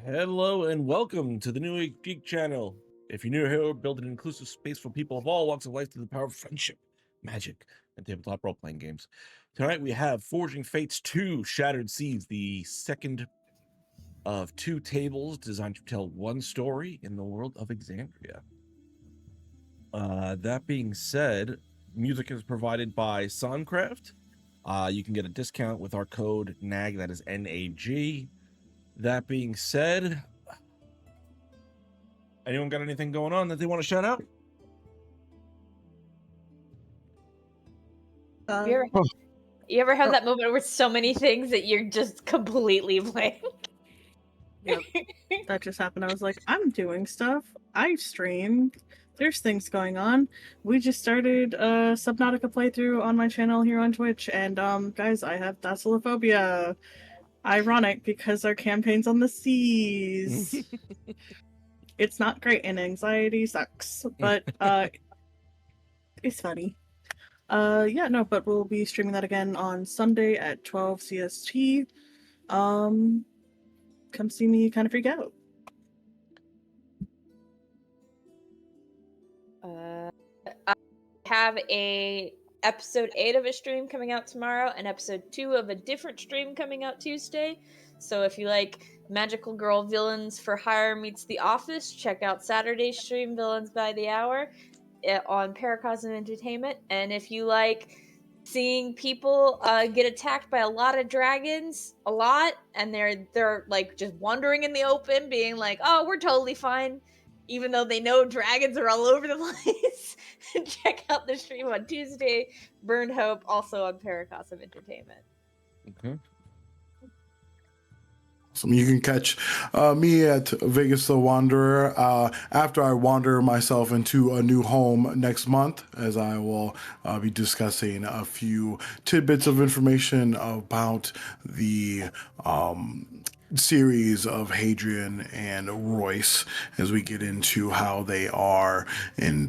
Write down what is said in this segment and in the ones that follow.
Hello and welcome to the New Geek channel. If you're new here, build an inclusive space for people of all walks of life through the power of friendship, magic, and tabletop role-playing games. Tonight we have Forging Fates 2 Shattered Seas, the second of two tables designed to tell one story in the world of Exandria. That being said, music is provided by Soncraft. You can get a discount with our code NAG, that is NAG. That being said, anyone got anything going on that they want to shout out? You ever have that moment where so many things that you're just completely blank? Yep, that just happened. I was like, I'm doing stuff. I stream. There's things going on. We just started a Subnautica playthrough on my channel here on Twitch, and guys, I have thalassophobia. Ironic, because our campaign's on the seas. It's not great, and anxiety sucks, but it's funny. But we'll be streaming that again on Sunday at 12 CST. Come see me kind of freak out. I have a episode 8 of a stream coming out tomorrow and episode 2 of a different stream coming out Tuesday. So if you like Magical Girl Villains for Hire meets The Office, check out Saturday's stream, Villains by the Hour, on Paracosm Entertainment. And if you like seeing people get attacked by a lot of dragons, and they're like just wandering in the open, being like, "Oh, we're totally fine," even though they know dragons are all over the place. Check out the stream on Tuesday, Burned Hope, also on Paracosm Entertainment. Okay. So you can catch me at Vegas the Wanderer after I wander myself into a new home next month, as I will be discussing a few tidbits of information about the series of Hadrian and Royce as we get into how they are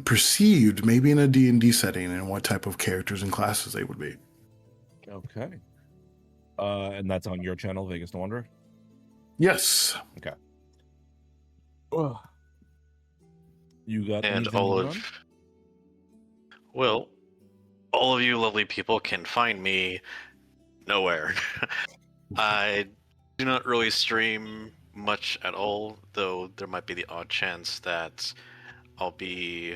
perceived maybe in a D&D setting and what type of characters and classes they would be. Okay. And that's on your channel, Vegas the Wanderer? Yes. Okay. You got And anything going on? Well, all of you lovely people can find me nowhere. I do not really stream much at all, though there might be the odd chance that I'll be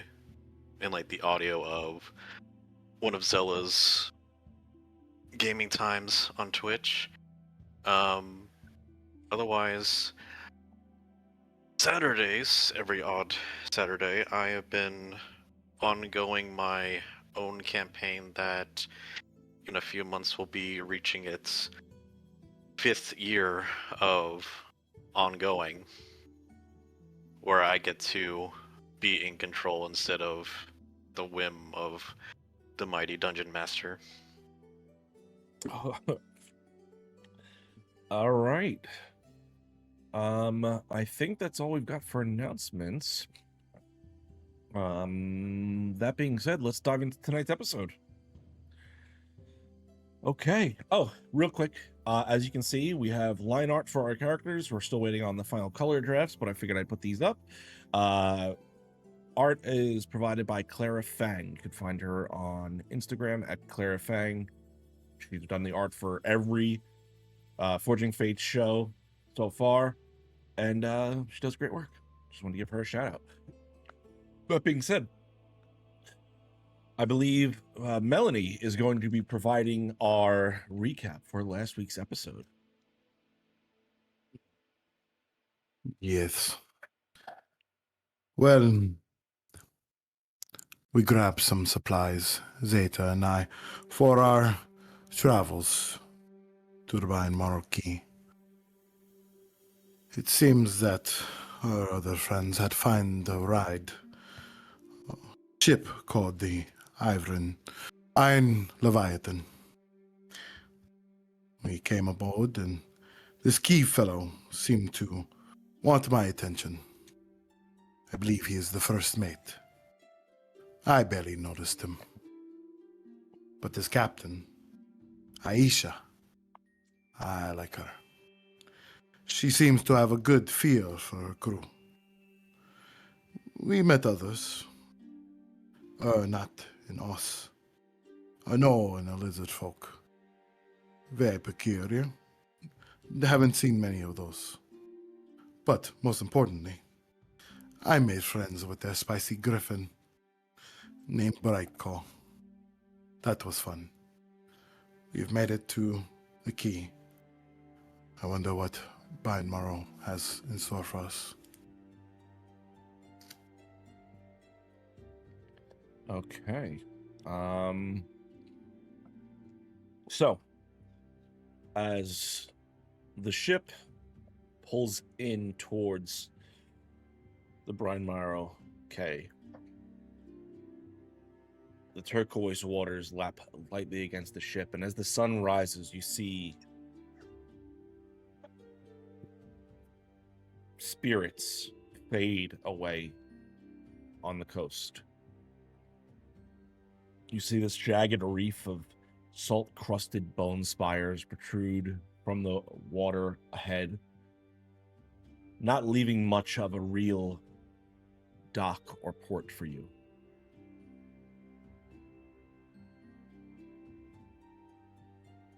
in like the audio of one of Zella's gaming times on Twitch. Otherwise, Saturdays, every odd Saturday, I have been ongoing my own campaign that in a few months will be reaching its 5th year of ongoing, where I get to be in control instead of the whim of the mighty Dungeon Master. All right. I think that's all we've got for announcements. That being said, let's dive into tonight's episode. Okay. Oh, real quick. As you can see, we have line art for our characters. We're still waiting on the final color drafts, but I figured I'd put these up. Art is provided by Clara Fang. You can find her on Instagram at Clara Fang. She's done the art for every Forging Fates show so far, and she does great work. Just want to give her a shout out. That being said, I believe Melanie is going to be providing our recap for last week's episode. Yes. Well, we grabbed some supplies, Zeta and I, for our travels to the Rhine Marquis. It seems that her other friends had found a ship called the Iron Leviathan. We came aboard, and this key fellow seemed to want my attention. I believe he is the first mate. I barely noticed him. But this captain, Aisha, I like her. She seems to have a good feel for her crew. We met others. Not in Oz. No, in the lizard folk. Very peculiar. Haven't seen many of those. But most importantly, I made friends with their spicy griffin named Brightcall. That was fun. We've made it to the key. I wonder what Brian Morrow has in store for us. Okay. So, as the ship pulls in towards the Brine Marrow Cay, the turquoise waters lap lightly against the ship, and as the sun rises, you see spirits fade away on the coast. You see this jagged reef of salt-crusted bone spires protrude from the water ahead, not leaving much of a real dock or port for you.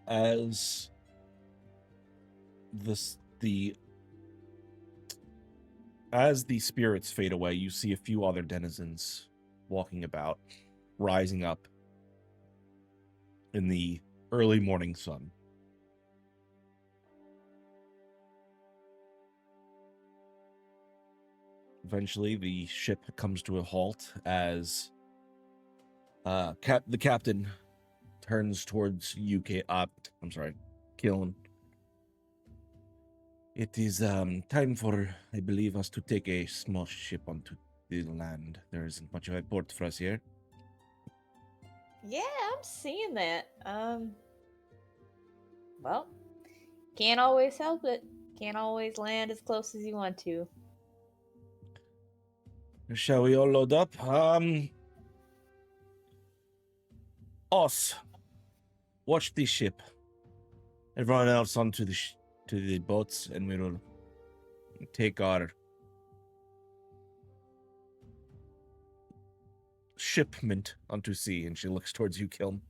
As the spirits fade away, you see a few other denizens walking about, rising up in the early morning sun. Eventually, the ship comes to a halt as the captain turns towards you, Kayla. It is time for, I believe, us to take a small ship onto the land. There isn't much of a port for us here. Yeah, I'm seeing that. Well, can't always help it. Can't always land as close as you want to. Shall we all load up? Us. Watch the ship. Everyone else onto to the boats, and we will take our shipment onto sea. And she looks towards you, Kiln.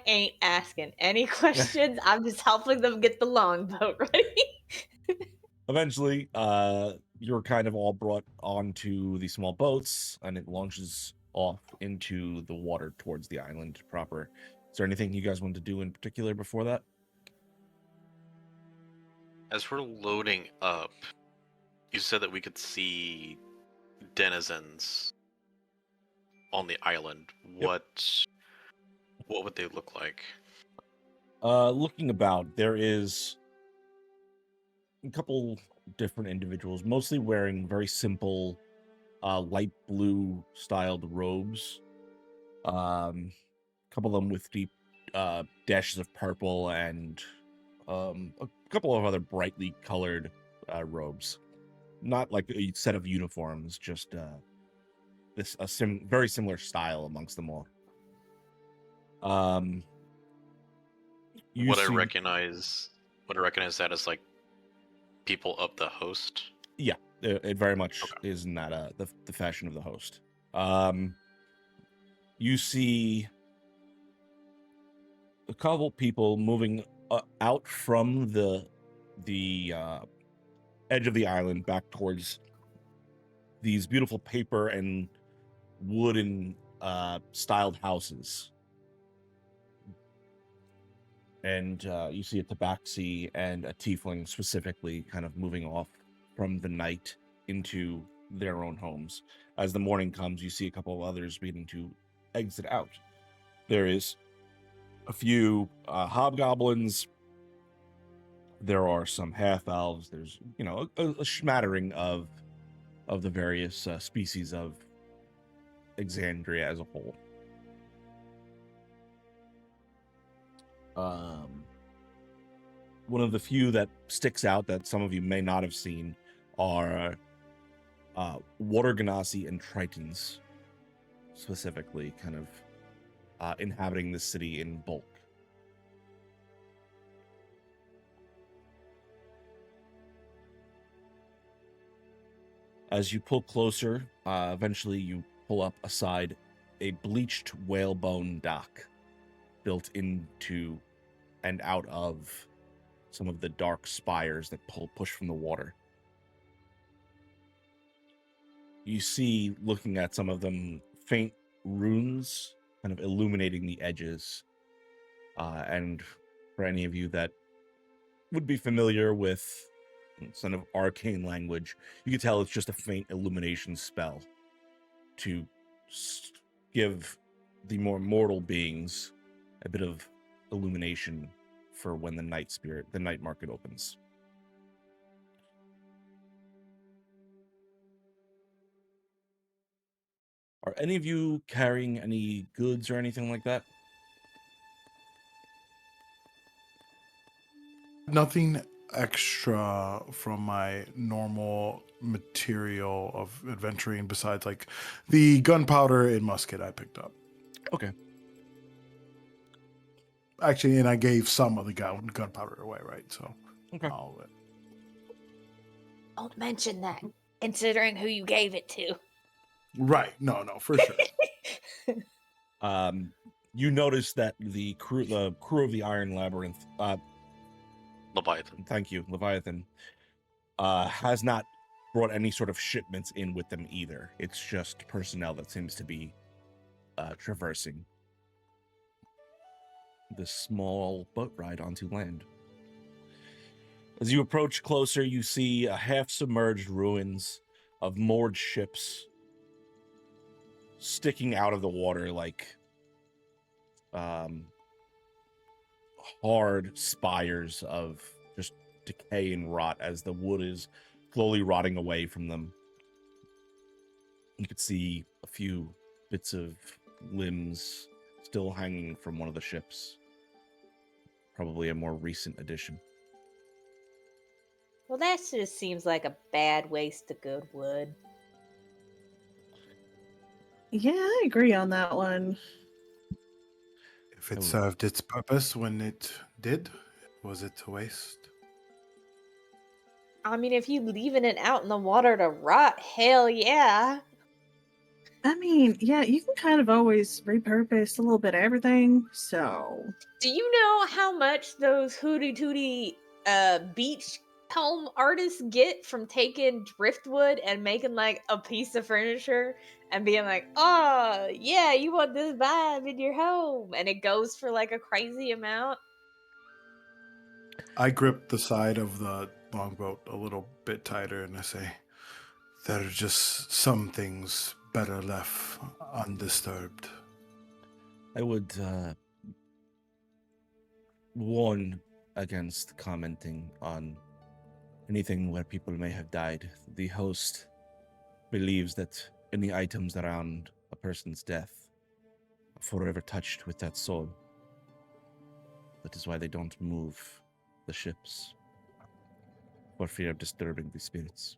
Ain't asking any questions. I'm just helping them get the longboat ready. Eventually, you're kind of all brought onto the small boats, and it launches off into the water towards the island proper. Is there anything you guys want to do in particular before that? As we're loading up, you said that we could see denizens on the island. Yep. What would they look like? Looking about, there is a couple different individuals, mostly wearing very simple, light blue styled robes. A couple of them with deep dashes of purple, and a couple of other brightly colored robes. Not like a set of uniforms, just very similar style amongst them all. Would I recognize that as like people of the host? Yeah, it very much is in that the fashion of the host. You see a couple people moving out from the edge of the island back towards these beautiful paper and wooden styled houses. And you see a tabaxi and a tiefling specifically kind of moving off from the night into their own homes. As the morning comes, you see a couple of others beginning to exit out. There is a few hobgoblins. There are some half-elves. There's, a smattering of the various species of Exandria as a whole. One of the few that sticks out that some of you may not have seen are water genasi and tritons, specifically kind of inhabiting the city in bulk. As you pull closer, eventually you pull up aside a bleached whalebone dock built into and out of some of the dark spires that push from the water. You see, looking at some of them, faint runes kind of illuminating the edges. And for any of you that would be familiar with some of arcane language, you can tell it's just a faint illumination spell to give the more mortal beings a bit of illumination for when the night market opens. Are any of you carrying any goods or anything like that? Nothing extra from my normal material of adventuring besides like the gunpowder and musket I picked up. Okay. Actually, and I gave some of the gunpowder away, right? So, Okay. all of it. Don't mention that, considering who you gave it to. Right. No, for sure. You notice that the crew of the Iron Labyrinth, Leviathan. thank you, Leviathan, has not brought any sort of shipments in with them either. It's just personnel that seems to be traversing this small boat ride onto land. As you approach closer, you see a half-submerged ruins of moored ships sticking out of the water like hard spires of just decay and rot as the wood is slowly rotting away from them. You could see a few bits of limbs still hanging from one of the ships. Probably a more recent addition. Well, that just seems like a bad waste of good wood. Yeah, I agree on that one. If it served its purpose when it did, was it a waste? I mean, if you leaving it out in the water to rot, hell yeah. I mean, yeah, you can kind of always repurpose a little bit of everything, so... Do you know how much those hooty tooty beach home artists get from taking driftwood and making like a piece of furniture and being like, oh yeah, you want this vibe in your home, and it goes for like a crazy amount? I grip the side of the longboat a little bit tighter and I say, there are just some things better left undisturbed. I would warn against commenting on anything where people may have died. The host believes that any items around a person's death are forever touched with that soul. That is why they don't move the ships, for fear of disturbing the spirits.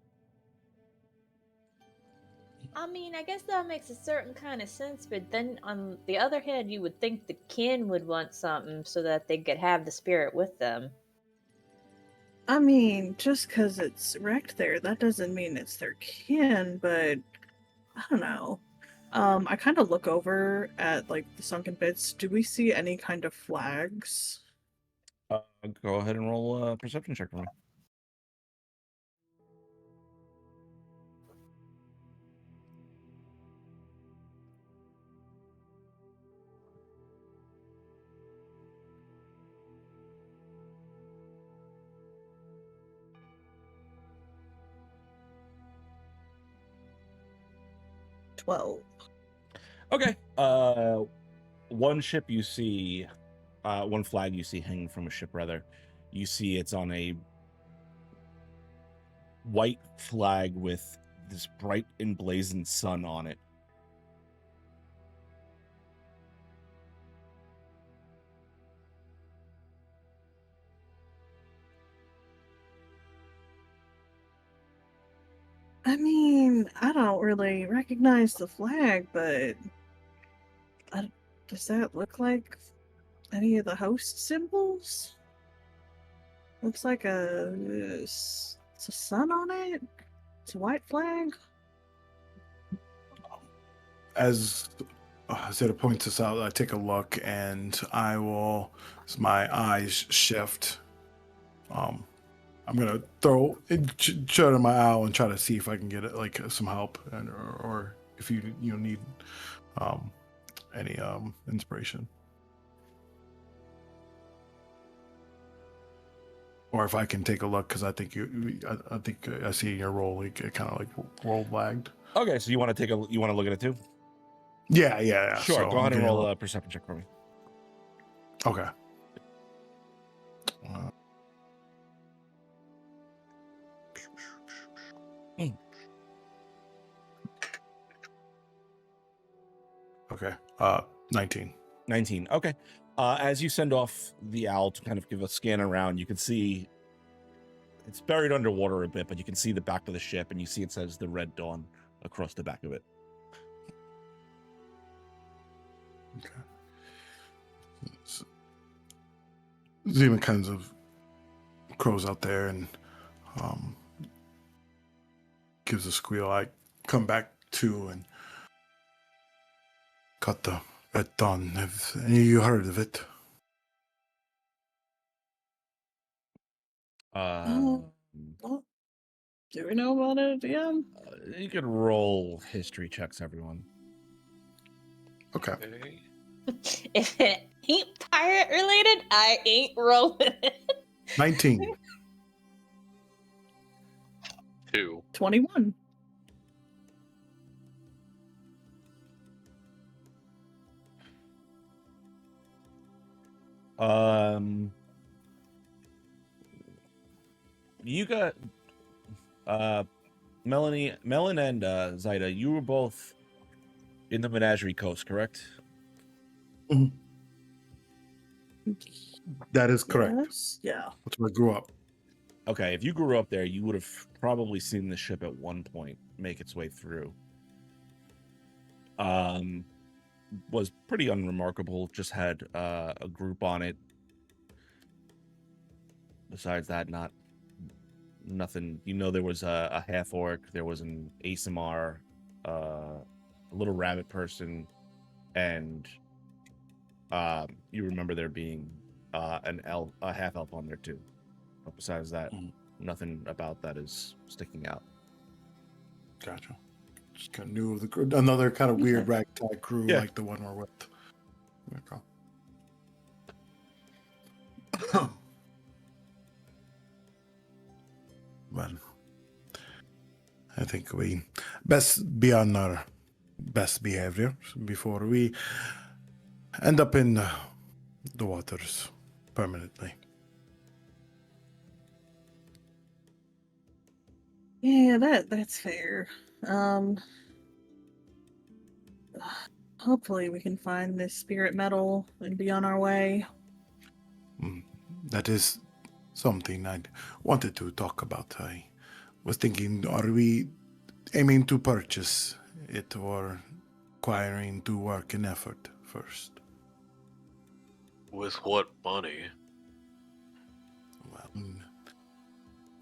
I mean, I guess that makes a certain kind of sense, but then on the other hand, you would think the kin would want something so that they could have the spirit with them. I mean, just because it's wrecked there, that doesn't mean it's their kin, but I don't know. I kind of look over at, like, the sunken bits. Do we see any kind of flags? Go ahead and roll a perception check for me. Okay. One ship you see, one flag you see hanging from a ship, rather. You see it's on a white flag with this bright emblazoned sun on it. I mean, I don't really recognize the flag, but does that look like any of the host symbols? Looks like it's a sun on it. It's a white flag. As Zeta points this out, I take a look and I will, as my eyes shift, I'm gonna throw shut in my owl and try to see if I can get it like some help, and or if you need any inspiration, or if I can take a look, because I think I think I see your roll like it kind of like rolled lagged. Okay, so you want to look at it too? Yeah. Sure. So Go ahead and I'm roll a perception check for me. Okay. Okay. 19. 19. Okay. As you send off the owl to kind of give a scan around, you can see it's buried underwater a bit, but you can see the back of the ship, and you see it says the Red Dawn across the back of it. Okay. Zima kind of crows out there and gives a squeal. I come back to and cut the Red Dawn. Have any of you heard of it? Well, do we know about it? Yeah. You could roll history checks, everyone. Okay. If it ain't pirate related, I ain't rolling it. 19. 2. 21. You got Melon and Zida, you were both in the Menagerie Coast, correct? That is correct. Yes. Yeah. That's where I grew up. Okay, if you grew up there, you would have probably seen the ship at one point make its way through. Was pretty unremarkable, just had a group on it. Besides that, nothing. You know, there was a half orc, there was an ASMR, a little rabbit person, and you remember there being a half elf on there too. But besides that, nothing about that is sticking out. Gotcha. Just kind of knew of the crew. Another kind of weird Okay. ragtag crew Yeah. like the one we're with. Okay. Well, I think we best be on our best behavior before we end up in the waters permanently. Yeah, that's fair. Hopefully we can find this spirit metal and be on our way. That is something I wanted to talk about. I was thinking, are we aiming to purchase it or acquiring to work an effort first? With what money? Well,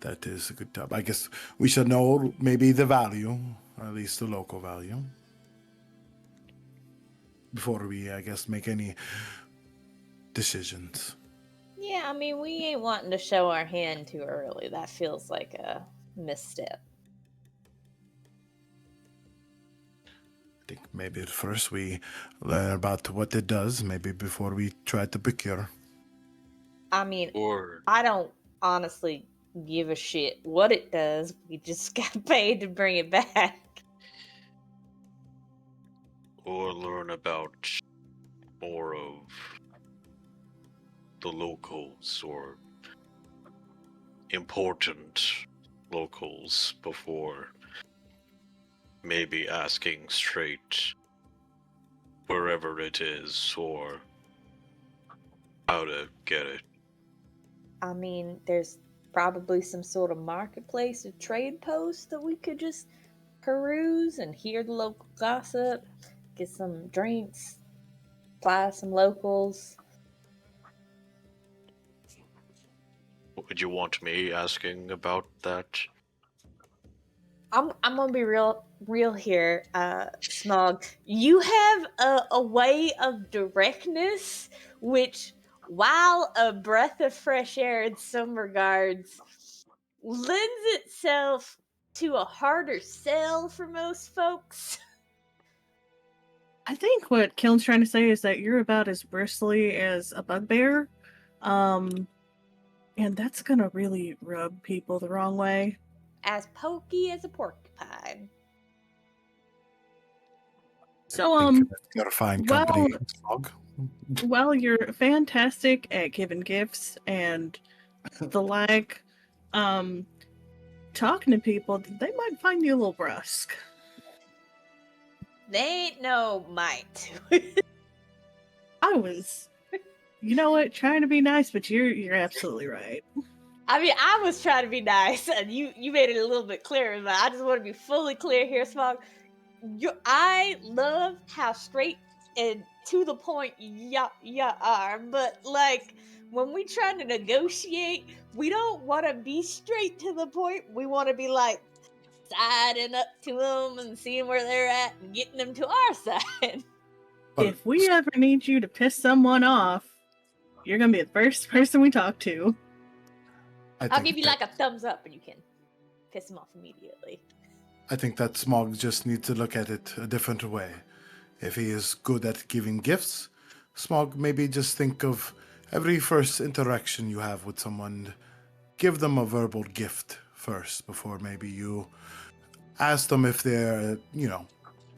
that is a good job. I guess we should know maybe the value, or at least the local value, before we, I guess, make any decisions. Yeah, I mean, we ain't wanting to show our hand too early. That feels like a misstep. I think maybe at first we learn about what it does, maybe before we try to procure. I mean, Or I don't honestly give a shit what it does. We just got paid to bring it back. learn about more of the locals or important locals before maybe asking straight wherever it is or how to get it. I mean, there's probably some sort of marketplace or trade post that we could just peruse and hear the local gossip, get some drinks, fly some locals. Would you want me asking about that? I'm gonna be real here, Smog. You have a way of directness which, while a breath of fresh air in some regards, lends itself to a harder sell for most folks. I think what Killen's trying to say is that you're about as bristly as a bugbear. And that's gonna really rub people the wrong way. As pokey as a porcupine. So, Gotta find well, company. Smog. well, you're fantastic at giving gifts and the like. Talking to people, they might find you a little brusque. They ain't no might. I was, you know what, trying to be nice, but you're absolutely right. I mean, I was trying to be nice, and you made it a little bit clearer, but I just want to be fully clear here, Smog. I love how straight and to the point ya are, but like when we try to negotiate, we don't want to be straight to the point. We want to be like siding up to them and seeing where they're at and getting them to our side. If we ever need you to piss someone off, you're gonna be the first person we talk to. I'll give you like a thumbs up and you can piss them off immediately. I think that Smog just needs to look at it a different way. If he is good at giving gifts, Smog, maybe just think of every first interaction you have with someone, give them a verbal gift first before maybe you ask them if they're,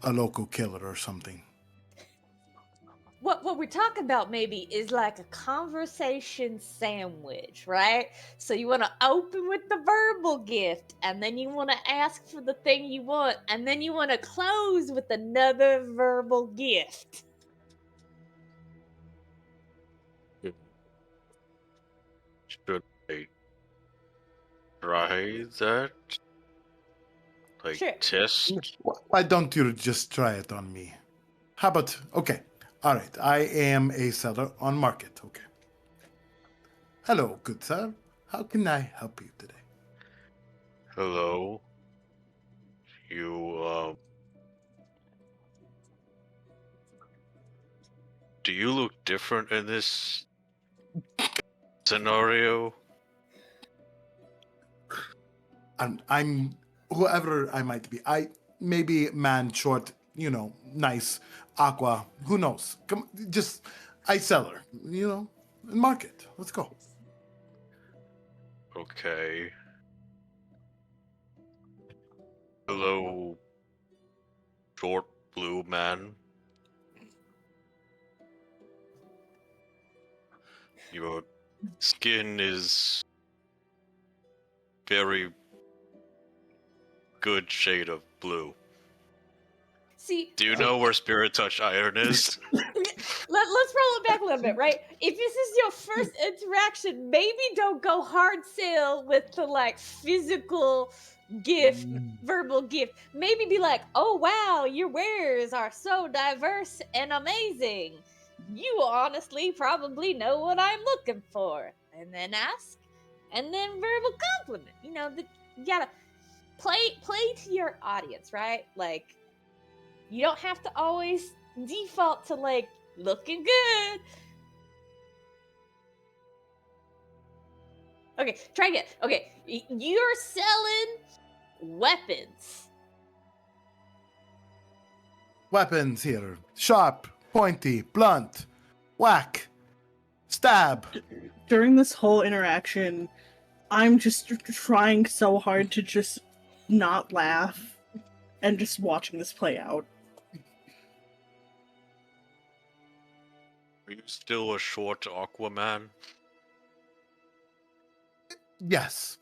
a local killer or something. What we're talking about maybe is like a conversation sandwich, right? So you want to open with the verbal gift, and then you want to ask for the thing you want, and then you want to close with another verbal gift. Should I try that? Like, Sure. test? Why don't you just try it on me? How about, okay, all right, I am a seller on market, okay. Hello, good sir. How can I help you today? Hello? You, do you look different in this scenario? I'm whoever I might be. I maybe man short, nice, aqua. Who knows? Come, just I sell her, market. Let's go. Okay. Hello, short blue man. Your skin is very good shade of blue. See, Do you know where Spirit Touch Iron is? let's roll it back a little bit, right? If this is your first interaction, maybe don't go hard sell with the like physical gift, verbal gift. Maybe be like, oh wow, your wares are so diverse and amazing. You honestly probably know what I'm looking for. And then ask, and then verbal compliment. You gotta play to your audience, right? Like, you don't have to always default to like looking good. Okay, try again. Okay, you're selling weapons. Weapons here: sharp, pointy, blunt, whack, stab. During this whole interaction, I'm just trying so hard to just not laugh and just watching this play out. Are you still a short Aquaman? Yes.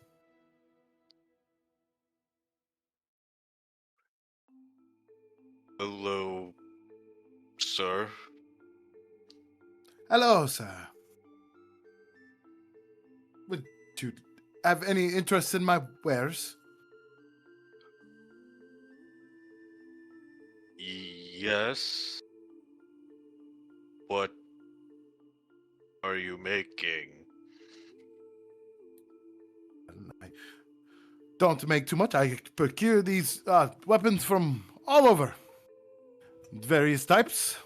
Hello, sir. Hello, sir. Would you have any interest in my wares? Yes. What are you making? don't make too much. I procure these weapons from all over. Various types.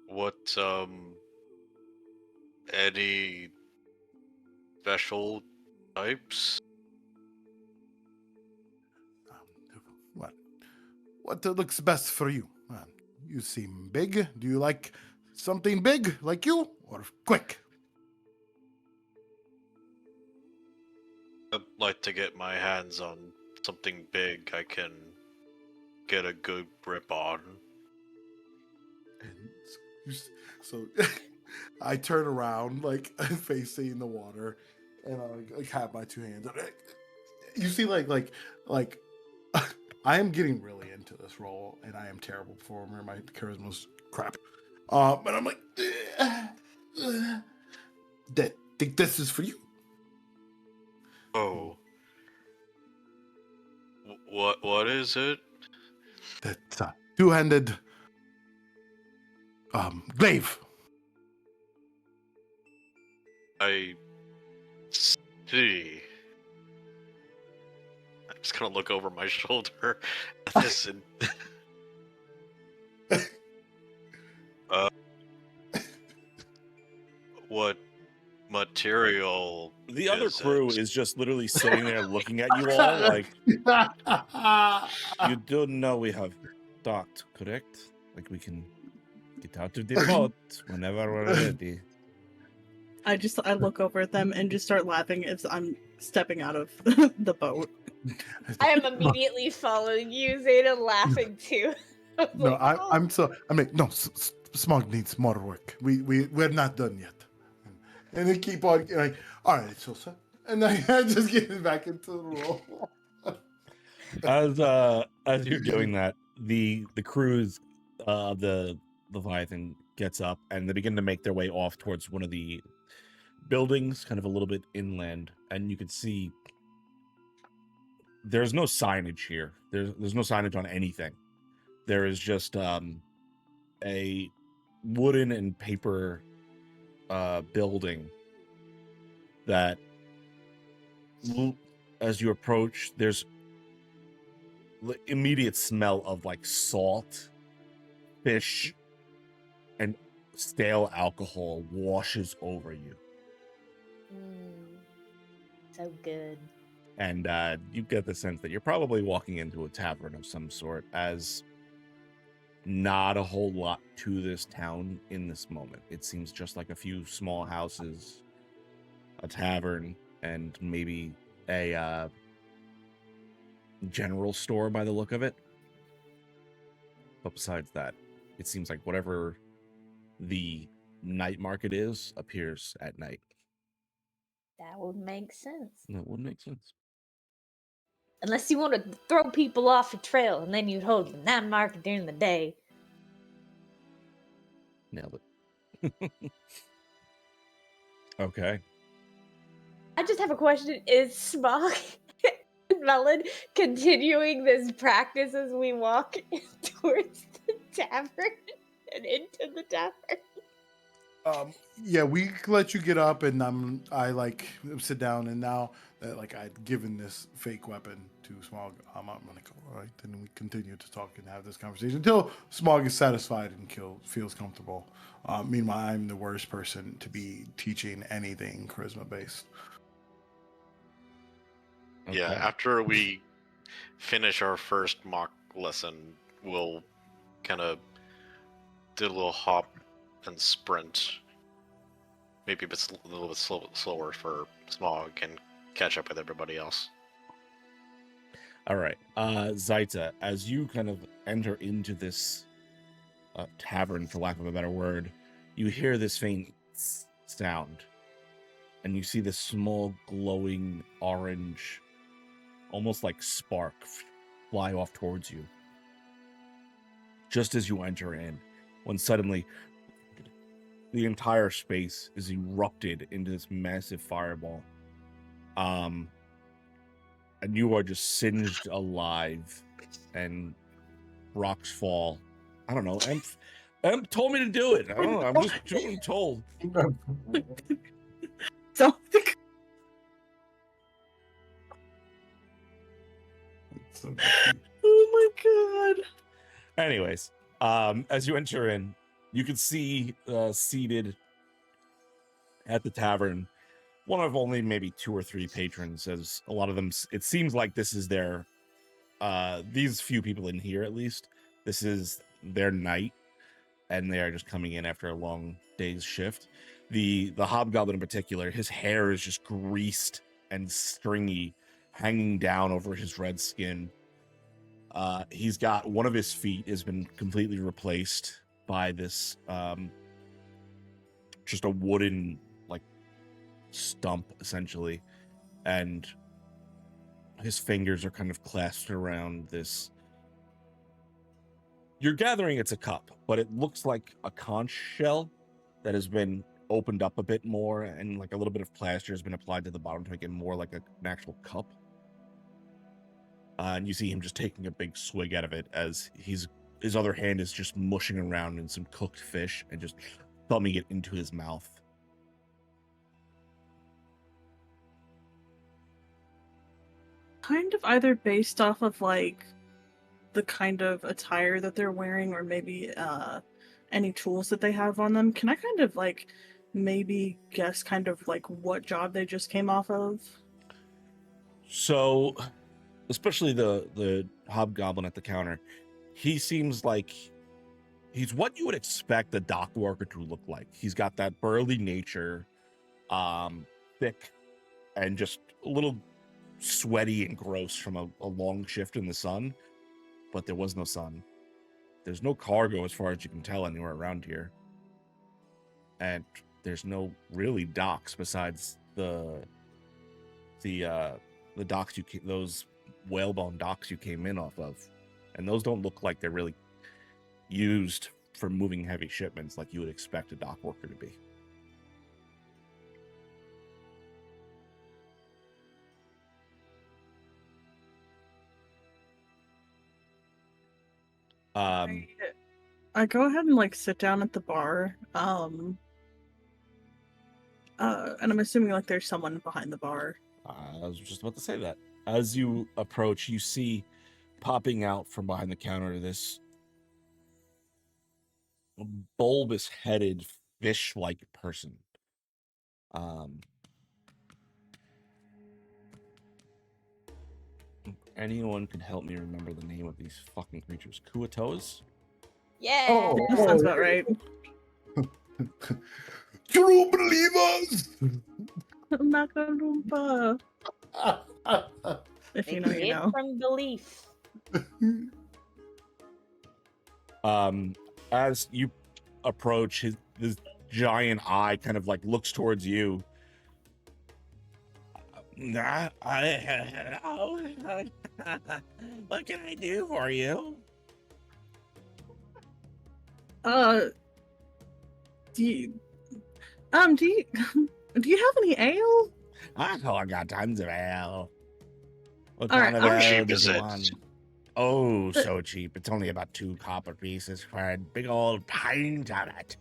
What, any special types? What looks best for you? You seem big. Do you like something big like you or quick? I'd like to get my hands on something big I can get a good grip on. And so I turn around, like facing the water, and I like have my two hands. You see, like I am getting really into this role, and I am terrible performer. My charisma's crap. But I'm like, think this is for you. Oh. What is it? That's two-handed glaive. I see. I'm just gonna look over my shoulder at this and what material? The other is crew it? is just literally sitting there looking at you all like, you do know we have docked, correct? Like we can get out of the boat whenever we're ready. I look over at them and just start laughing as I'm stepping out of the boat. I am immediately following you, Zeta, laughing too. No, Like, oh. I'm like, no, Smog needs more work. We're not done yet. And they keep on like, all right, so sir. And I just get back into the role. As you're doing that, the crews the Leviathan gets up and they begin to make their way off towards one of the buildings, kind of a little bit inland, and you can see there's no signage here. There's no signage on anything. There is just a wooden and paper building that as you approach, there's immediate smell of like salt, fish, and stale alcohol washes over you. So good. And you get the sense that you're probably walking into a tavern of some sort, as not a whole lot to this town in this moment. It seems just like a few small houses, a tavern, and maybe a general store by the look of it. But besides that, it seems like whatever the night market is appears at night. That would make sense. That would make sense. Unless you want to throw people off a trail and then you'd hold the night market during the day. Nailed it. Okay. I just have a question. Is Smog and Melon continuing this practice as we walk towards the tavern and into the tavern? Yeah, we let you get up, and I like sit down, and now that like I'd given this fake weapon to Smog, I'm gonna go. All right, and we continue to talk and have this conversation until Smog is satisfied and feels comfortable. Meanwhile, I'm the worst person to be teaching anything charisma based. Okay. Yeah, after we finish our first mock lesson, we'll kind of do a little hop and sprint. Maybe a little bit slower for Smog and catch up with everybody else. All right. Zaita, as you kind of enter into this tavern, for lack of a better word, you hear this faint sound, and you see this small glowing orange, almost like spark, fly off towards you. Just as you enter in, when suddenly the entire space is erupted into this massive fireball. And you are just singed alive, and rocks fall. I don't know. Emp told me to do it. I don't know. I'm just doing told. So So cute. Oh my god. Anyways, as you enter in, you can see seated at the tavern one of only maybe 2 or 3 patrons, as a lot of them, it seems like this is their these few people in here, at least, this is their night, and they are just coming in after a long day's shift. The hobgoblin in particular, his hair is just greased and stringy, hanging down over his red skin. He's got one of his feet has been completely replaced by this just a wooden like stump, essentially, and his fingers are kind of clasped around this. You're gathering it's a cup, but it looks like a conch shell that has been opened up a bit more, and like a little bit of plaster has been applied to the bottom to make it more like an actual cup. And you see him just taking a big swig out of it as his other hand is just mushing around in some cooked fish and just thumbing it into his mouth. Kind of either based off of like the kind of attire that they're wearing, or maybe any tools that they have on them. Can I kind of like maybe guess kind of like what job they just came off of? So, especially the hobgoblin at the counter, he seems like he's what you would expect a dock worker to look like. He's got that burly nature, thick and just a little sweaty and gross from a long shift in the sun, but there was no sun. There's no cargo as far as you can tell anywhere around here, and there's no really docks besides the docks those whalebone docks you came in off of, and those don't look like they're really used for moving heavy shipments like you would expect a dock worker to be. I go ahead and like sit down at the bar. And I'm assuming like there's someone behind the bar. I was just about to say that. As you approach, you see popping out from behind the counter this bulbous-headed, fish-like person. Anyone could help me remember the name of these fucking creatures. Kuatoas? Yeah. Oh. That sounds about right. True believers. Macaroompa. If They you know, you create know. from belief. As you approach, this giant eye kind of like looks towards you. What can I do for you? Do you do you have any ale? I got tons of ale. What All kind right, of I'll- ale cheap do is you it? want? Oh, so cheap. It's only about 2 copper pieces for a big old pint of it.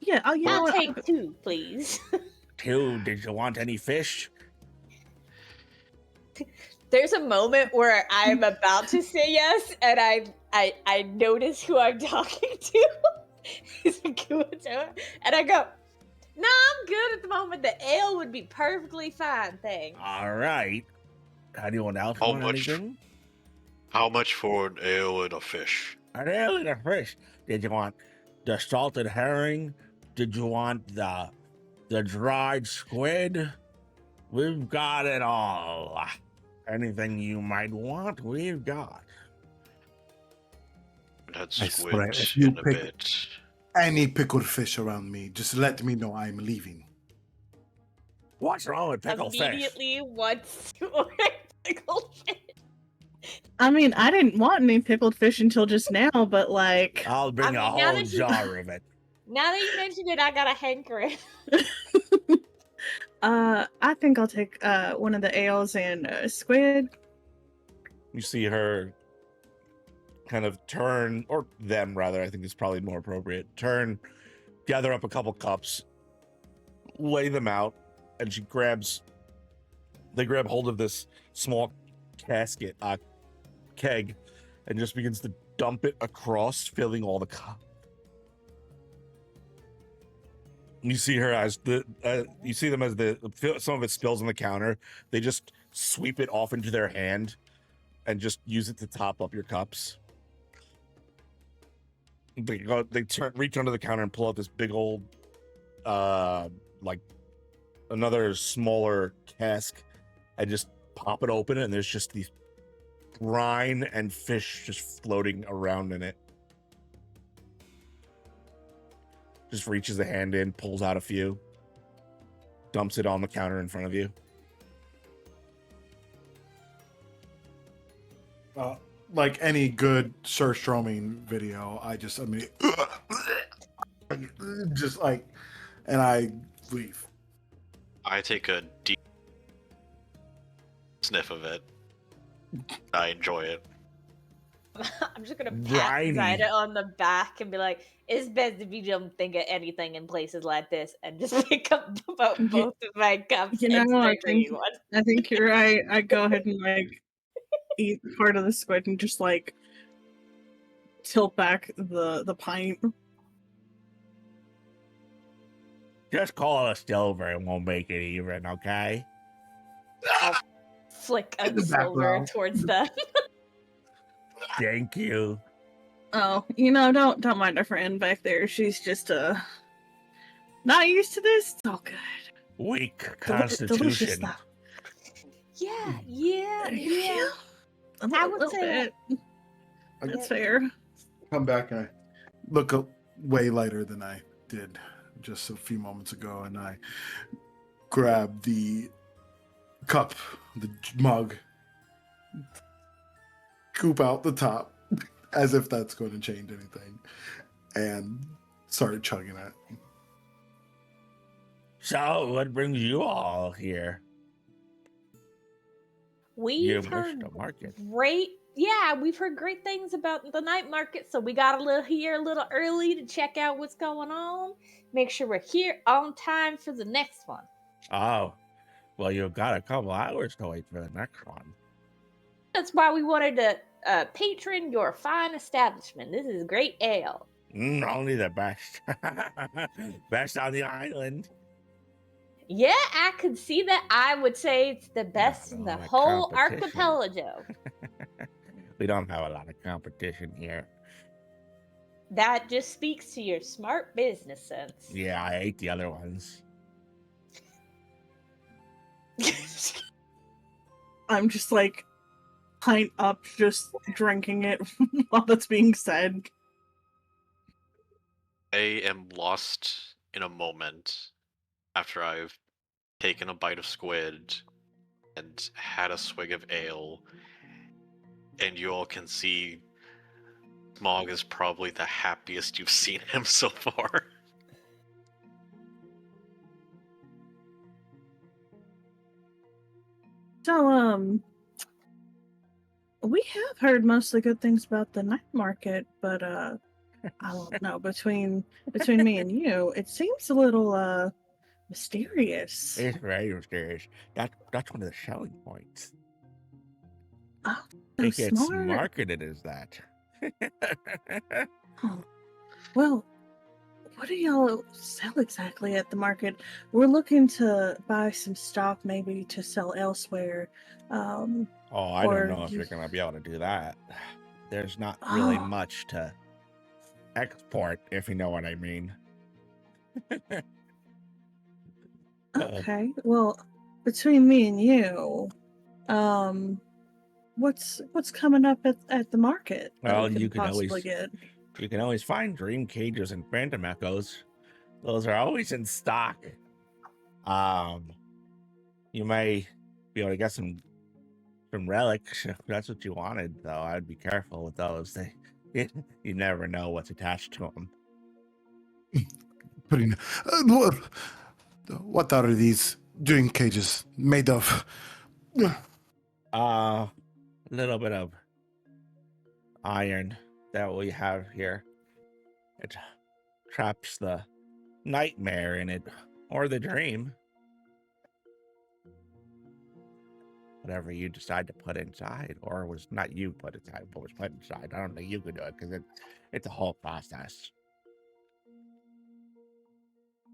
Yeah, you know I'll what? take 2, please. 2, did you want any fish? There's a moment where I'm about to say yes, and I notice who I'm talking to. He's a Kuatoa, and I go, "No, I'm good at the moment. The ale would be perfectly fine, thanks." All right. Anyone else How want much? anything? How much for an ale and a fish? An ale and a fish. Did you want the salted herring? Did you want the dried squid? We've got it all. Anything you might want, we've got. Had I squid swear, if you in a pick- bit. Any pickled fish around me, just let me know I'm leaving. What's wrong with pickled fish? Immediately wants to order pickled fish. I mean, I didn't want any pickled fish until just now, but like, I'll bring I a mean, now whole that you- jar of it. Now that you mentioned it, I got a hankering. I think I'll take one of the ales and squid. You see her kind of turn, or them rather, I think is probably more appropriate, turn, gather up a couple cups, lay them out, and they grab hold of this small keg, and just begins to dump it across, filling all the You see her as you see them as some of it spills on the counter. They just sweep it off into their hand and just use it to top up your cups. They reach under the counter and pull out this big old, like another smaller cask, and just pop it open, and there's just these brine and fish just floating around in it. Just reaches a hand in, pulls out a few, dumps it on the counter in front of you. Like any good surstroming video, I mean, just like, and I leave. I take a deep sniff of it. I enjoy it. I'm just gonna pat Briny. Zyda on the back and be like, "It's best if you don't think of anything in places like this," and just pick up both of my cups You know, and start drinking one. I think you're right. I go ahead and like eat part of the squid and just like tilt back the pint. Just call us over and we'll make it even, okay? I'll flick a In the silver background. towards them. Thank you. Oh, don't mind our friend back there. She's just not used to this. It's all good. Weak Delicious constitution. stuff. Yeah. I would say bit. That's fair. Come back and I look way lighter than I did just a few moments ago, and I grab the cup, the mug, scoop out the top, as if that's going to change anything, and started chugging it. So, what brings you all here? We've You heard missed the market. we've heard great things about the night market, so we got a little early to check out what's going on. Make sure we're here on time for the next one. Oh, well, you've got a couple hours to wait for the next one. That's why we wanted to patron your fine establishment. This is great ale. Only the best. Best on the island. Yeah, I could see that. I would say it's the best in the like whole competition. archipelago. We don't have a lot of competition here. That just speaks to your smart business sense. Yeah, I ate the other ones. I'm just like pint up, just drinking it while that's being said. I am lost in a moment after I've taken a bite of squid and had a swig of ale, and you all can see Smog is probably the happiest you've seen him so far. So, we have heard mostly good things about the night market, but I don't know, between me and you, it seems a little mysterious. It's very mysterious. That's one of the selling points. Oh, It so gets smart. marketed as that. Oh. Well, what do y'all sell exactly at the market? We're looking to buy some stock maybe to sell elsewhere. Oh, I Or don't know if you- you're gonna be able to do that. There's not really Oh. much to export, if you know what I mean. Okay. Well, between me and you, what's coming up at the market? that we Well, you can possibly always get. you can always find dream cages and phantom echoes. Those are always in stock. You may be able to get some relics if that's what you wanted, though. I'd be careful with those. You never know what's attached to them. Putting, what are these dream cages made of? A little bit of iron that we have here. It traps the nightmare in it, or the dream. whatever you decide to put inside, or was not you put inside, but was put inside. I don't think you could do it because it's a whole process.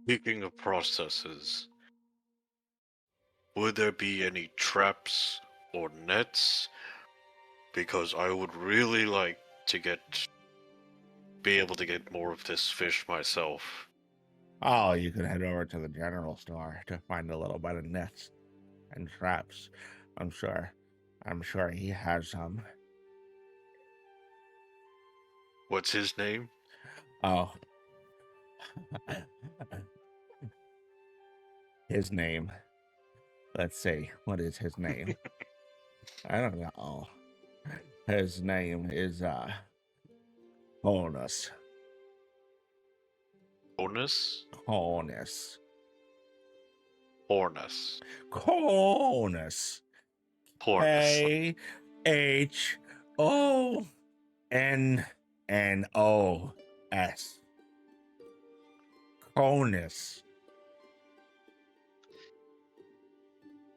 Speaking of processes, would there be any traps or nets? Because I would really like to be able to get more of this fish myself. Oh, you could head over to the general store to find a little bit of nets and traps. I'm sure he has some. What's his name? Oh. His name. Let's see. What is his name? I don't know. His name is Honus. Honus? Honus. Hornus. Honus. Hornus. K-H-O-N-N-O-S. Honus.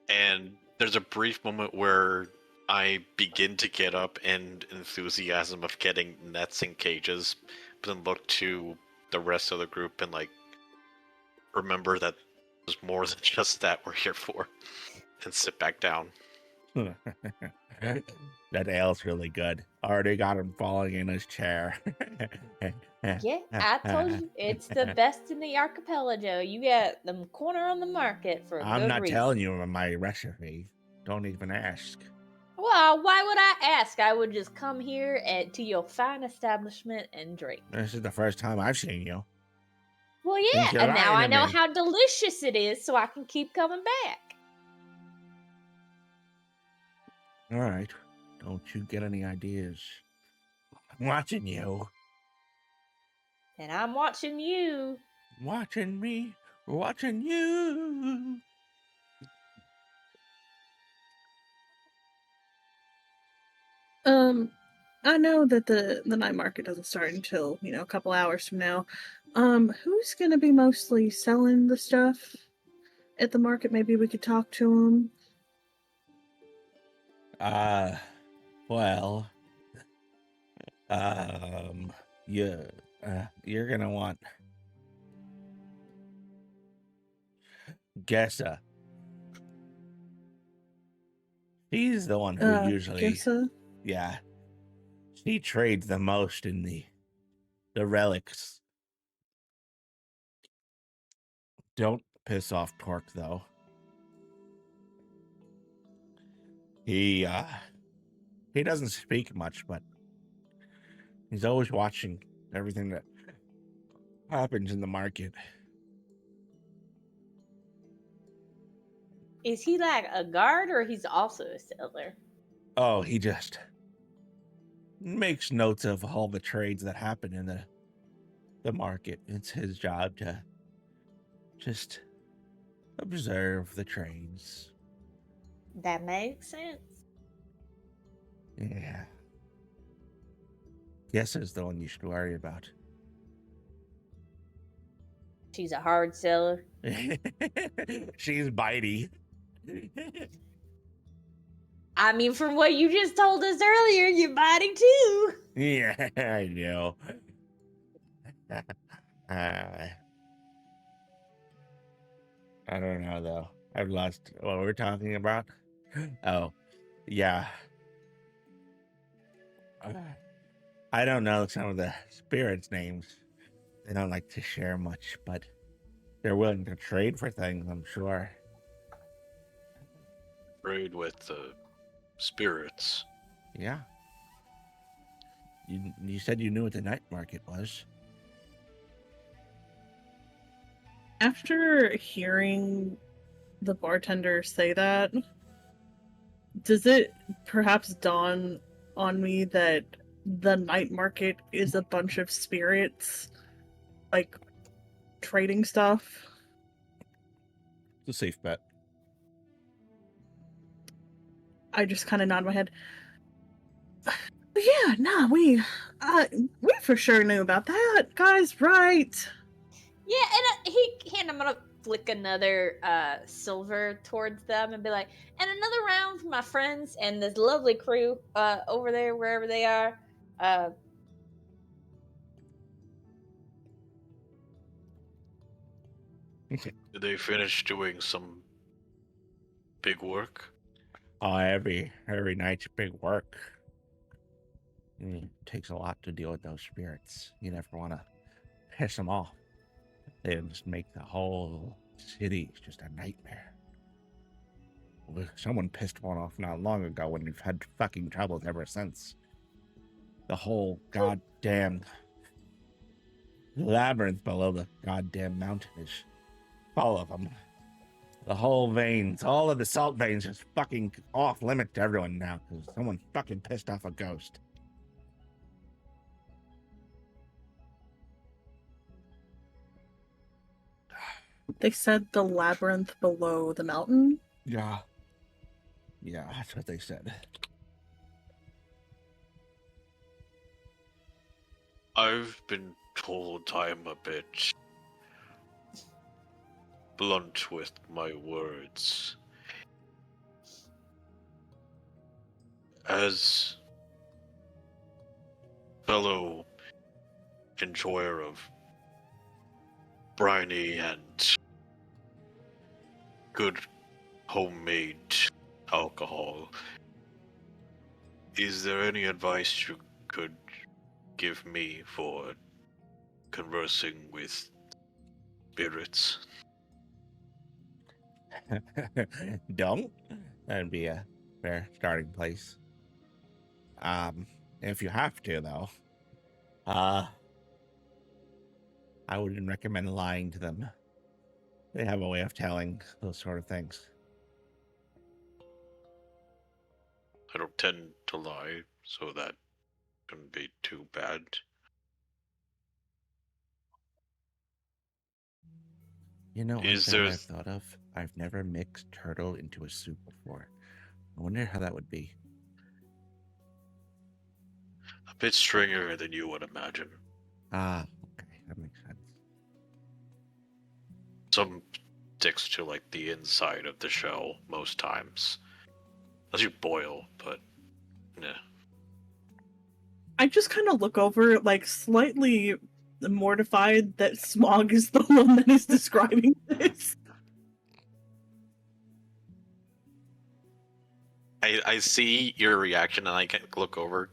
And there's a brief moment where I begin to get up in enthusiasm of getting nets and cages, but then look to the rest of the group and remember that there's more than just that we're here for, and sit back down. That ale's really good. Already got him falling in his chair. Yeah, I told you it's the best in the archipelago. You get them corner on the market for a I'm good not reason. telling you my recipe. Don't even ask. Well, why would I ask? I would just come here to your fine establishment and drink. This is the first time I've seen you. Well, yeah, Think you're and now I lying to know me. how delicious it is, so I can keep coming back. All right. Don't you get any ideas. I'm watching you. And I'm watching you. Watching me. Watching you. I know that the night market doesn't start until, a couple hours from now. Who's gonna be mostly selling the stuff at the market? Maybe we could talk to him. Well, you're gonna want Gessa. She's the one who usually, Gessa? yeah, she trades the most in the relics. Don't piss off Torque though. He doesn't speak much, but he's always watching everything that happens in the market. Is he like a guard or he's also a seller? Oh, he just makes notes of all the trades that happen in the market. It's his job to just observe the trades. That makes sense. Yeah. Gessa's the one you should worry about. She's a hard seller. She's bitey. I mean, from what you just told us earlier, you're biting too. Yeah, I know. I don't know though. I've lost what we're talking about. Oh, yeah. I don't know some of the spirits' names. They don't like to share much, but they're willing to trade for things, I'm sure. Trade with the spirits. Yeah. You said you knew what the night market was. After hearing the bartender say that, does it perhaps dawn on me that the night market is a bunch of spirits, trading stuff? It's a safe bet. I just kind of nod my head. Yeah, nah, we for sure knew about that, guys, right? Yeah, and I'm gonna flick another silver towards them and be like, and another round for my friends and this lovely crew over there, wherever they are. Did they finish doing some big work? Oh, every night's big work. It takes a lot to deal with those spirits. You never want to piss them off. They just make the whole city just a nightmare. Someone pissed one off not long ago, and we've had fucking troubles ever since. The whole goddamn labyrinth below the goddamn mountain is full of them. The whole veins, all of the salt veins, is fucking off limit to everyone now because someone fucking pissed off a ghost. They said the labyrinth below the mountain. Yeah. Yeah, that's what they said. I've been told I'm a bit blunt with my words. As fellow enjoyer of briny and good homemade alcohol, is there any advice you could give me for conversing with spirits? Don't. That'd be a fair starting place. If you have to, though, I wouldn't recommend lying to them. They have a way of telling those sort of things. I don't tend to lie, so that shouldn't be too bad. You know, one Is thing there I've thought of? I've never mixed turtle into a soup before. I wonder how that would be. a bit stringier than you would imagine? Ah, okay, that makes sense. Some sticks to like the inside of the shell most times. Unless you boil, but yeah. I just kind of look over, like, slightly mortified that Smog is the one that is describing this. I see your reaction and I can look over.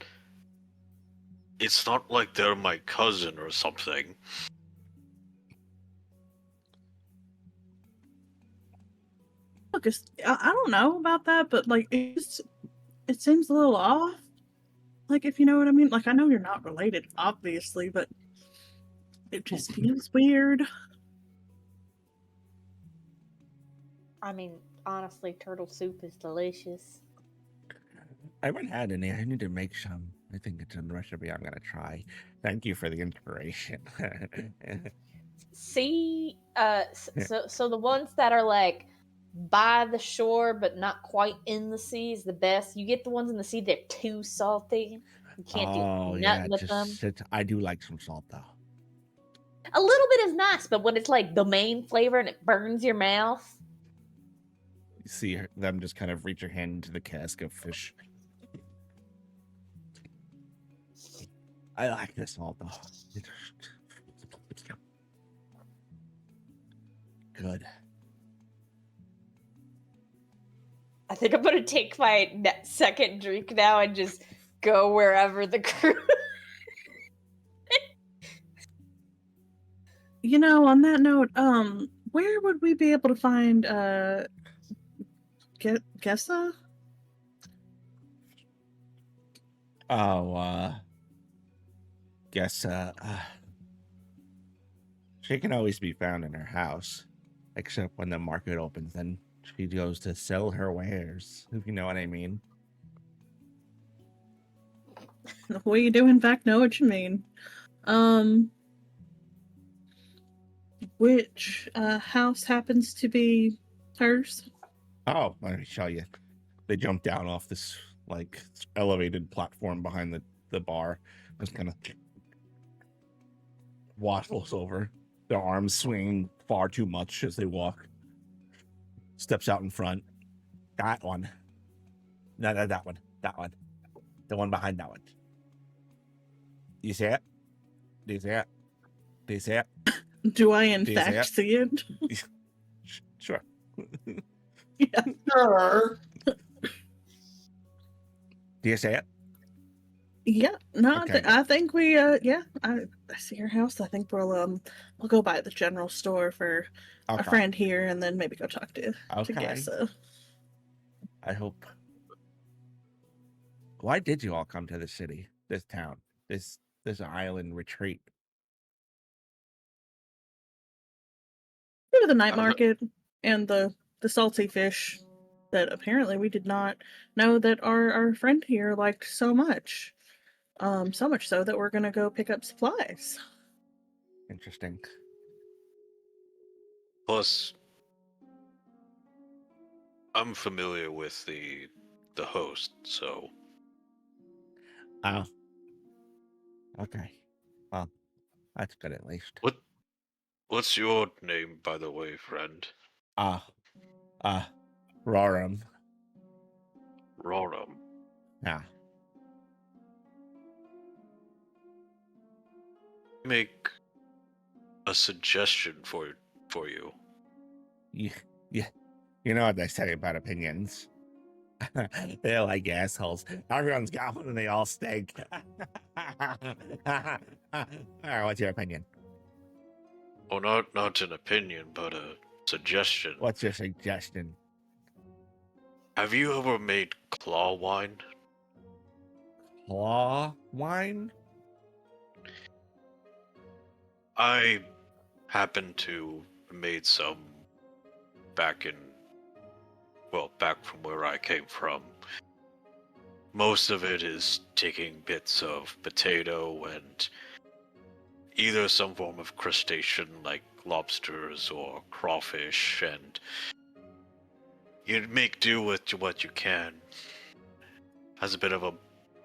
It's not like they're my cousin or something. Look, I don't know about that, but, like, it seems a little off. Like, if you know what I mean. Like, I know you're not related, obviously, but it just feels weird. I mean, honestly, turtle soup is delicious. I haven't had any. I need to make some. I think it's a recipe I'm gonna try. Thank you for the inspiration. See, so the ones that are like by the shore but not quite in the sea is the best. You get the ones in the sea; they're too salty. You can't do Oh nothing yeah, with them. I do like some salt though. A little bit is nice, but when it's like the main flavor and it burns your mouth, You see them just kind of reach your hand into the cask of fish. I like this salt though. Good. I think I'm gonna take my second drink now and just go wherever the crew. You know, on that note, where would we be able to find Gessa? Oh, guess she can always be found in her house, except when the market opens. Then she goes to sell her wares, if you know what I mean. We do, in fact, know what you mean. Which house happens to be hers? Oh, let me show you. They jump down off this like elevated platform behind the bar. Just kind of waddles over. their arms swinging far too much as they walk. Steps out in front. That one. No, that one. That one. The one behind that one. You see it? Do you see it? Do you see it? Do I in Do you see fact it? see it? Sure. Yeah. Sure. Do you see it? Yeah. No, Okay, I think we yeah, I see your house. I think we'll go by the general store for our Okay. friend here and then maybe go talk to Okay. Gessa. I hope. Why did you all come to this city, this town, this island retreat? Go to the night I don't know. market and the salty fish that apparently we did not know that our friend here liked so much. So much so that we're gonna go pick up supplies. Interesting. Plus, I'm familiar with the host, so Oh. Okay. Well, that's good at least. what's your name, by the way, friend? Roram. Roram. Yeah. Make a suggestion for you. Yeah. You know what they say about opinions. They're like assholes. Everyone's got one and they all stink. Alright, what's your opinion? Oh, not an opinion, but a suggestion. What's your suggestion? Have you ever made claw wine? Claw wine? I happen to have made some back from where I came from. Most of it is taking bits of potato and either some form of crustacean like lobsters or crawfish, and you make do with what you can. Has a bit of a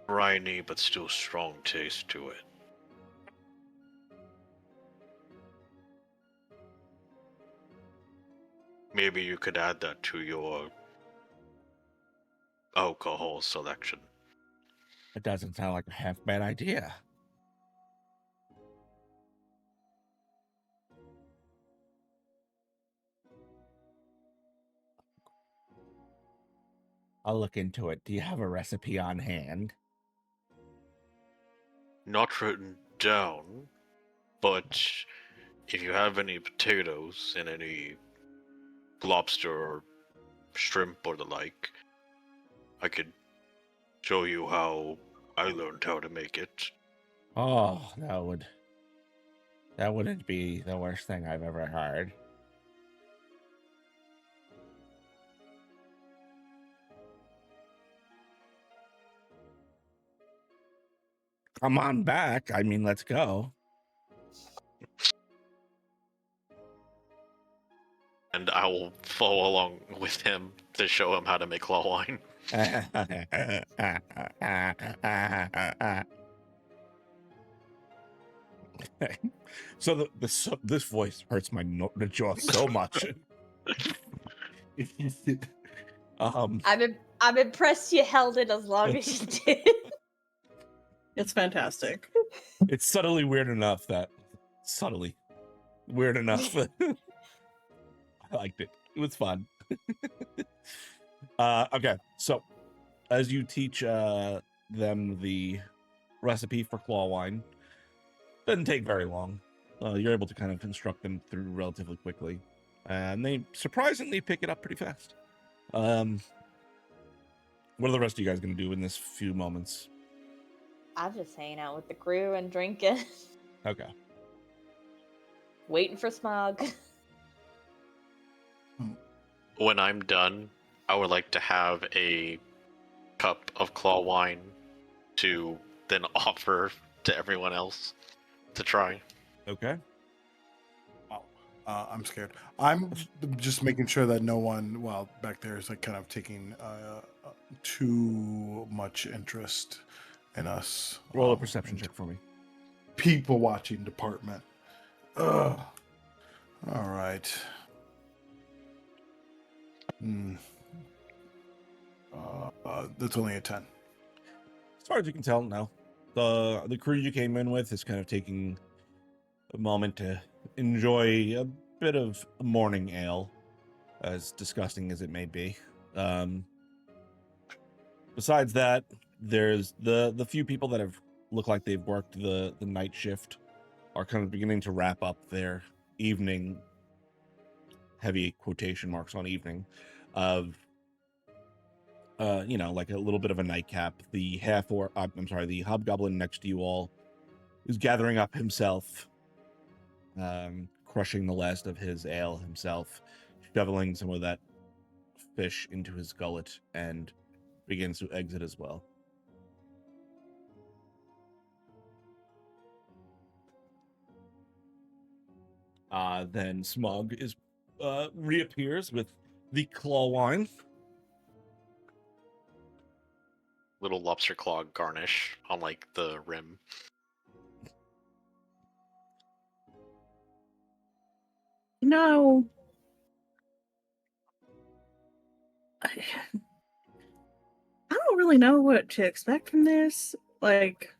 briny but still strong taste to it. Maybe you could add that to your alcohol selection. It doesn't sound like a half bad idea. I'll look into it. Do you have a recipe on hand? Not written down, but if you have any potatoes and any lobster or shrimp or the like, I could show you how I learned how to make it. Oh, that wouldn't be the worst thing I've ever heard. Come on back. I mean, let's go. And I will follow along with him to show him how to make claw wine. So this voice hurts my jaw so much. I'm impressed you held it as long as you did. It's fantastic. It's subtly weird enough that I liked it. It was fun. Okay, so as you teach them the recipe for claw wine, doesn't take very long. You're able to kind of instruct them through relatively quickly, and they surprisingly pick it up pretty fast. What are the rest of you guys going to do in this few moments? I'm just hanging out with the crew and drinking, Okay. waiting for Smog. When I'm done, I would like to have a cup of claw wine to then offer to everyone else to try. Okay. I'm scared. I'm just making sure that no one, back there is like kind of taking too much interest in us. Roll a perception check for me. People watching department. Ugh. All right. That's only a 10. As far as you can tell, no. The crew you came in with is kind of taking a moment to enjoy a bit of morning ale, as disgusting as it may be. Besides that, there's the few people that have looked like they've worked the night shift are kind of beginning to wrap up their evening, heavy quotation marks on evening, of like a little bit of a nightcap. The the hobgoblin next to you all is gathering up himself, crushing the last of his ale himself, shoveling some of that fish into his gullet, and begins to exit as well. Then Smug reappears with the claw wine. Little lobster claw garnish on like the rim. No. I don't really know what to expect from this. Like,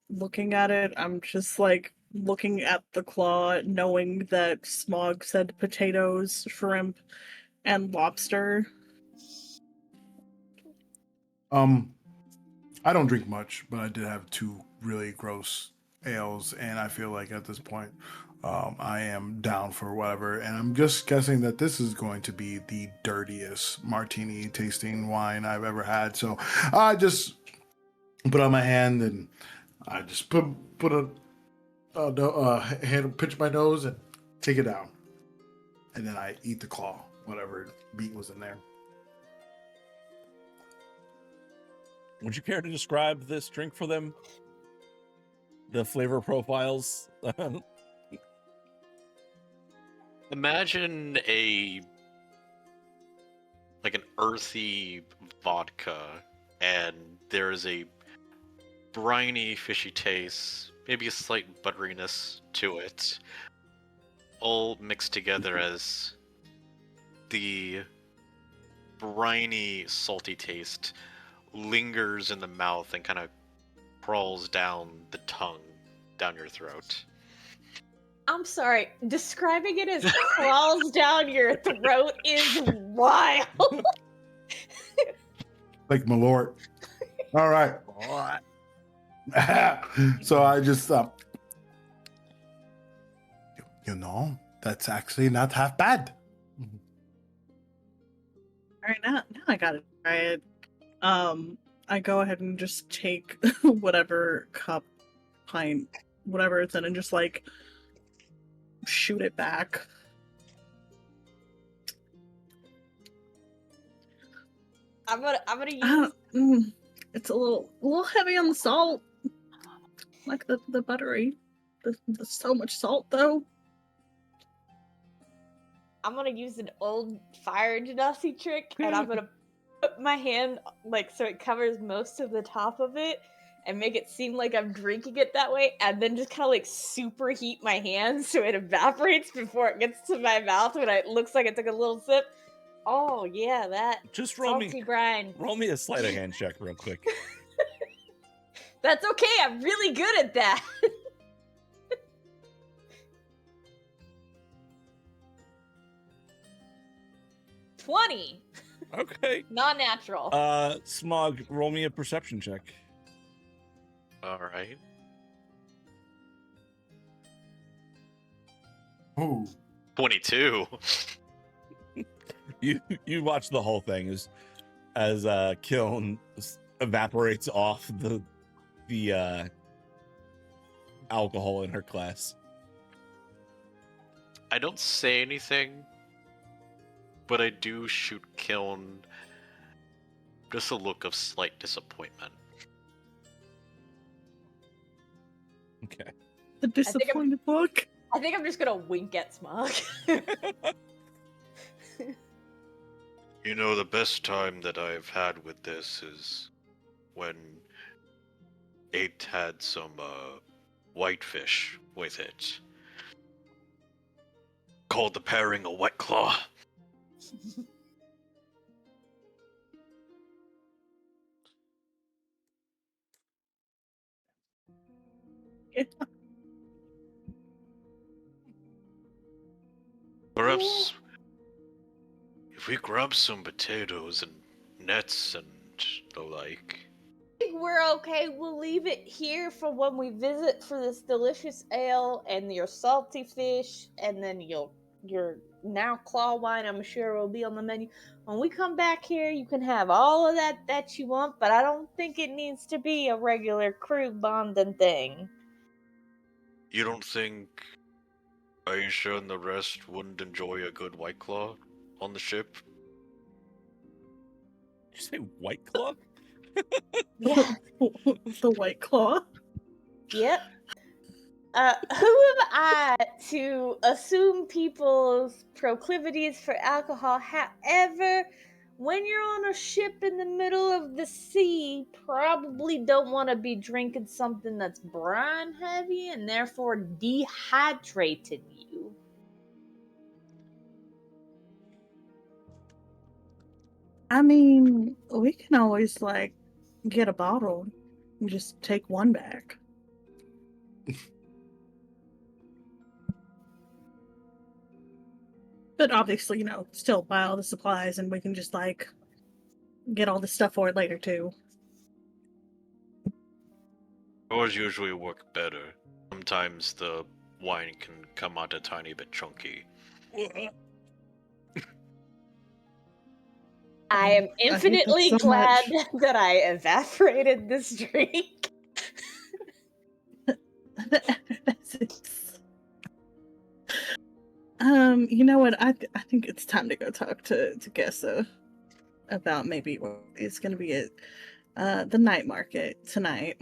looking at it, I'm just like looking at the claw, knowing that Smog said potatoes, shrimp, and lobster. I don't drink much, but I did have 2 really gross ales, and I feel like at this point, I am down for whatever. And I'm just guessing that this is going to be the dirtiest martini tasting wine I've ever had. So I just put out my hand and I just put a hand, pinch my nose, and take it down, and then I eat the claw, whatever meat was in there. Would you care to describe this drink for them? The flavor profiles? Imagine an earthy vodka, and there's a briny, fishy taste, maybe a slight butteriness to it, all mixed together as the briny, salty taste lingers in the mouth and kind of crawls down the tongue, down your throat. I'm sorry, describing it as crawls down your throat is wild. Like Malort. All right. So I just that's actually not half bad. All right, now I gotta try it. I go ahead and just take whatever cup, pint, whatever it's in, and just like shoot it back. I'm gonna use. It's a little heavy on the salt, like the buttery. There's so much salt though. I'm gonna use an old fire genasi trick, and I'm gonna put my hand like so it covers most of the top of it, and make it seem like I'm drinking it that way, and then just kind of like superheat my hand so it evaporates before it gets to my mouth when it looks like it took a little sip. Oh yeah, that Just roll salty me brine. roll me a sleight of hand check real quick. That's okay. I'm really good at that. $20. Okay. Non-natural. Smog, roll me a perception check. Alright. Ooh. 22. You watch the whole thing as Kiln evaporates off the alcohol in her glass. I don't say anything, but I do shoot Kiln just a look of slight disappointment. Okay. The disappointed look. I think I'm just gonna wink at Smog. You know, the best time that I've had with this is when it had some whitefish with it. call the pairing a White Claw. Perhaps if we grab some potatoes and nets and the like. I think we're okay. We'll leave it here for when we visit for this delicious ale and your salty fish, and then your now claw wine. I'm sure will be on the menu. When we come back here, you can have all of that you want, but I don't think it needs to be a regular crew bonding thing. You don't think Aisha and the rest wouldn't enjoy a good White Claw on the ship? Did you say White Claw? Yeah. The White Claw. Yep. Who am I to assume people's proclivities for alcohol? However, when you're on a ship in the middle of the sea, probably don't want to be drinking something that's brine heavy and therefore dehydrating you. I mean, we can always like get a bottle and just take one back. But obviously, still buy all the supplies and we can just like get all the stuff for it later too. Yours usually work better. Sometimes the wine can come out a tiny bit chunky. I am I hate that infinitely so glad much. that I evaporated this drink. You know what? I think it's time to go talk to Gessa about maybe what is going to be at the night market tonight.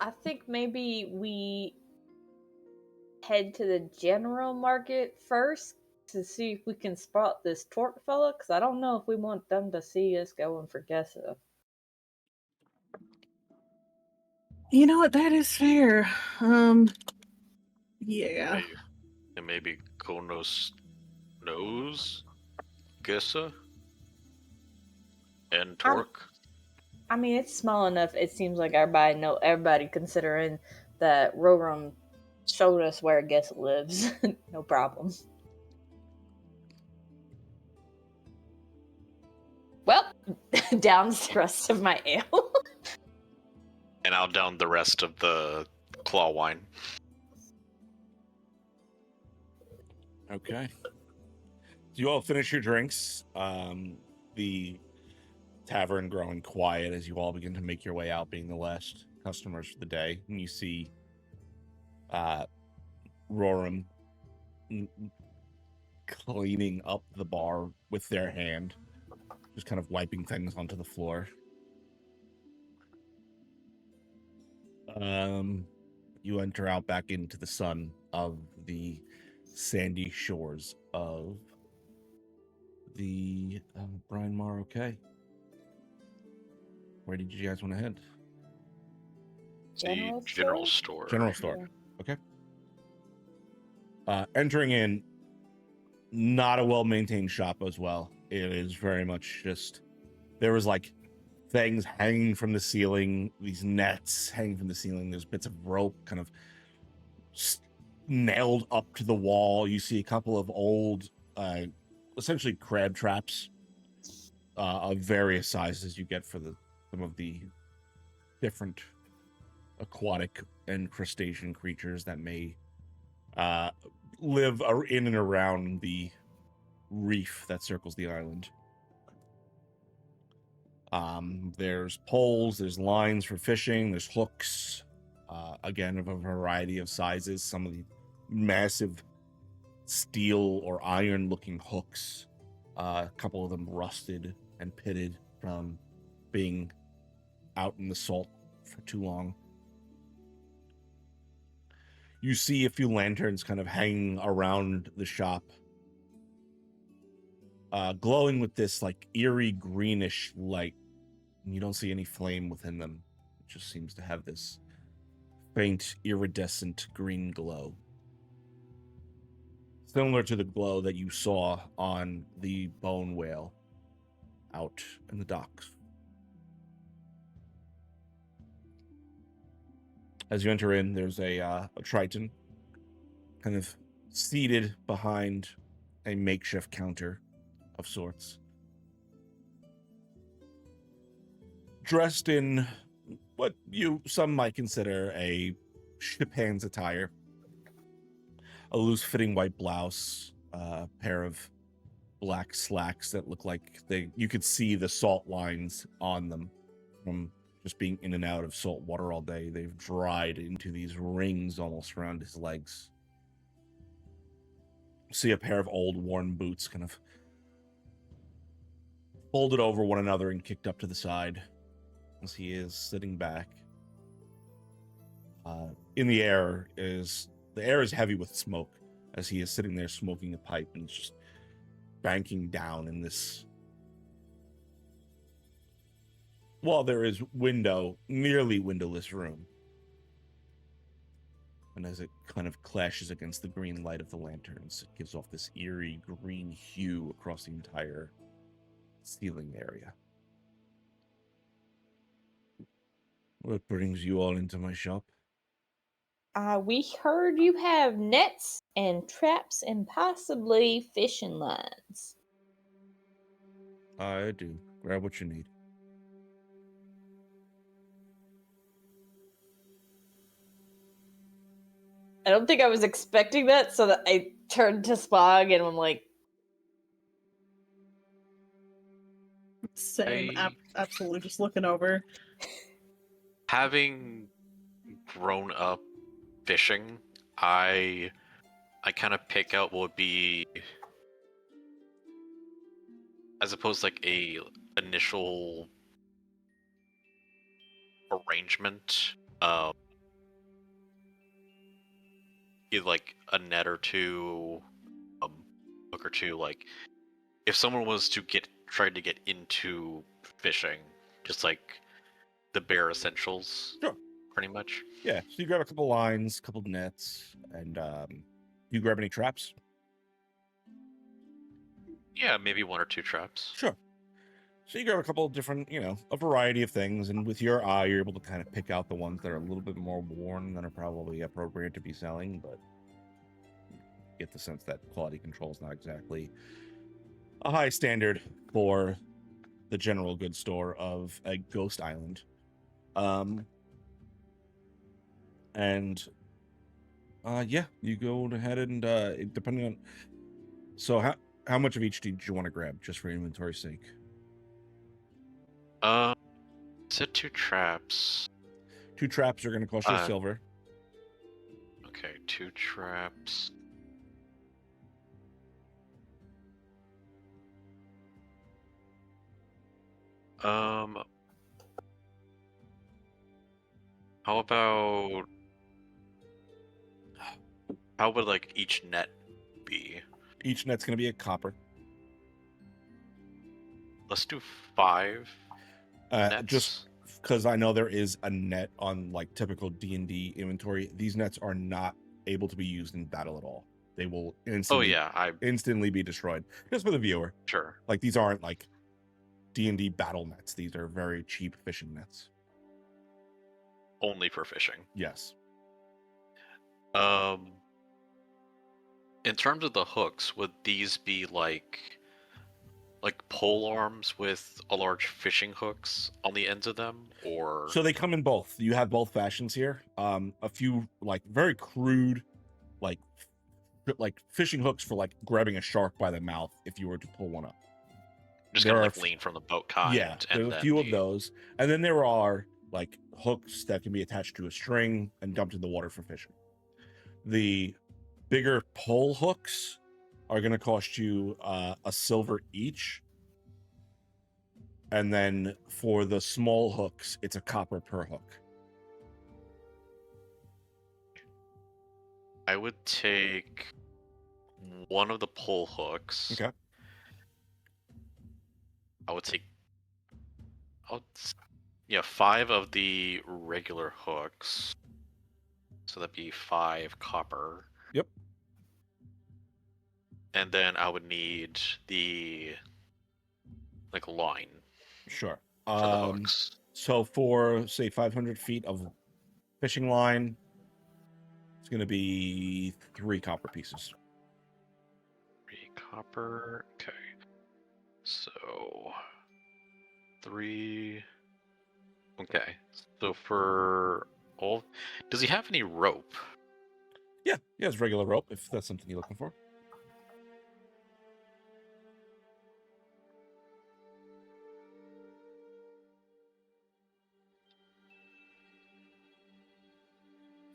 I think maybe we head to the general market first to see if we can spot this Torque fella, because I don't know if we want them to see us going for Gessa. You know what? That is fair. Yeah. And maybe Konos knows Gessa and Torque. I mean, it's small enough. It seems like everybody considering that Roram showed us where Gessa lives. No problem. Well, down's the rest of my ale. And I'll down the rest of the claw wine. Okay. You all finish your drinks. The tavern growing quiet as you all begin to make your way out, being the last customers for the day. And you see Roram cleaning up the bar with their hand, just kind of wiping things onto the floor. You enter out back into the sun of the sandy shores of the Bryn Mawr. Okay. Where did you guys want to head? The general store. General store. Yeah. Okay. Entering in, not a well-maintained shop as well. It is very much just, there was like things hanging from the ceiling, these nets hanging from the ceiling. There's bits of rope kind of nailed up to the wall. You see a couple of old, essentially crab traps of various sizes you get for some of the different aquatic and crustacean creatures that may live in and around the reef that circles the island. There's poles, there's lines for fishing, there's hooks, again, of a variety of sizes. Some of the massive steel or iron looking hooks, a couple of them rusted and pitted from being out in the salt for too long. You see a few lanterns kind of hanging around the shop, glowing with this like eerie greenish light. And you don't see any flame within them. It just seems to have this faint iridescent green glow. similar to the glow that you saw on the bone whale out in the docks. As you enter in, there's a Triton kind of seated behind a makeshift counter of sorts. Dressed in what some might consider a ship hands attire. A loose-fitting white blouse, a pair of black slacks that look like you could see the salt lines on them from just being in and out of salt water all day. They've dried into these rings almost around his legs. See a pair of old worn boots kind of folded over one another and kicked up to the side as he is sitting back. In the air is heavy with smoke as he is sitting there smoking a pipe and just banking down in this. While there is nearly windowless room. And as it kind of clashes against the green light of the lanterns, it gives off this eerie green hue across the entire ceiling area. What brings you all into my shop? We heard you have nets and traps and possibly fishing lines. I do. Grab what you need. I don't think I was expecting that, so that I turned to Spog and I'm like, Same. Absolutely just looking over. Having grown up fishing, I kind of pick out what would be, I suppose, like a initial arrangement. Either like a net or two, hook or two. Like if someone was to tried to get into fishing, just like the bare essentials. Sure. Pretty much. Yeah, so you grab a couple lines, couple nets, and you grab any traps? Yeah, maybe one or two traps. Sure. So you grab a couple of different, a variety of things, and with your eye, you're able to kind of pick out the ones that are a little bit more worn that are probably appropriate to be selling, but you get the sense that quality control is not exactly a high standard for the general goods store of a ghost island. Yeah, you go ahead and depending on. So how much of each did you want to grab, just for inventory's sake? Said two traps. 2 traps are going to cost you silver. Okay, 2 traps. How would like each net be? Each net's going to be a copper. Let's do 5 nets. Just because I know there is a net on like typical D&D inventory. These nets are not able to be used in battle at all. They will instantly be destroyed. Just for the viewer. Sure. Like these aren't like D&D battle nets. These are very cheap fishing nets. Only for fishing. Yes. In terms of the hooks, would these be like pole arms with a large fishing hooks on the ends of them, or? So they come in both. You have both fashions here. A few like very crude, like fishing hooks for like grabbing a shark by the mouth if you were to pull one up. Just kind of like lean from the boat kind. Yeah, there's a few of those, and then there are like hooks that can be attached to a string and dumped in the water for fishing. The bigger pole hooks are going to cost you a silver each. And then for the small hooks, it's a copper per hook. I would take one of the pole hooks. Okay. I would take 5 of the regular hooks. So that'd be 5 copper. Yep. and then I would need the line Sure. for the hooks. So for say 500 feet of fishing line, it's going to be 3 copper pieces. 3 copper. Okay. So 3. Okay. So for all, does he have any rope? Yeah, he has regular rope if that's something you're looking for.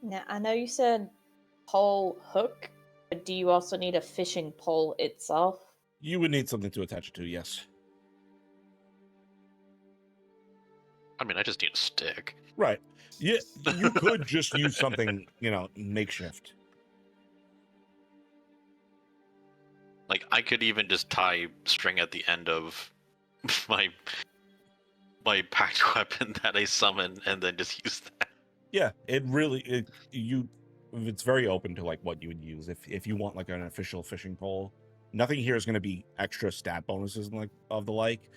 Now, I know you said pole hook, but do you also need a fishing pole itself? You would need something to attach it to, yes. I mean, I just need a stick. Right. Yeah, you could just use something, makeshift. Like, I could even just tie string at the end of my packed weapon that I summon, and then just use that. Yeah, it's very open to like what you would use. If you want like an official fishing pole, nothing here is going to be extra stat bonuses and like of the like.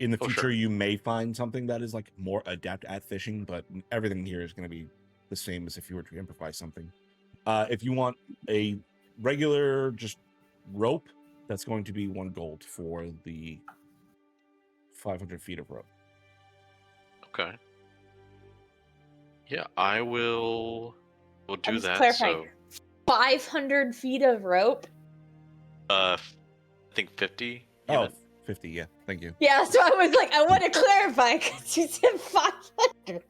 In the Oh, future, sure. you may find something that is like more adept at fishing, but everything here is going to be the same as if you were to improvise something. If you want a regular just rope, that's going to be 1 gold for the 500 feet of rope. Okay. Yeah, I will. We'll do just that. clarifying. So, 500 feet of rope? I think 50. Oh, Even. 50, yeah. Thank you. Yeah, so I was like, I want to clarify because you said 500.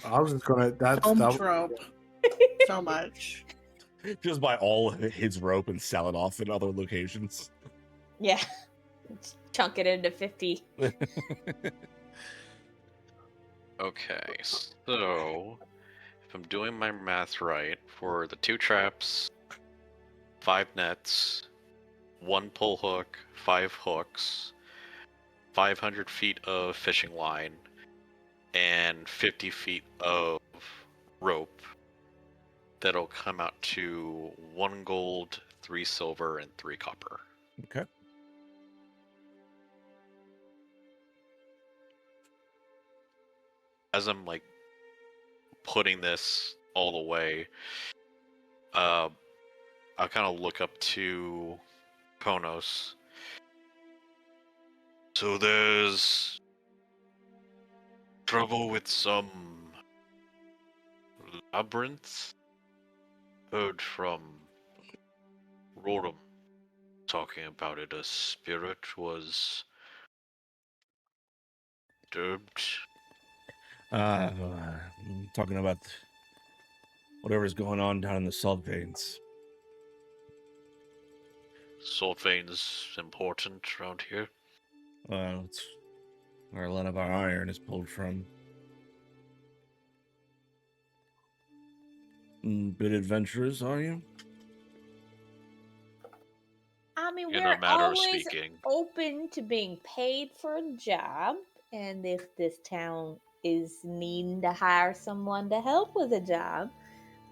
I was just gonna. So much That rope. So much. Just buy all his rope and sell it off in other locations. Yeah. Just chunk it into 50. Okay, so if I'm doing my math right, for the 2 traps, 5 nets, 1 pull hook, 5 hooks, 500 feet of fishing line, and 50 feet of rope, that'll come out to 1 gold, 3 silver, and 3 copper. Okay. As I'm like putting this all away, I kind of look up to Konos. So there's trouble with some labyrinth. Heard from Rodham talking about it. A spirit was disturbed. Talking about whatever's going on down in the salt veins. Salt veins important around here. It's where a lot of our iron is pulled from. Bit adventurous, are you? I mean, In we're a matter of always speaking. open to being paid for a job, and if this town is needing to hire someone to help with a job,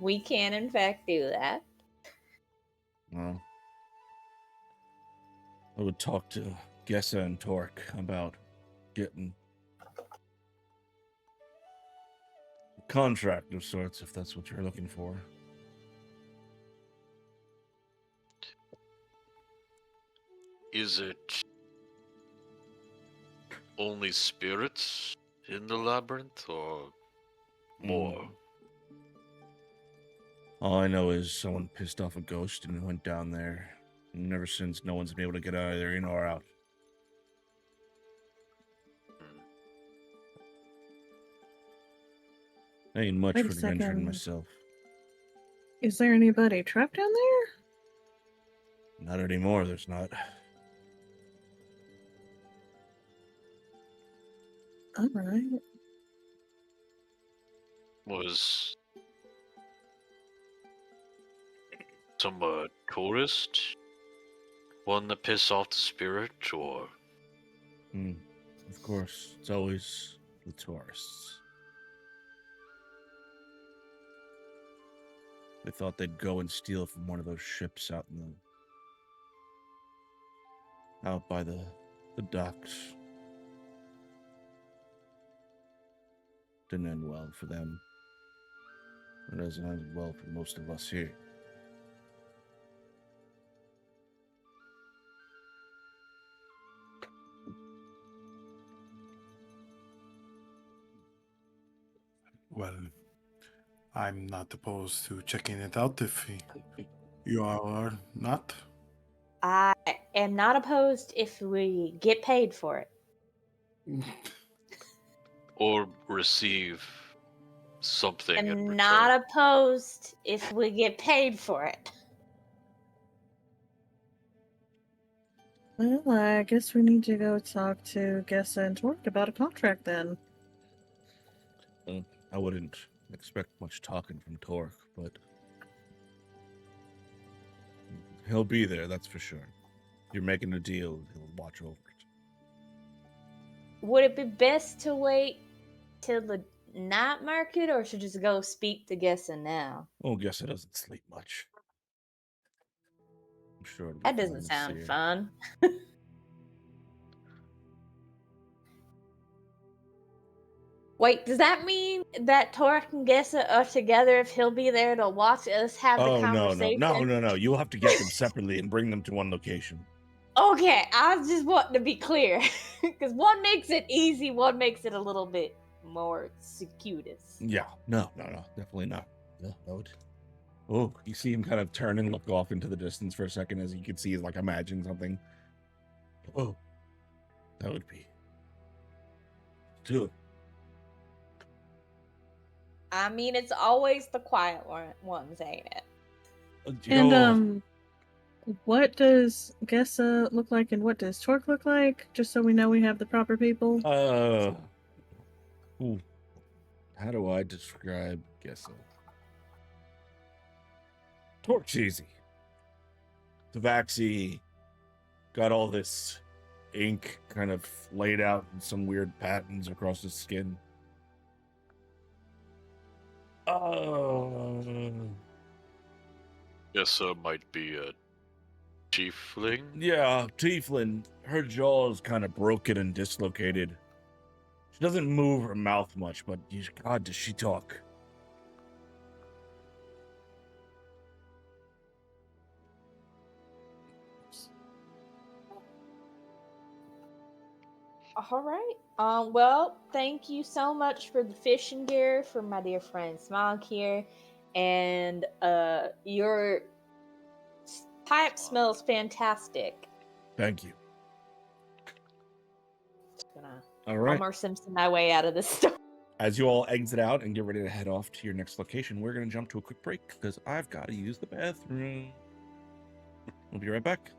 we can in fact do that. Well, I would talk to Gessa and Torque about getting a contract of sorts, if that's what you're looking for. Is it only spirits in the labyrinth, or more? All I know is someone pissed off a ghost and went down there. And ever since, no one's been able to get either in or out. I ain't much Wait for a adventuring second. myself. Is there anybody trapped down there? Not anymore, there's not. Alright. Was some tourist one that pissed off the spirit, or? Of course, it's always the tourists. They thought they'd go and steal from one of those ships out in out by the docks. Didn't end well for them. It hasn't ended well for most of us here. Well, I'm not opposed to checking it out if you are not. I am not opposed if we get paid for it. Or receive something in I'm return. not opposed if we get paid for it. Well, I guess we need to go talk to Gessa and Torque about a contract then. I wouldn't expect much talking from Torque, but he'll be there, that's for sure. If you're making a deal, he'll watch over it. Would it be best to wait till the night market or should just go speak to Gessa now? Oh, guess it doesn't sleep much. I'm sure it'll be That fine doesn't to sound see her. fun. Wait, does that mean that Torque and Gessa are together if he'll be there to watch us have the Oh, conversation? no. You'll have to get them separately and bring them to one location. Okay, I was just wanting to be clear. Because one makes it easy, one makes it a little bit more circuitous. Yeah, no, definitely not. Yeah, that would. Oh, you see him kind of turn and look off into the distance for a second, as you can see, he's like imagining something. Oh, that would be. Do it. I mean, it's always the quiet ones, ain't it? And what does Gessa look like and what does Torque look like? Just so we know we have the proper people. How do I describe Gessa? Torque's easy. Tabaxi got all this ink kind of laid out in some weird patterns across his skin. Guess might be a tiefling. Yeah, Tieflin. Her jaw's kind of broken and dislocated. She doesn't move her mouth much, but God, does she talk? All right. Well, thank you so much for the fishing gear for my dear friend Smog here, and your pipe smells fantastic. Thank you. Just gonna All right. Homer Simpson my way out of this store. As you all exit out and get ready to head off to your next location, we're going to jump to a quick break because I've got to use the bathroom. We'll be right back.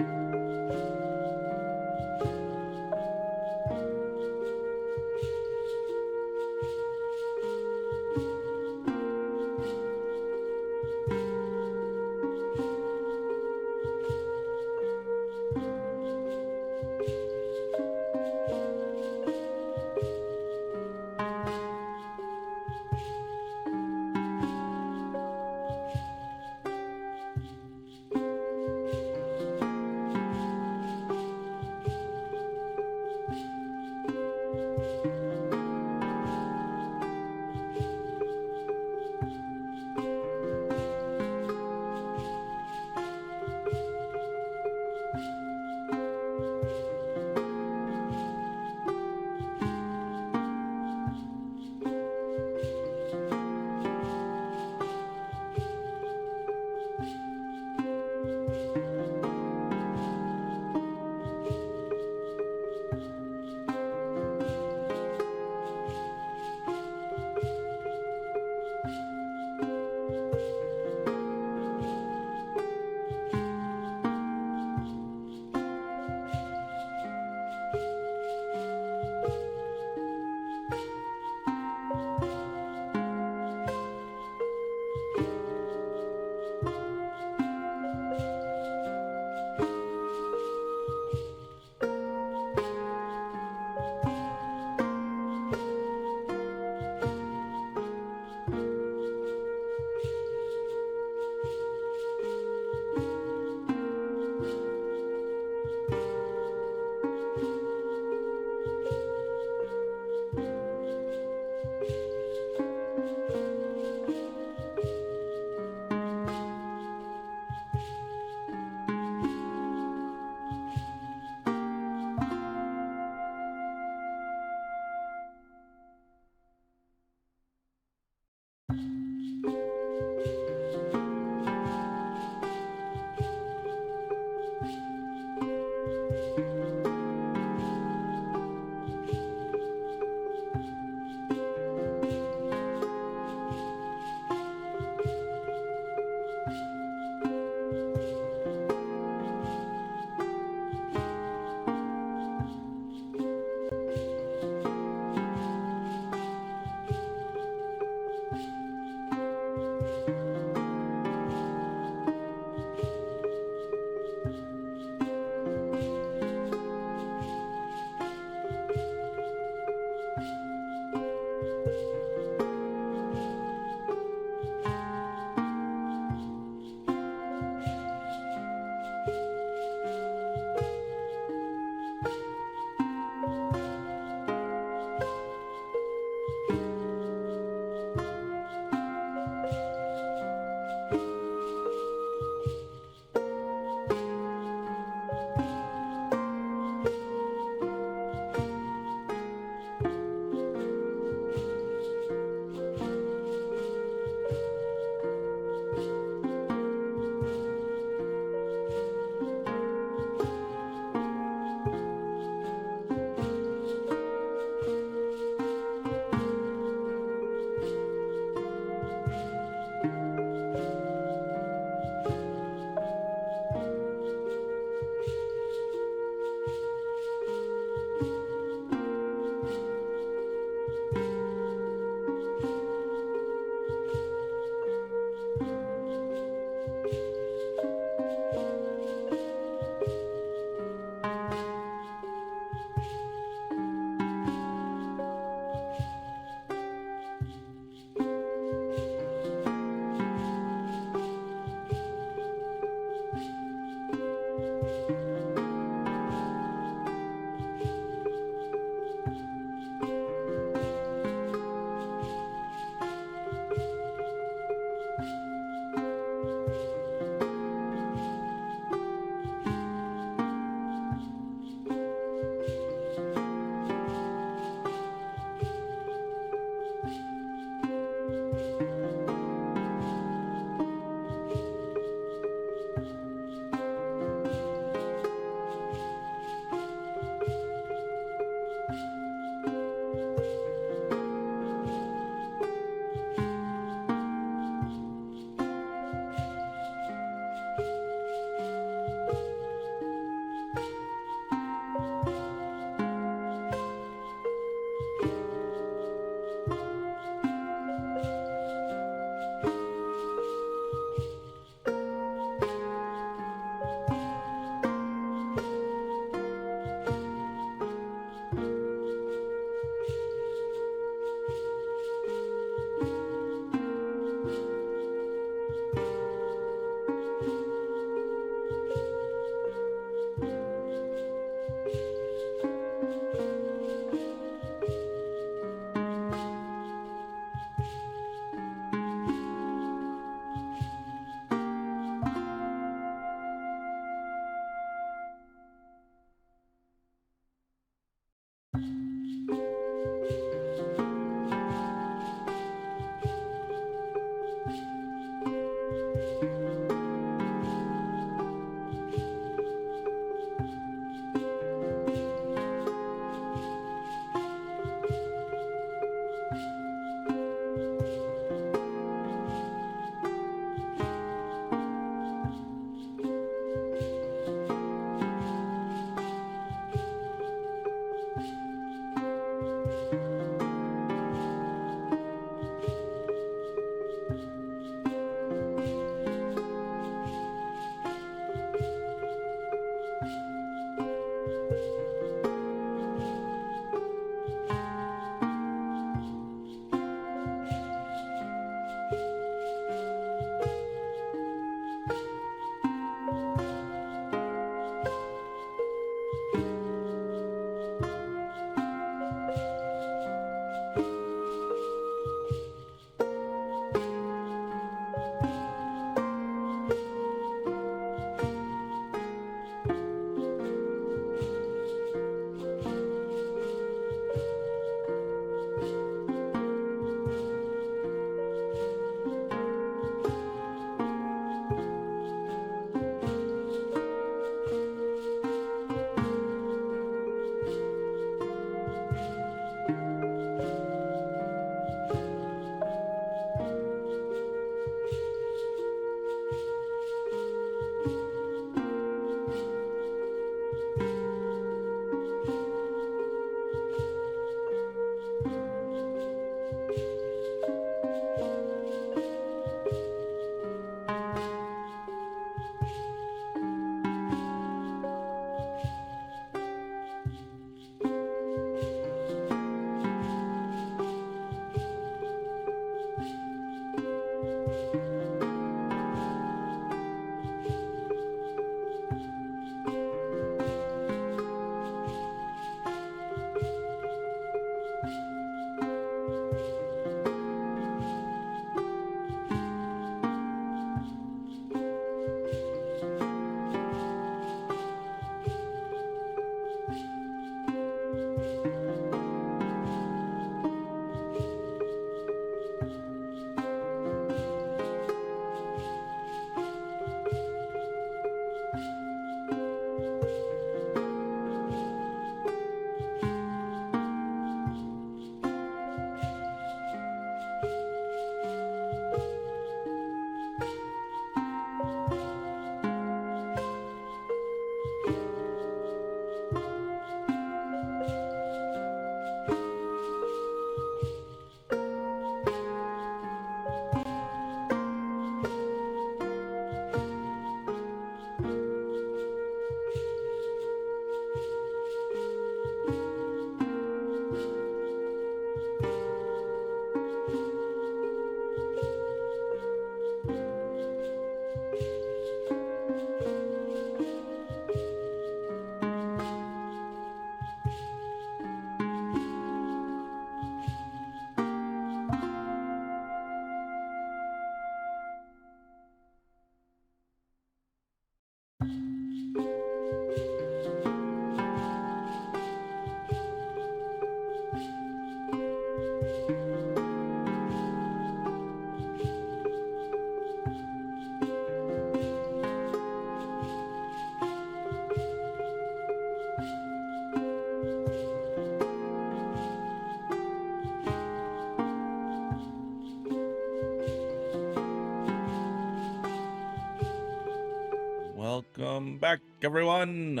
Welcome back, everyone.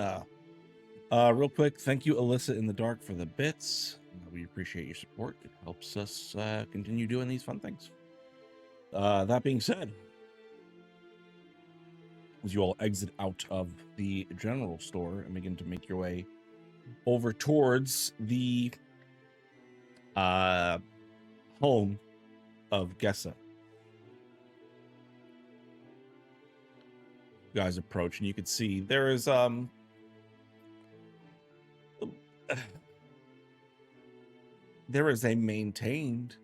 Real quick, thank you, Alyssa in the Dark, for the bits. We appreciate your support. It helps us continue doing these fun things. That being said, as you all exit out of the general store and begin to make your way over towards the home of Gessa, you guys approach and you can see there is there is a maintained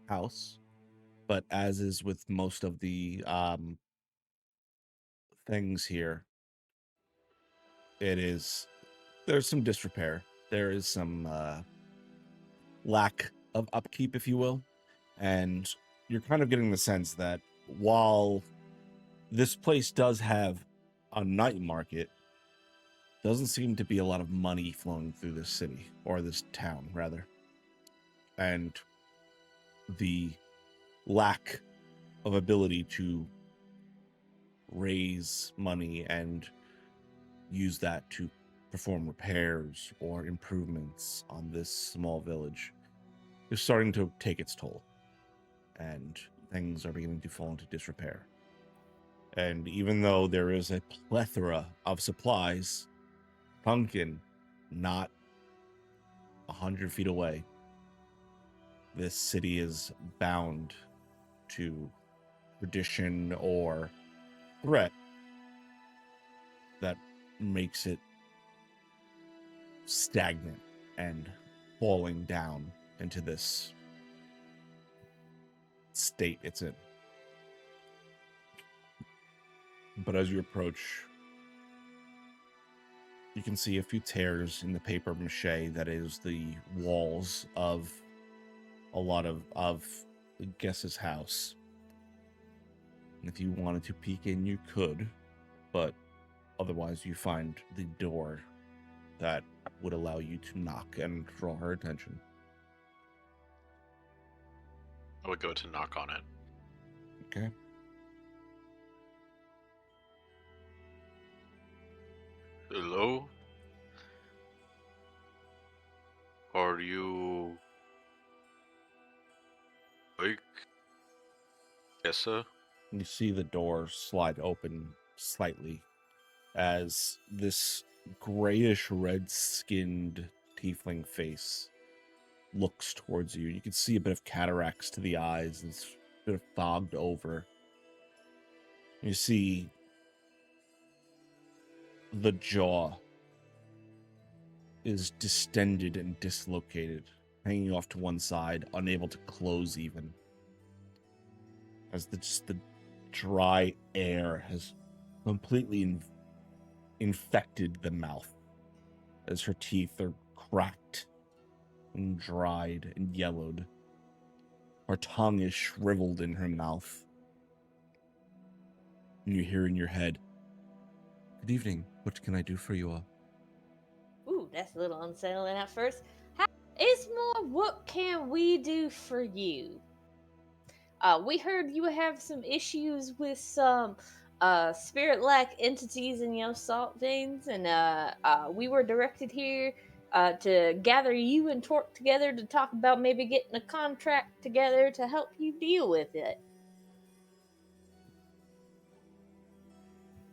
house, but as is with most of the things here, there's some disrepair. There is some lack of upkeep, if you will, and you're kind of getting the sense that while this place does have a night market, doesn't seem to be a lot of money flowing through this city, or this town rather, and the lack of ability to raise money and use that to perform repairs or improvements on this small village is starting to take its toll, and things are beginning to fall into disrepair. And even though there is a plethora of supplies, Pumpkin, not 100 feet away, this city is bound to tradition or threat that makes it stagnant and falling down into this state it's in. But as you approach, you can see a few tears in the paper mache that is the walls of a lot of Guess's house. And if you wanted to peek in, you could, but otherwise you find the door that would allow you to knock and draw her attention. I would go to knock on it. Okay. Hello? Are you... like... Essa? You see the door slide open slightly as this grayish red-skinned tiefling face looks towards you. You can see a bit of cataracts to the eyes. It's a bit of fogged over. You see the jaw is distended and dislocated, hanging off to one side, unable to close even, as the dry air has completely infected the mouth, as her teeth are cracked and dried and yellowed. Her tongue is shriveled in her mouth. And you hear in your head, Good evening. What can I do for you all? Ooh, that's a little unsettling at first. It's more, what can we do for you? We heard you have some issues with some spirit-like entities in your salt veins, and we were directed here to gather you and Torque together to talk about maybe getting a contract together to help you deal with it.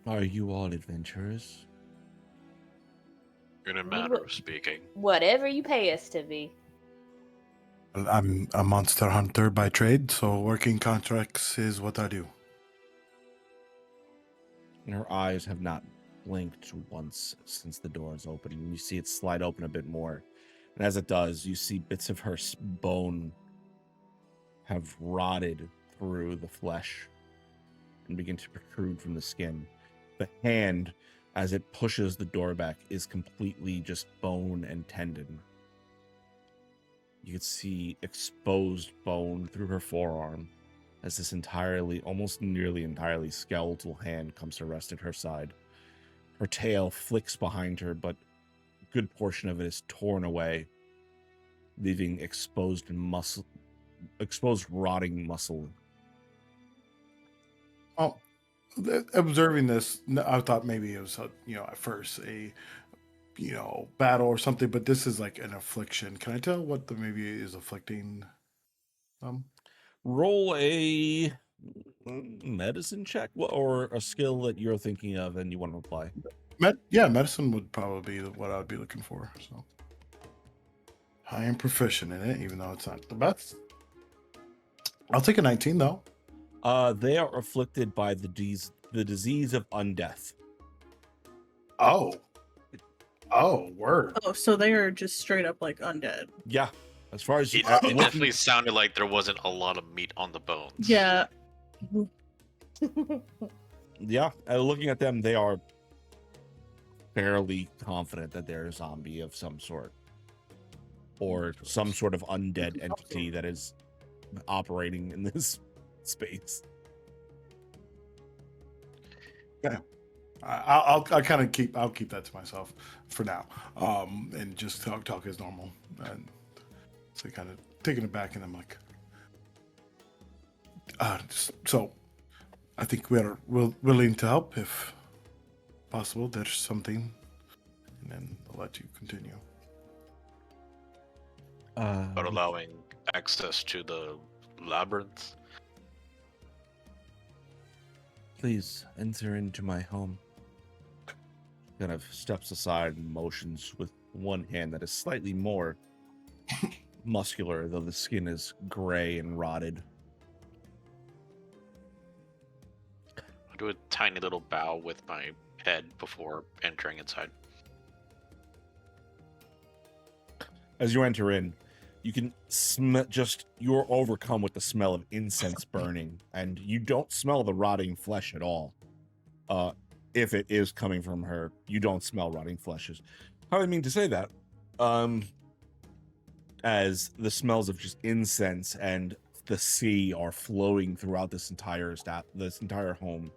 Are you all adventurers? In a manner of speaking. Whatever you pay us to be. Well, I'm a monster hunter by trade, so working contracts is what I do. And her eyes have not blinked once since the door is opening. You see it slide open a bit more. And as it does, you see bits of her bone have rotted through the flesh and begin to protrude from the skin. The hand, as it pushes the door back, is completely just bone and tendon. You can see exposed bone through her forearm as this almost nearly entirely skeletal hand comes to rest at her side. Her tail flicks behind her, but a good portion of it is torn away, leaving exposed rotting muscle. Oh, observing this, I thought maybe it was, at first a, battle or something, but this is like an affliction. Can I tell what the maybe is afflicting them? Roll a medicine check or a skill that you're thinking of and you want to apply. Medicine would probably be what I'd be looking for. So I am proficient in it, even though it's not the best. I'll take a 19 though. They are afflicted by the disease of undeath. Oh, word. Oh, so they are just straight up like undead. Yeah, as far as It definitely sounded like there wasn't a lot of meat on the bones. Yeah. Yeah, looking at them, they are fairly confident that they're a zombie of some sort, or some sort of undead entity that is operating in this space. Yeah, I'll kind of keep that to myself for now, and just talk as normal, and so kind of taken aback, and I'm like, so I think we're willing to help if possible. There's something, and then I'll let you continue. But allowing access to the labyrinth. Please enter into my home. Kind of steps aside and motions with one hand that is slightly more muscular, though the skin is gray and rotted. I'll do a tiny little bow with my head before entering inside. As you enter in, you can you're overcome with the smell of incense burning, and you don't smell the rotting flesh at all. If it is coming from her, you don't smell rotting fleshes. How do I mean to say that? As the smells of just incense and the sea are flowing throughout this entire home,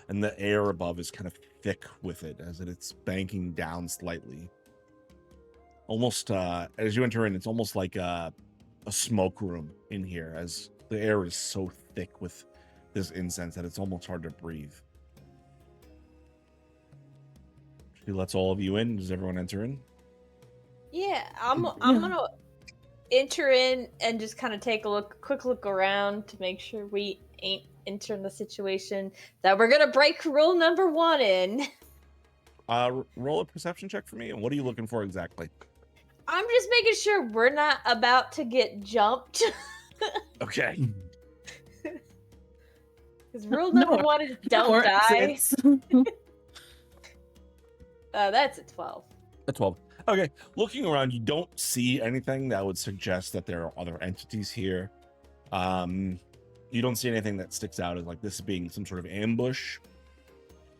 and the air above is kind of thick with it as it's banking down slightly. Almost as you enter in, it's almost like a smoke room in here, as the air is so thick with this incense that it's almost hard to breathe. She lets all of you in. Does everyone enter in? Yeah, I'm gonna enter in and just kind of take a quick look around to make sure we ain't entering the situation that we're gonna break rule number 1 in. Roll a perception check for me. And what are you looking for exactly? I'm just making sure we're not about to get jumped. Okay. Because rule number 1 is don't die. That's a 12. A 12. Okay. Looking around, you don't see anything that would suggest that there are other entities here. You don't see anything that sticks out as like this being some sort of ambush.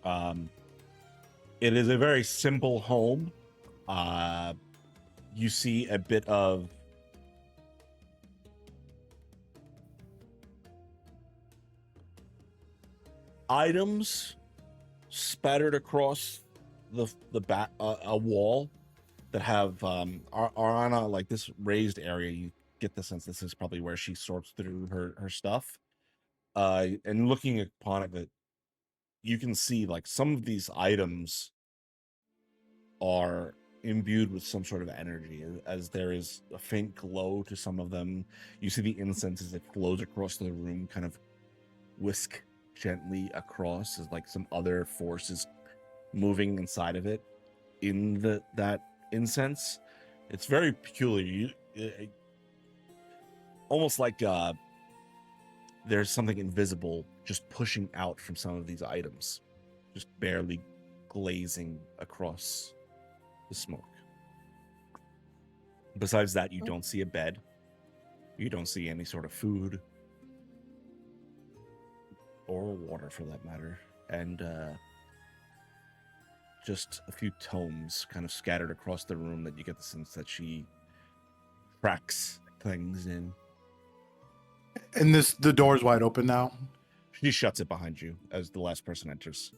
It is a very simple home. You see a bit of items spattered across the back a wall that have are on a like this raised area. You get the sense this is probably where she sorts through her stuff. And looking upon it, you can see like some of these items are imbued with some sort of energy, as there is a faint glow to some of them. You see the incense as it flows across the room, kind of whisk gently across, as like some other forces moving inside of it in that incense. It's very peculiar. Almost like there's something invisible just pushing out from some of these items, just barely glazing across the smoke. Besides that, you don't see a bed. You don't see any sort of food or water for that matter. And just a few tomes kind of scattered across the room that you get the sense that she cracks things in. And the door's wide open now? She shuts it behind you as the last person enters.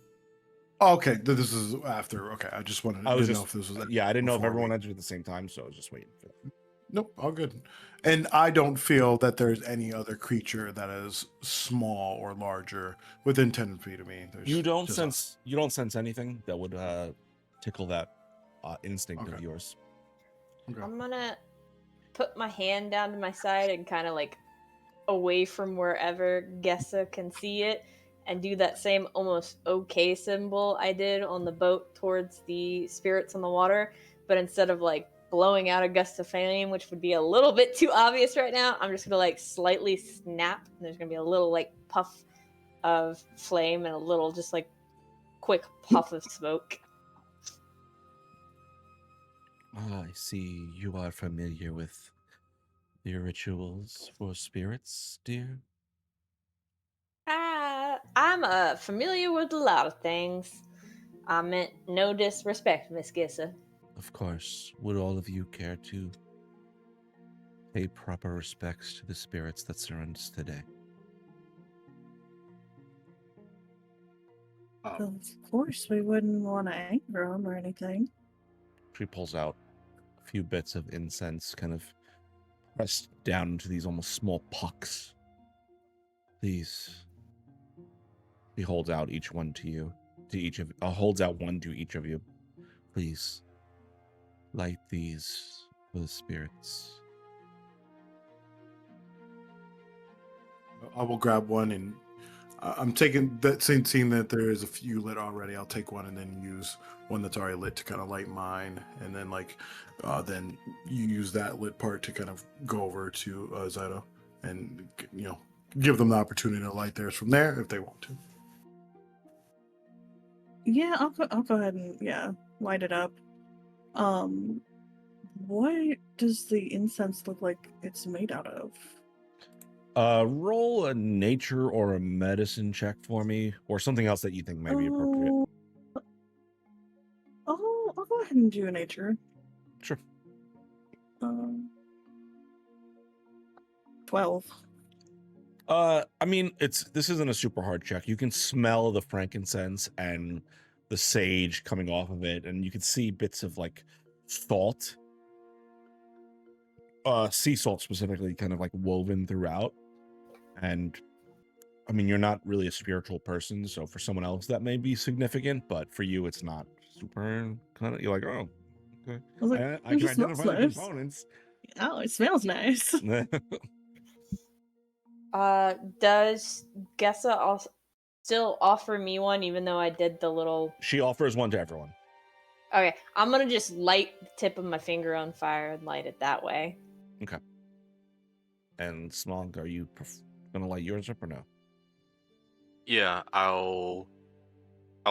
Oh, okay, this is after. Okay, I just wanted to know if this was. Yeah, I didn't know if before everyone we- entered at the same time, so I was just waiting for that. Nope, all good. And I don't feel that there's any other creature that is small or larger within 10 feet of me. There's You don't just sense anything that would tickle that instinct of Okay. yours. Okay. I'm gonna put my hand down to my side and kind of like away from wherever Gessa can see it, and do that same almost okay symbol I did on the boat towards the spirits on the water, but instead of like blowing out a gust of flame, which would be a little bit too obvious right now, I'm just gonna like slightly snap, and there's gonna be a little like puff of flame and a little just like quick puff of smoke. I see you are familiar with the rituals for spirits, dear. I'm familiar with a lot of things. I meant no disrespect, Miss Gissa. Of course, would all of you care to pay proper respects to the spirits that surround us today? Of course, we wouldn't want to anger them or anything. She pulls out a few bits of incense, kind of pressed down into these almost small pucks. These. He holds out each one to you, holds out one to each of you. Please, light these for the spirits. I will grab one, and I'm taking that, seeing that there is a few lit already. I'll take one and then use one that's already lit to kind of light mine, and then then you use that lit part to kind of go over to Zeta, and give them the opportunity to light theirs from there if they want to. Yeah, I'll go ahead and light it up. What does the incense look like it's made out of? Roll a nature or a medicine check for me, or something else that you think may be appropriate. I'll go ahead and do a nature. Sure. 12. I mean, this isn't a super hard check. You can smell the frankincense and the sage coming off of it, and you can see bits of like salt, sea salt specifically, kind of like woven throughout. And I mean, you're not really a spiritual person, so for someone else that may be significant, but for you, it's not super. Kind of, you're like, oh, okay. I was like, I can identify the nice. components. Oh, it smells nice. Does Gessa still offer me one, even though I did the little... She offers one to everyone. Okay, I'm gonna just light the tip of my finger on fire and light it that way. Okay. And Smog, are you gonna light yours up or no? Yeah, I'll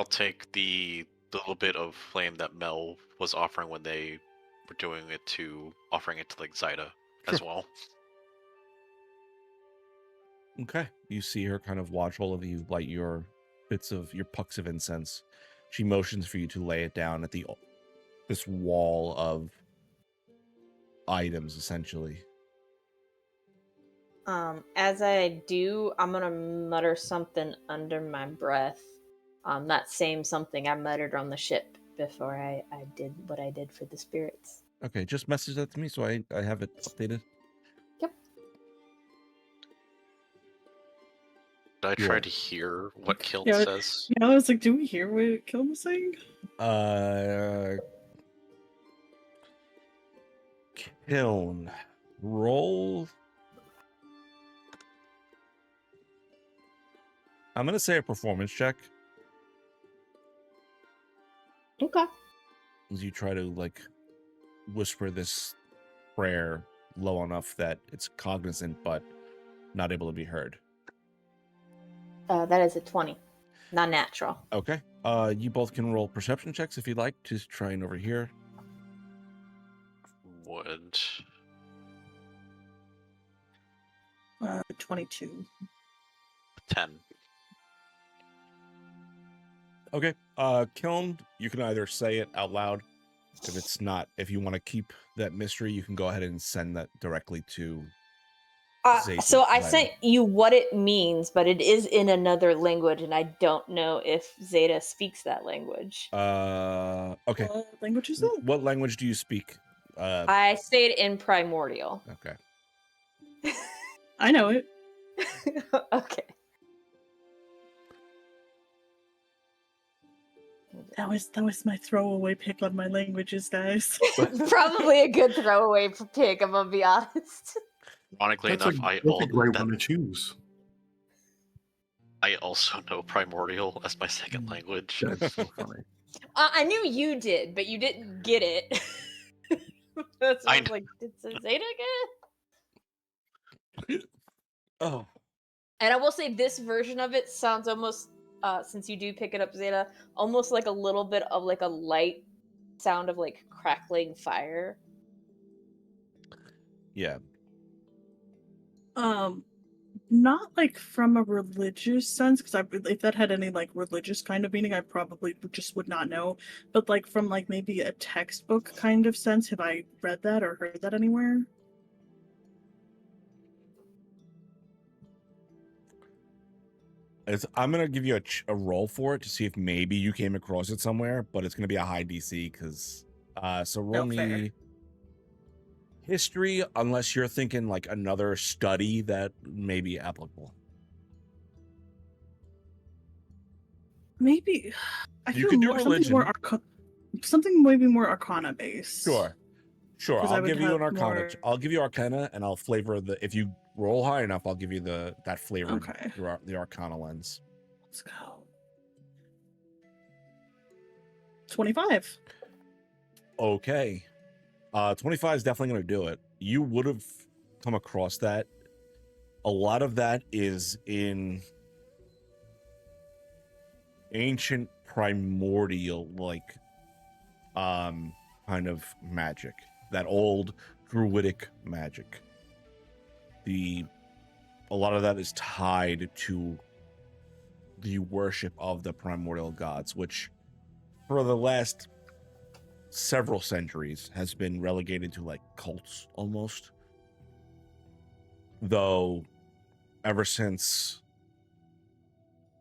take the little bit of flame that Mel was offering when they were offering it to like Zyda as well. Okay. You see her kind of watch all of you light your pucks of incense. She motions for you to lay it down at this wall of items, essentially. As I do, I'm gonna mutter something under my breath That same something I muttered on the ship before I did what I did for the spirits. Okay, just message that to me so I have it updated. Yep. Did I You try are. to hear what Kilt Yeah, says? I was like, do we hear what Kiln was saying? Kiln. Roll. I'm gonna say a performance check Okay. as you try to like whisper this prayer low enough that it's cognizant but not able to be heard. That is a 20. Not natural. Okay. You both can roll perception checks if you'd like to try and overhear. Would 22. 10. Okay. Kiln, you can either say it out loud. If it's not, if you want to keep that mystery, you can go ahead and send that directly to Zeta. So I sent you what it means, but it is in another language, and I don't know if Zeta speaks that language. Okay. What language is that? What language do you speak? I say it in primordial. Okay. I know it. Okay. That was my throwaway pick on my languages, guys. Probably a good throwaway pick, I'm gonna be honest. Ironically That's enough, a great one to choose. I also know Primordial as my second language. That's so funny. I knew you did, but you didn't get it. That's why I was like, did Zeta get it? Oh. And I will say this version of it sounds almost, since you do pick it up, Zeta, almost like a little bit of like a light sound of like crackling fire. Yeah. Not like from a religious sense, because if that had any like religious kind of meaning, I probably just would not know. But like from like maybe a textbook kind of sense, have I read that or heard that anywhere? I'm gonna give you a roll for it to see if maybe you came across it somewhere, but it's gonna be a high DC because so roll me fair. history unless you're thinking like another study that may be applicable. Maybe I You feel could do more something maybe more Arcana based. Sure. 'Cause I I'll would give you an have Arcana. more- I'll give you Arcana, and I'll flavor if you roll high enough, I'll give you that flavor. Okay. The Arcana lens. Let's go. 25. Okay. 25 is definitely going to do it. You would have come across that. A lot of that is in ancient primordial, like, kind of magic. That old druidic magic. A lot of that is tied to the worship of the primordial gods, which for the last several centuries has been relegated to like cults almost. Though ever since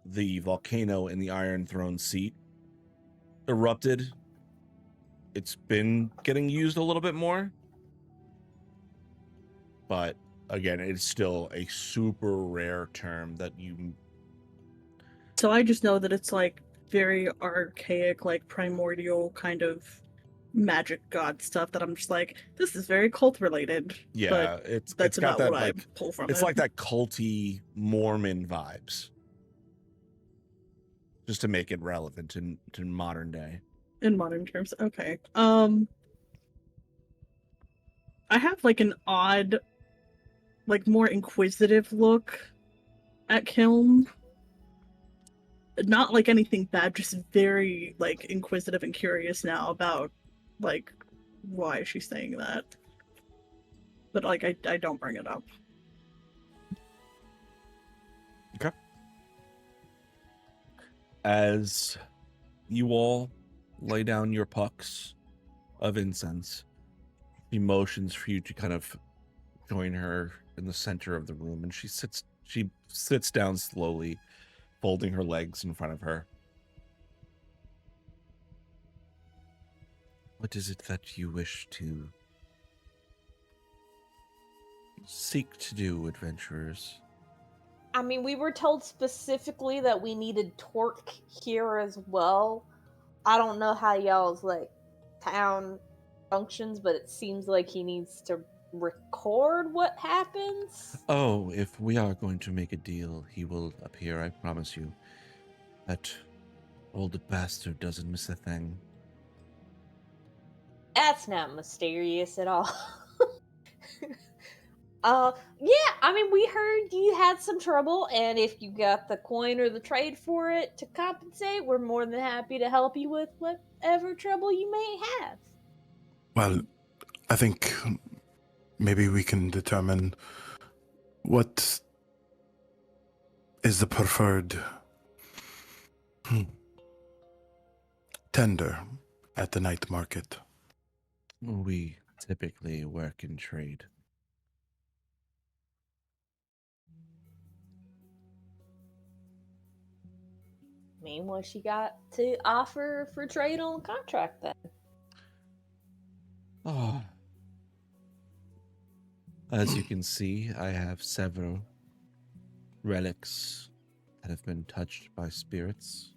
the volcano in the Iron Throne seat erupted, it's been getting used a little bit more. But again, it's still a super rare term that you... So I just know that it's like very archaic, like primordial kind of magic god stuff that I'm just like, this is very cult related. Yeah, but it's that's got about that what like I pull from it's it. like that culty Mormon vibes. Just to make it relevant to modern day. In modern terms. Okay. I have like an odd, like more inquisitive look at Kiln. Not like anything bad, just very like inquisitive and curious now about like why she's saying that. But like I don't bring it up. Okay. As you all lay down your pucks of incense, she motions for you to kind of join her in the center of the room, and she sits down slowly, folding her legs in front of her. What is it that you wish to seek to do, adventurers? I mean, we were told specifically that we needed Torque here as well. I don't know how y'all's town functions, but it seems like he needs to record what happens. Oh, if we are going to make a deal, he will appear, I promise you. That old bastard doesn't miss a thing. That's not mysterious at all. Yeah, I mean, we heard you had some trouble, and if you got the coin or the trade for it to compensate, we're more than happy to help you with whatever trouble you may have. Well, I think maybe we can determine what is the preferred tender at the night market. We typically work in trade. I mean, what she got to offer for trade on contract then? Oh. As you can see, I have several relics that have been touched by spirits.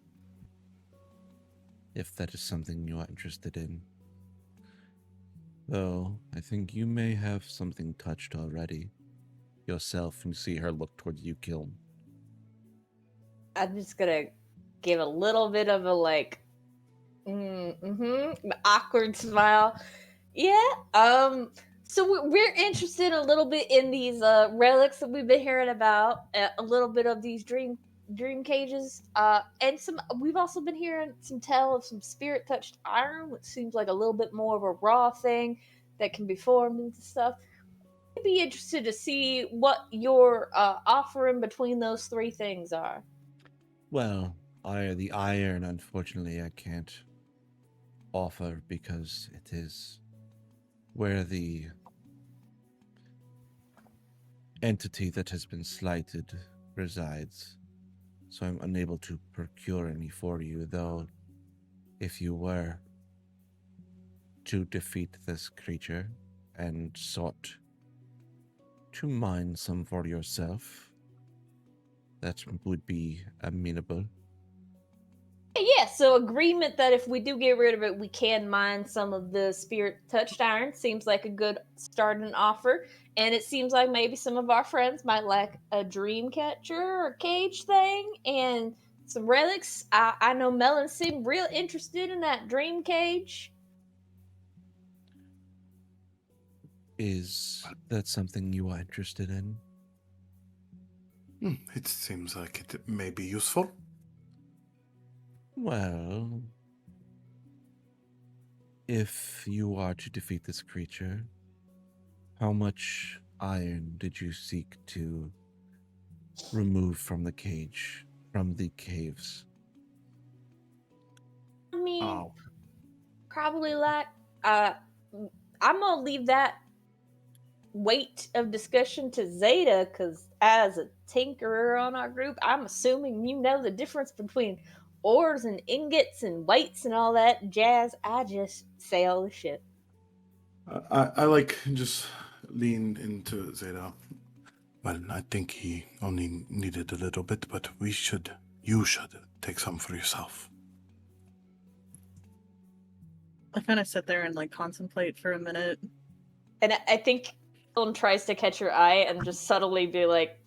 If that is something you are interested in. Though, I think you may have something touched already. Yourself, and see her look towards you, Kiln. I'm just gonna give a little bit of a awkward smile. Yeah. So we're interested a little bit in these relics that we've been hearing about. A little bit of these dream cages. And some. We've also been hearing some tell of some spirit touched iron, which seems like a little bit more of a raw thing that can be formed into stuff. I'd be interested to see what your offering between those three things are. Well, the iron, unfortunately, I can't offer because it is where the entity that has been slighted resides. So I'm unable to procure any for you, though if you were to defeat this creature and sought to mine some for yourself, that would be amenable. Yeah, so agreement that if we do get rid of it, we can mine some of the spirit touched iron. Seems like a good starting offer. And it seems like maybe some of our friends might like a dream catcher or cage thing and some relics. I know Melon seemed real interested in that dream cage. Is that something you are interested in? It seems like it may be useful. Well, if you are to defeat this creature, how much iron did you seek to remove from the cage, from the caves? I mean, Oh, probably I'm gonna leave that weight of discussion to Zeta, because as a tinkerer on our group, I'm assuming you know the difference between ores and ingots and weights and all that jazz. I just sail the ship. I like just lean into Zeta. Well, I think he only needed a little bit, but you should take some for yourself. I kind of sit there and contemplate for a minute. And I think Dylan tries to catch your eye and just subtly be like,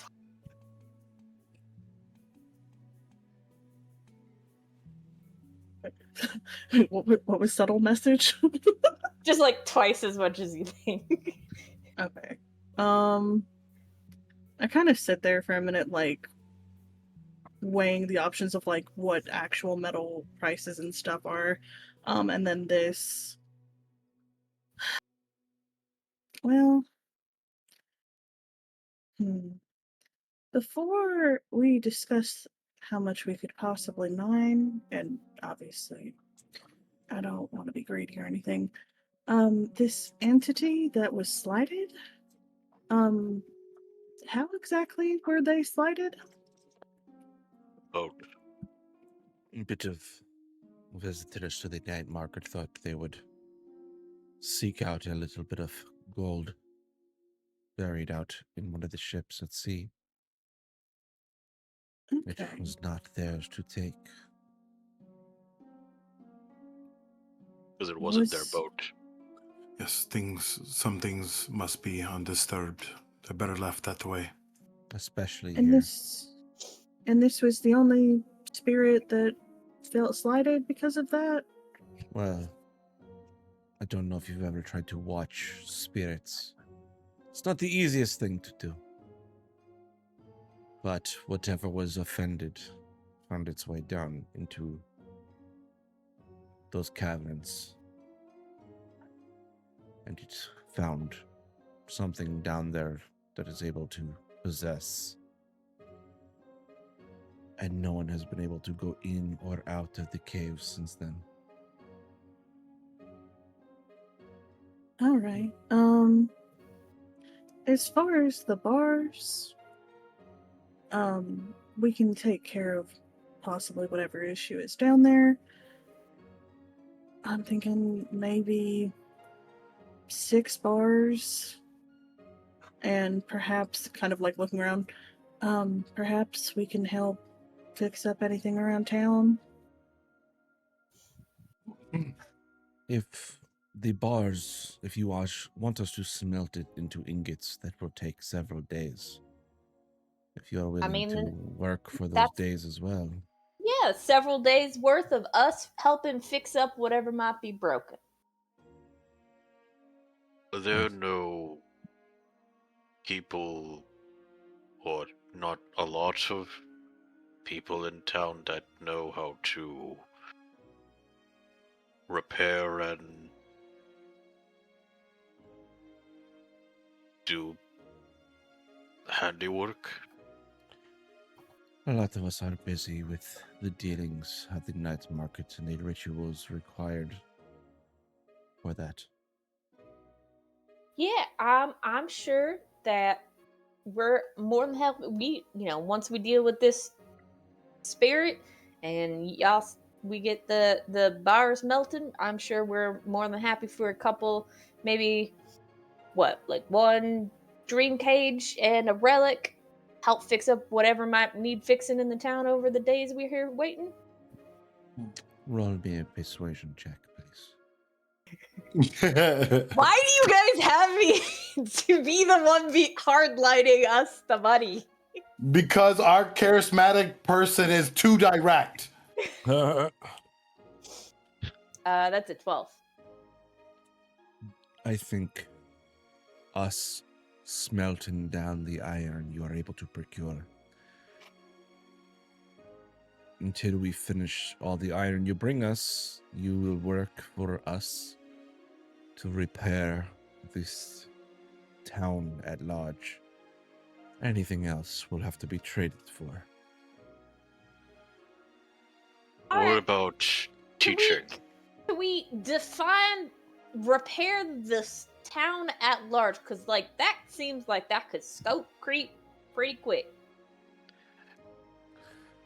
What was subtle message? just like twice as much as you think. Okay. I kind of sit there for a minute, weighing the options of what actual metal prices and stuff are. And then this. Well, before we discuss how much we could possibly mine, and obviously I don't want to be greedy or anything, this entity that was slighted, how exactly were they slighted? Oh, A bit of visitors to the night market thought they would seek out a little bit of gold buried out in one of the ships at sea. Okay. It was not theirs to take. Because it wasn't their Was- boat. Yes, some things must be undisturbed. They're better left that way. Especially And here. this was the only spirit that felt slighted because of that? Well, I don't know if you've ever tried to watch spirits. It's not the easiest thing to do. But whatever was offended found its way down into those caverns. And it found something down there that is able to possess. And no one has been able to go in or out of the caves since then. All right. As far as the bars, we can take care of possibly whatever issue is down there. I'm thinking maybe 6 bars, and perhaps kind of like looking around. Perhaps we can help fix up anything around town. If the bars, if you want us to smelt it into ingots, that will take several days. If you are willing mean, to work for those that's- days as well. Yeah, several days worth of us helping fix up whatever might be broken. Are there no people, or not a lot of people in town that know how to repair and do handiwork? A lot of us are busy with the dealings at the night market and the rituals required for that. Yeah, I'm sure that we're more than happy. Once we deal with this spirit and we get the bars melted, I'm sure we're more than happy for a couple, maybe like one dream cage and a relic, help fix up whatever might need fixing in the town over the days we're here waiting. Roll me a persuasion check, please. Why do you guys have me to be the one hard lighting us the money? Because our charismatic person is too direct. That's a 12. I think us smelting down the iron you are able to procure. Until we finish all the iron you bring us, you will work for us to repair this town at large. Anything else will have to be traded for. All What right. about Can teaching? Can we define repair this town at large? Because that seems like that could scope creep pretty quick.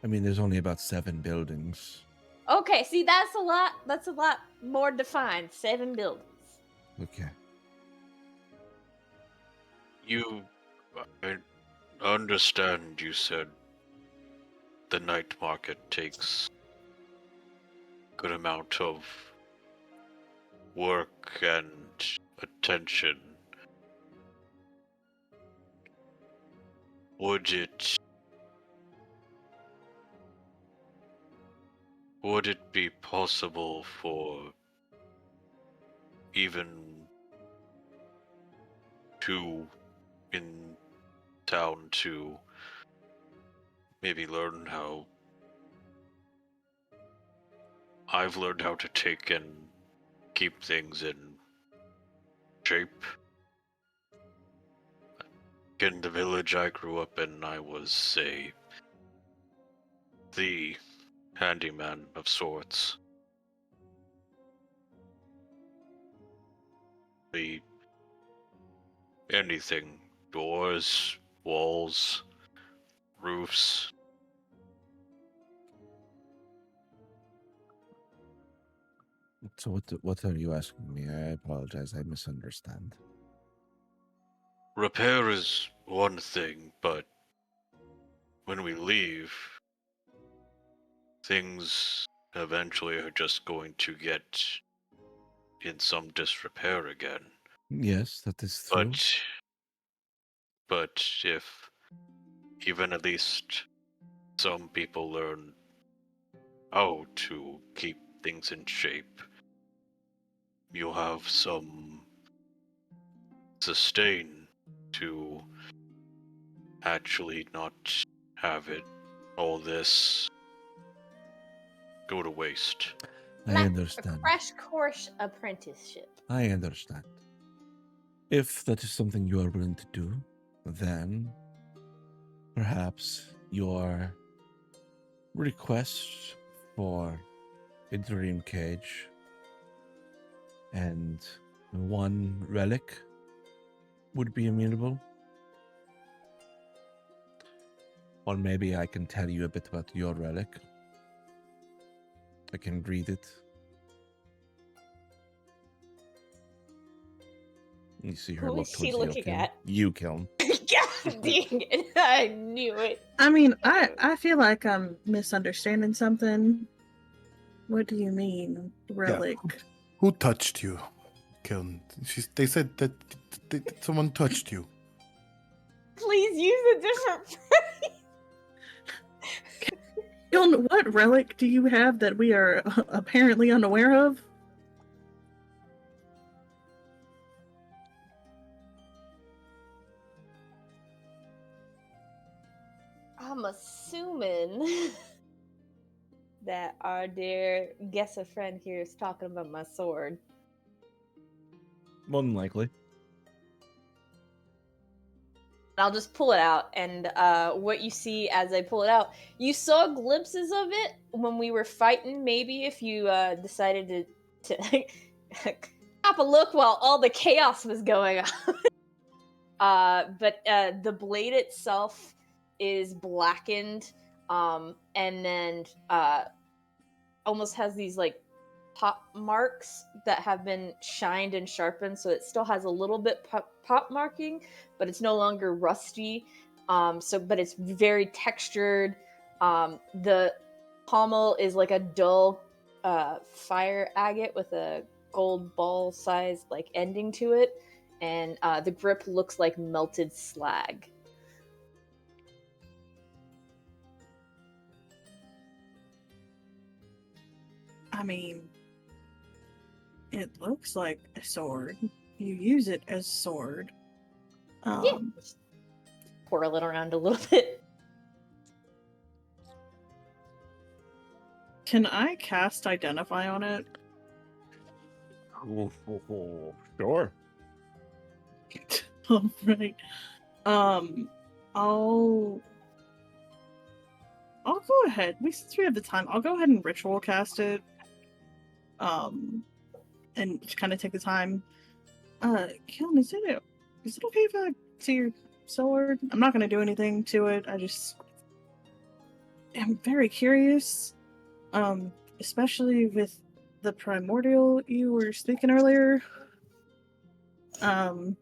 I mean, there's only about 7 buildings. Okay, see, that's a lot more defined. 7 buildings. Okay. I understand you said the night market takes good amount of work and attention. Would it be possible for even 2 in town to maybe learn how I've learned how to take and keep things in shape? In the village I grew up in, I was the handyman of sorts. Anything. Doors, walls, roofs. So what are you asking me? I apologize. I misunderstand. Repair is one thing, but when we leave, things eventually are just going to get in some disrepair again. Yes, that is true. But if even at least some people learn how to keep things in shape, you'll have some sustain to actually not have it all this go to waste. I Like understand. a crash course apprenticeship. I understand. If that is something you are willing to do, then perhaps your request for a dream cage and one relic would be amenable. Or maybe I can tell you a bit about your relic. I can read it. You see her Who look is she towards looking Kiln. at? You, Kiln. God dang it. I knew it. I mean, I feel like I'm misunderstanding something. What do you mean, relic? Who touched you, Kiln? They said that someone touched you. Please use a different phrase. Giln, what relic do you have that we are apparently unaware of? I'm assuming that our dear guesser friend here is talking about my sword. More than likely. I'll just pull it out, and what you see as I pull it out, you saw glimpses of it when we were fighting. Maybe if you decided to have a look while all the chaos was going on. But the blade itself is blackened, and then almost has these like pop marks that have been shined and sharpened, so it still has a little bit pop marking, but it's no longer rusty. But it's very textured. The pommel is like a dull fire agate with a gold ball sized like ending to it, and the grip looks like melted slag. I mean, it looks like a sword. You use it as a sword. Yeah, just twirl it around a little bit. Can I cast Identify on it? Sure. All right. I'll go ahead. Since we have the time, I'll go ahead and ritual cast it. And just kind of take the time. Kiln, is it okay if I see your sword? I'm not gonna do anything to it. I just am very curious. Especially with the primordial you were speaking earlier. I'm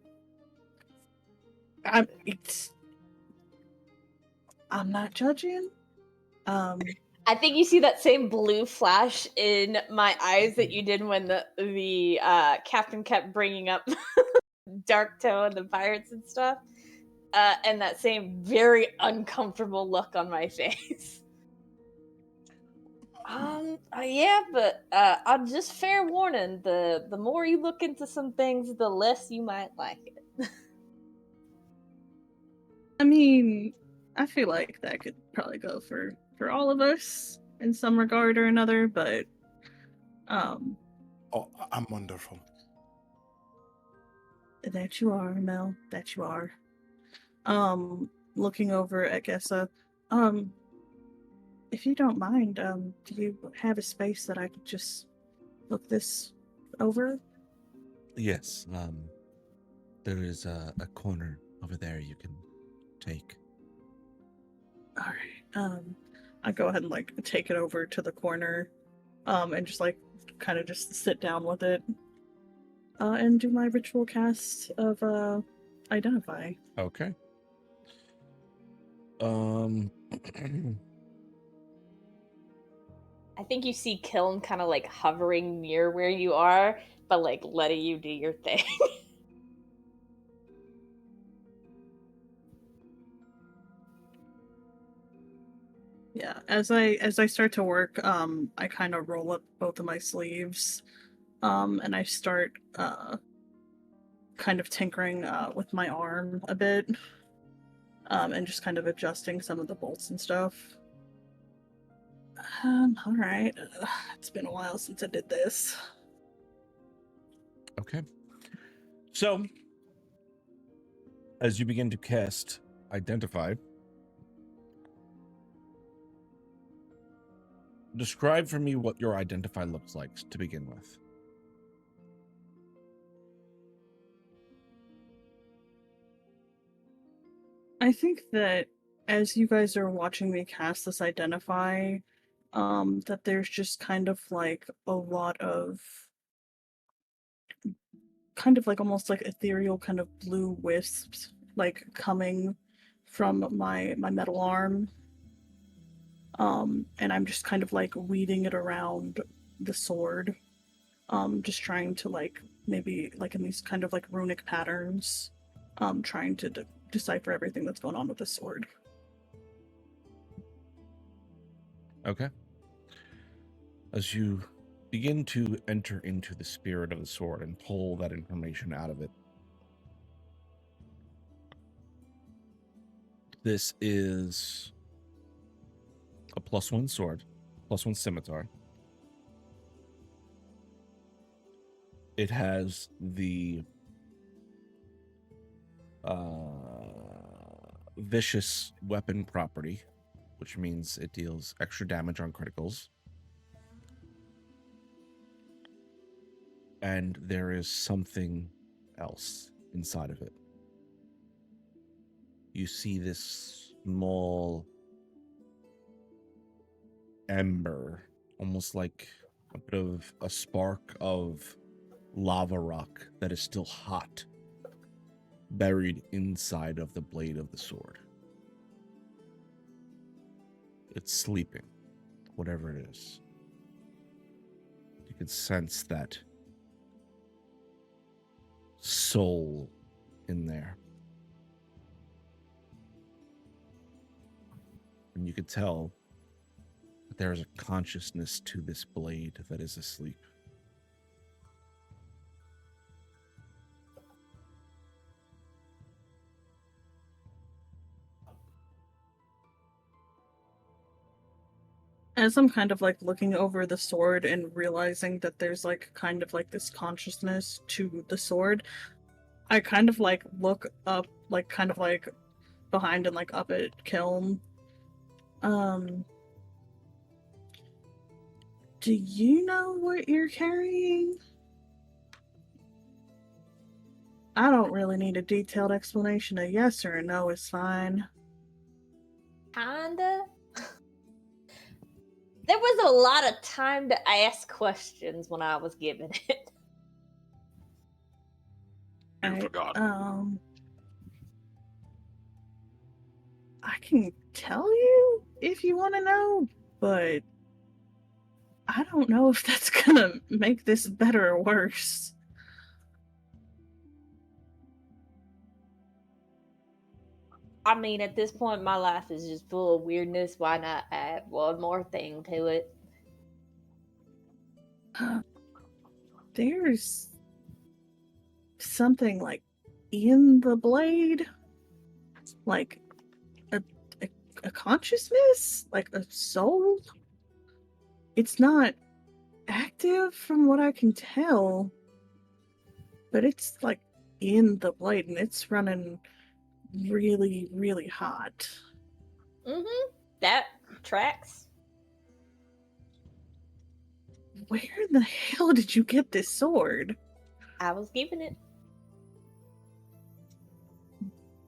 not judging. I think you see that same blue flash in my eyes that you did when the captain kept bringing up Dark Toe and the pirates and stuff, and that same very uncomfortable look on my face. Yeah, but I'll just fair warning: the more you look into some things, the less you might like it. I mean, I feel like that could probably go for all of us in some regard or another, but Oh, I'm wonderful. that you are, Mel. That you are. Looking over at Gessa, if you don't mind, do you have a space that I could just look this over? Yes. There is a corner over there you can take. All right. I go ahead and like take it over to the corner, and just like kind of just sit down with it and do my ritual cast of Identify. Okay. I think you see Kiln kind of like hovering near where you are, but like letting you do your thing. Yeah, as I start to work, I kind of roll up both of my sleeves, and I start kind of tinkering with my arm a bit, and just kind of adjusting some of the bolts and stuff. All right, it's been a while since I did this. Okay. So, as you begin to cast Identify, describe for me what your Identify looks like to begin with. I think that as you guys are watching me cast this Identify, that there's just kind of like a lot of kind of like almost like ethereal kind of blue wisps like coming from my metal arm. And I'm just kind of like weaving it around the sword. Just trying to like maybe like in these kind of like runic patterns, trying to decipher everything that's going on with the sword. Okay. As you begin to enter into the spirit of the sword and pull that information out of it, this is a +1 sword, +1 scimitar. It has the vicious weapon property, which means it deals extra damage on criticals. And there is something else inside of it. You see this small ember, almost like a bit of a spark of lava rock that is still hot, buried inside of the blade of the sword. It's sleeping, whatever it is. You can sense that soul in there. And you could tell that there is a consciousness to this blade that is asleep. As I'm kind of like looking over the sword and realizing that there's like kind of like this consciousness to the sword, I kind of like look up, like kind of like behind and like up at Kiln. Do you know what you're carrying? I don't really need a detailed explanation. A yes or a no is fine. Kinda. There was a lot of time to ask questions when I was given it. You Right, forgot. I can tell you if you want to know, but I don't know if that's gonna make this better or worse. I mean, at this point, my life is just full of weirdness. Why not add one more thing to it? There's something like in the blade, like a, a consciousness, like a soul. It's not active from what I can tell, but it's like in the blade and it's running really, really hot. Mm-hmm. That tracks. Where in the hell did you get this sword? I was given it.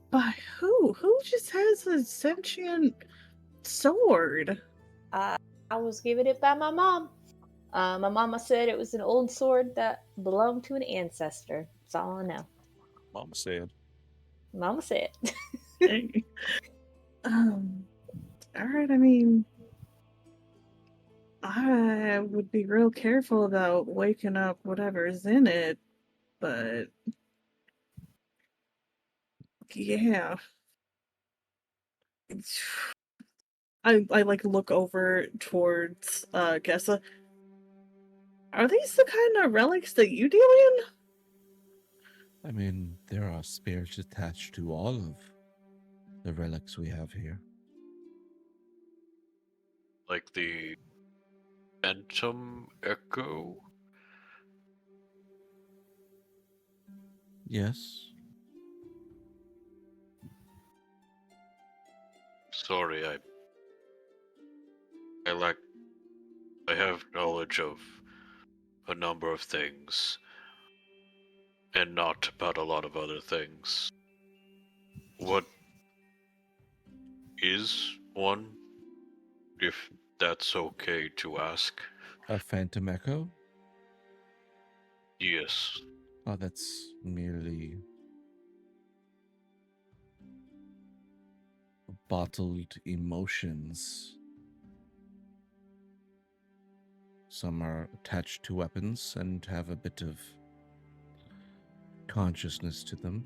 By who? Who just has a sentient sword? I was given it by my mom. My mama said it was an old sword that belonged to an ancestor. That's all I know. Mama said. Mama said. Hey. All right. I mean, I would be real careful about waking up whatever's in it, but yeah. I like look over towards Gessa. Are these the kind of relics that you deal in? I mean, there are spirits attached to all of the relics we have here. Like the Phantom Echo? Yes. Sorry, I have knowledge of a number of things, and not about a lot of other things. What is one, if that's okay to ask? A phantom echo? Yes. Oh, that's merely bottled emotions. Some are attached to weapons and have a bit of consciousness to them.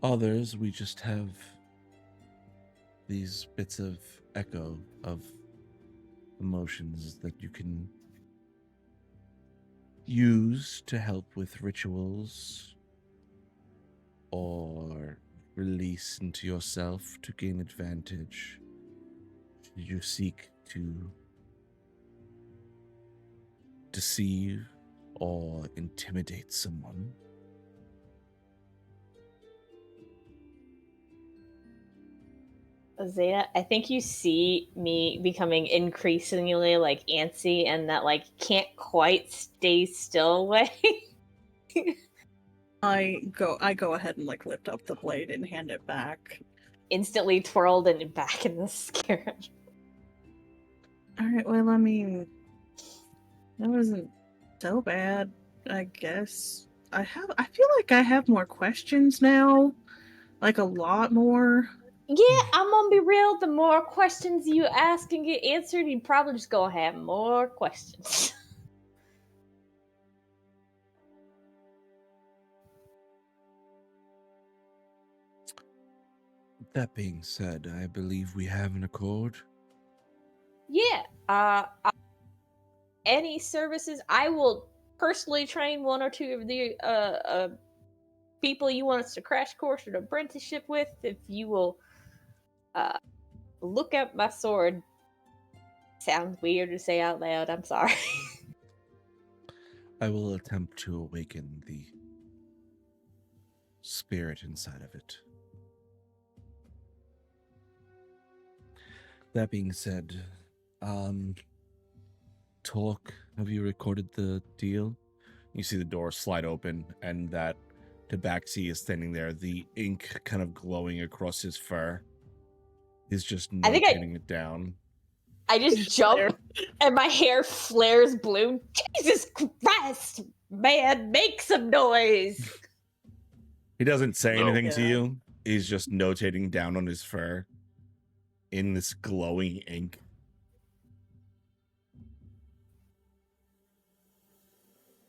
Others, we just have these bits of echo of emotions that you can use to help with rituals or release into yourself to gain advantage. Should you seek to deceive or intimidate someone? Zeta, I think you see me becoming increasingly like antsy and that like can't quite stay still way. I go ahead and like lift up the blade and hand it back. Instantly twirled and back in the scarab. All right, well, I mean, that wasn't so bad, I guess. I feel like I have more questions now, like a lot more. Yeah, I'm gonna be real. The more questions you ask and get answered, you're probably just gonna have more questions. That being said, I believe we have an accord. Yeah, any services, I will personally train one or two of the people you want us to crash course an apprenticeship with. If you will look at my sword. Sounds weird to say out loud. I'm sorry. I will attempt to awaken the spirit inside of it. That being said, Talk, have you recorded the deal? You see the door slide open, and that Tabaxi is standing there, the ink kind of glowing across his fur. He's just I think notating it down. I just jump and my hair flares blue. Jesus Christ, man, make some noise. He doesn't say No. anything to Yeah. you. He's just notating down on his fur in this glowing ink.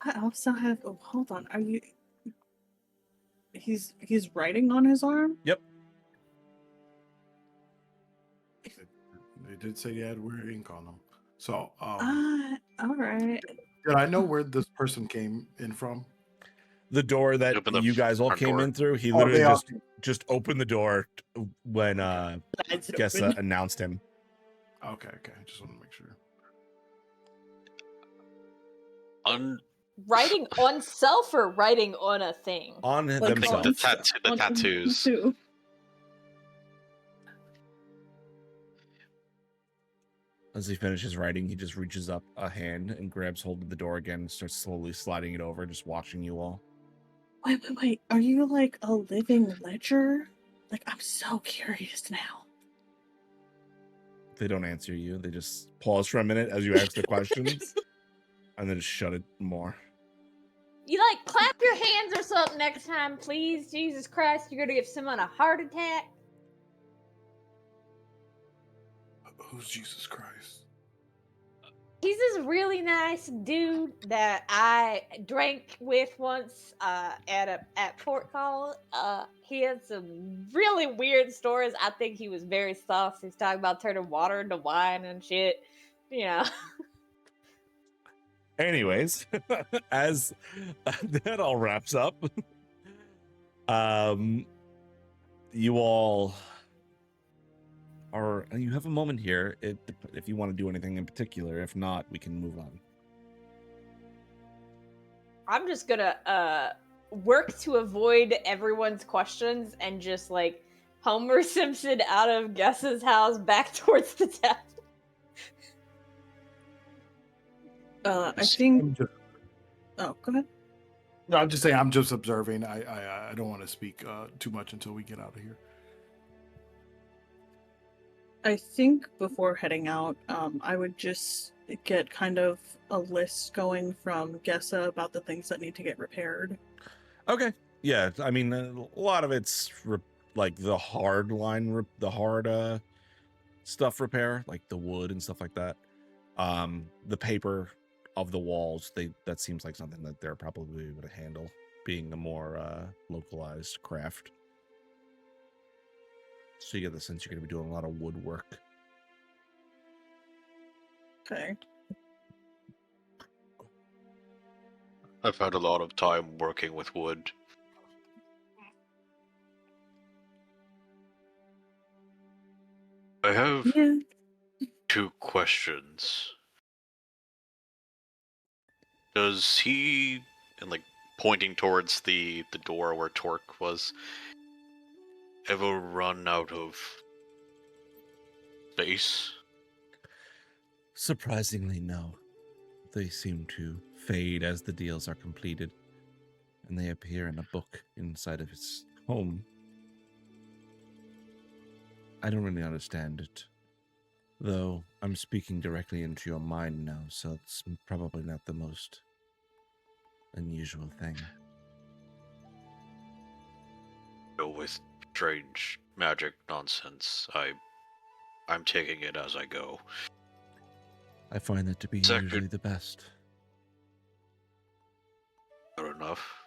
I also have. Oh, hold on. Are you? He's writing on his arm. Yep. They did say he had weird ink on them. So, All right. did I know where this person came in from? The door that Open the you guys all front came door. in through, he Oh, literally they all- just opened the door when That's Gessa open. announced him. Okay. I just want to make sure. Writing on self or writing on a thing? On Like, I think themselves. the tattoos. Too. As he finishes writing, he just reaches up a hand and grabs hold of the door again and starts slowly sliding it over, just watching you all. Wait. Are you like a living ledger? Like, I'm so curious now. They don't answer you. They just pause for a minute as you ask the questions. and then just shut it more. You like clap your hands or something next time, please. Jesus Christ, you're gonna give someone a heart attack. Who's Jesus Christ? He's this really nice dude that I drank with once at Port Call. He had some really weird stories. I think he was very sus. He's talking about turning water into wine and shit. You know. Anyways, as that all wraps up, you all are, you have a moment here if you want to do anything in particular. If not, we can move on. I'm just gonna work to avoid everyone's questions and just like Homer Simpson out of Gus's house back towards the town. I think. Oh, go ahead. No, I'm just saying. I'm just observing. I don't want to speak too much until we get out of here. I think before heading out, I would just get kind of a list going from Gessa about the things that need to get repaired. Okay. Yeah, I mean, a lot of it's like the hard line, the hard stuff repair, like the wood and stuff like that. The paper of the walls, that seems like something that they're probably able to handle, being a more localized craft. So you get the sense you're going to be doing a lot of woodwork. Okay. I've had a lot of time working with wood. I have Yeah. 2 questions. Does he, and like pointing towards the door where Torque was, ever run out of space? Surprisingly, no. They seem to fade as the deals are completed, and they appear in a book inside of his home. I don't really understand it, though I'm speaking directly into your mind now, so it's probably not the most unusual thing. With strange magic nonsense, I'm taking it as I go. I find that to be Second- usually the best. Fair enough.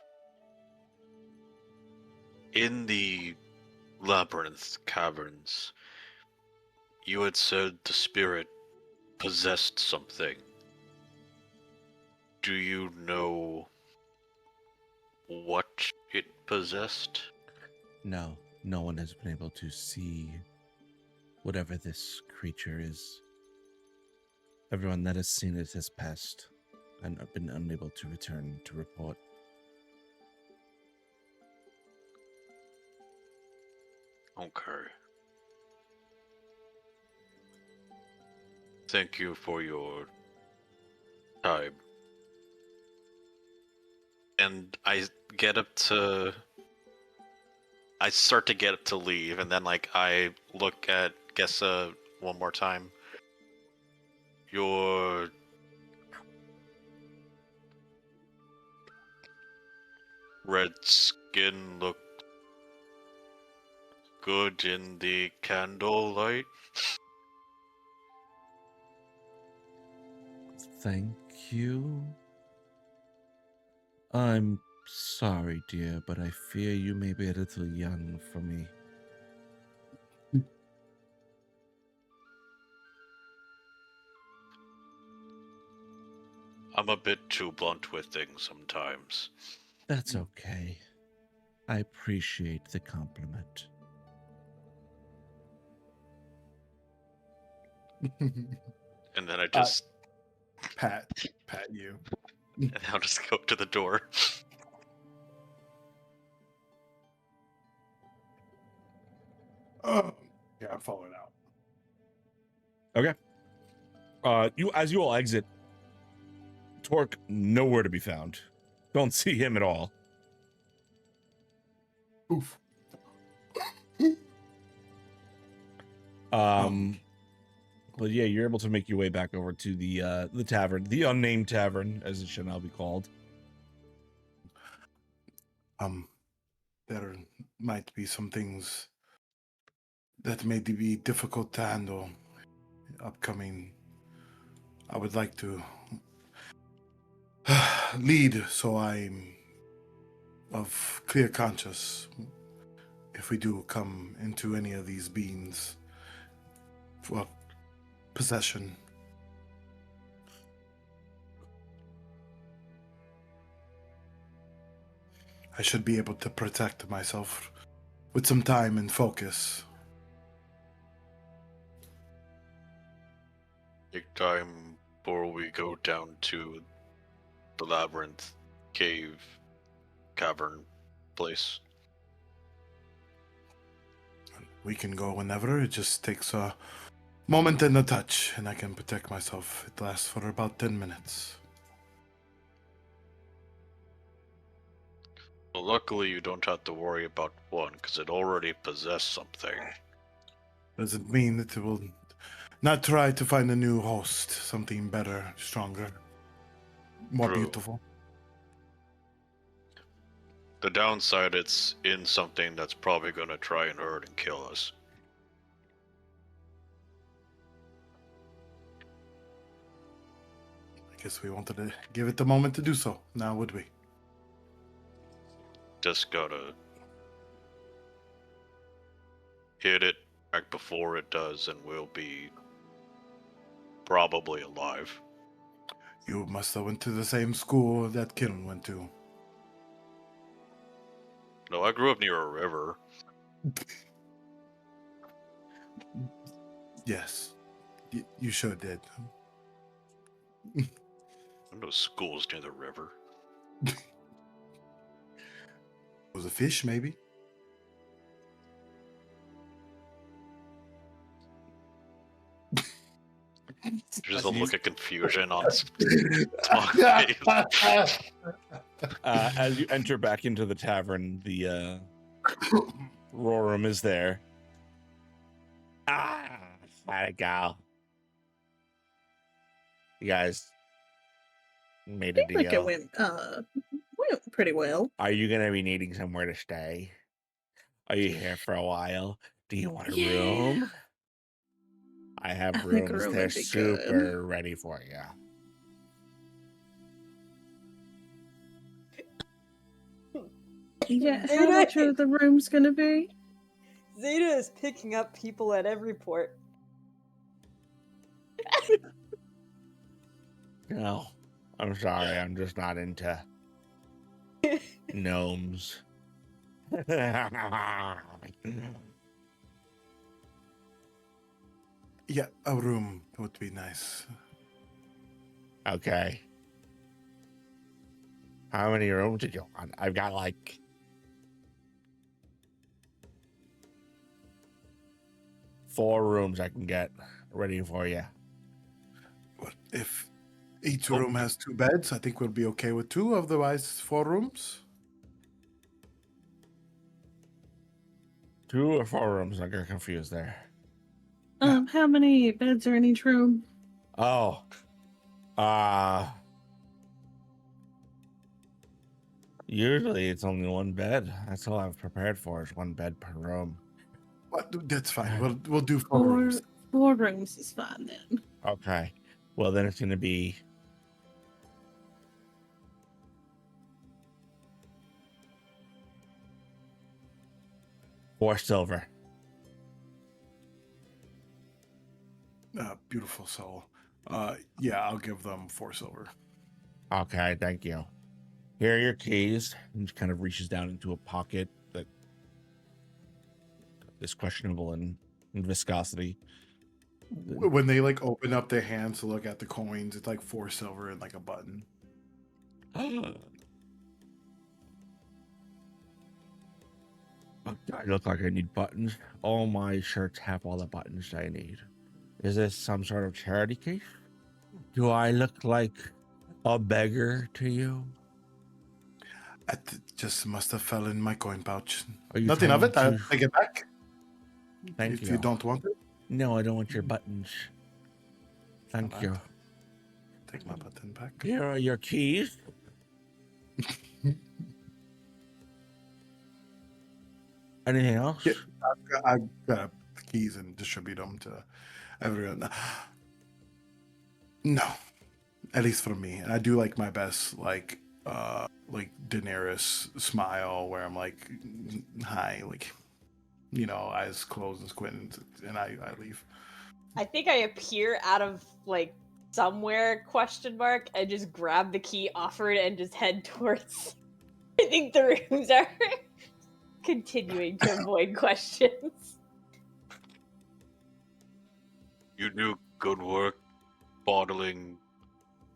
In the labyrinth caverns, you had said the spirit possessed something. Do you know what it possessed? No, no one has been able to see whatever this creature is. Everyone that has seen it has passed and have been unable to return to report. Okay. Thank you for your time. And I start to get up to leave, and then like I look at Gessa one more time. Your red skin looked good in the candlelight. Thank you. I'm sorry, dear, but I fear you may be a little young for me. I'm a bit too blunt with things sometimes. That's okay. I appreciate the compliment. And then I just Pat you. and I'll just go to the door. Oh, yeah, I'm following out. Okay. As you all exit, Torque nowhere to be found. Don't see him at all. Oof. But yeah, you're able to make your way back over to the tavern, the unnamed tavern, as it shall now be called. There might be some things that may be difficult to handle upcoming. I would like to lead so I'm of clear conscience if we do come into any of these beings for possession. I should be able to protect myself with some time and focus. Take time before we go down to the labyrinth, cave, cavern place. We can go whenever. It just takes a moment and a touch, and I can protect myself. It lasts for about 10 minutes. Well, luckily you don't have to worry about one, because it already possessed something. Doesn't mean that it will not try to find a new host, something better, stronger, more True. beautiful. The downside, it's in something that's probably going to try and hurt and kill us. I guess we wanted to give it the moment to do so. Now would we? Just gotta hit it back before it does, and we'll be probably alive. You must have went to the same school that Kin went to. No, I grew up near a river. Yes, you sure did. No schools near the river. Was a fish, maybe? There's a look of confusion on Smock's face. As you enter back into the tavern, the Rorum is there. How'd it go? You guys made a I think deal. it went pretty well. Are you gonna be needing somewhere to stay? Are you here for a while? Do you want a room? I have I think a rooms. room They're would be super good. ready for you. Yeah, how much are the rooms gonna be? Zeta is picking up people at every port. No, I'm sorry. I'm just not into gnomes. Yeah, a room would be nice. Okay. How many rooms did you want? I've got like 4 rooms I can get ready for you. Well, if each room has 2 beds, I think we'll be okay with 2. Otherwise, 4 rooms. 2 or 4 rooms? I got confused there. How many beds are in each room? Oh. Usually it's only 1 bed. That's all I've prepared for is 1 bed per room. But that's fine. We'll do 4 rooms. 4 rooms is fine then. Okay. Well, then it's going to be 4 silver. Beautiful soul. Yeah, I'll give them 4 silver. Okay, thank you. Here are your keys. And she kind of reaches down into a pocket that is questionable in viscosity. When they like open up their hands to look at the coins, it's like 4 silver and like a button. I look like I need buttons. All my shirts have all the buttons I need. Is this some sort of charity case? Do I look like a beggar to you? It just must have fell in my coin pouch. Are you Nothing of trying it. I'll to- take it back. Thank if you. you don't want it. No, I don't want your buttons. Thank Alright. you. Take my button back. Here are your keys. Anything else? Yeah. I got the keys and distribute them to everyone. No, at least for me. And I do like my best, like Daenerys smile, where I'm like, hi, like, eyes closed and squint, and I leave. I think I appear out of like somewhere question mark and just grab the key offered and just head towards I think the rooms are continuing to avoid questions. You do good work bottling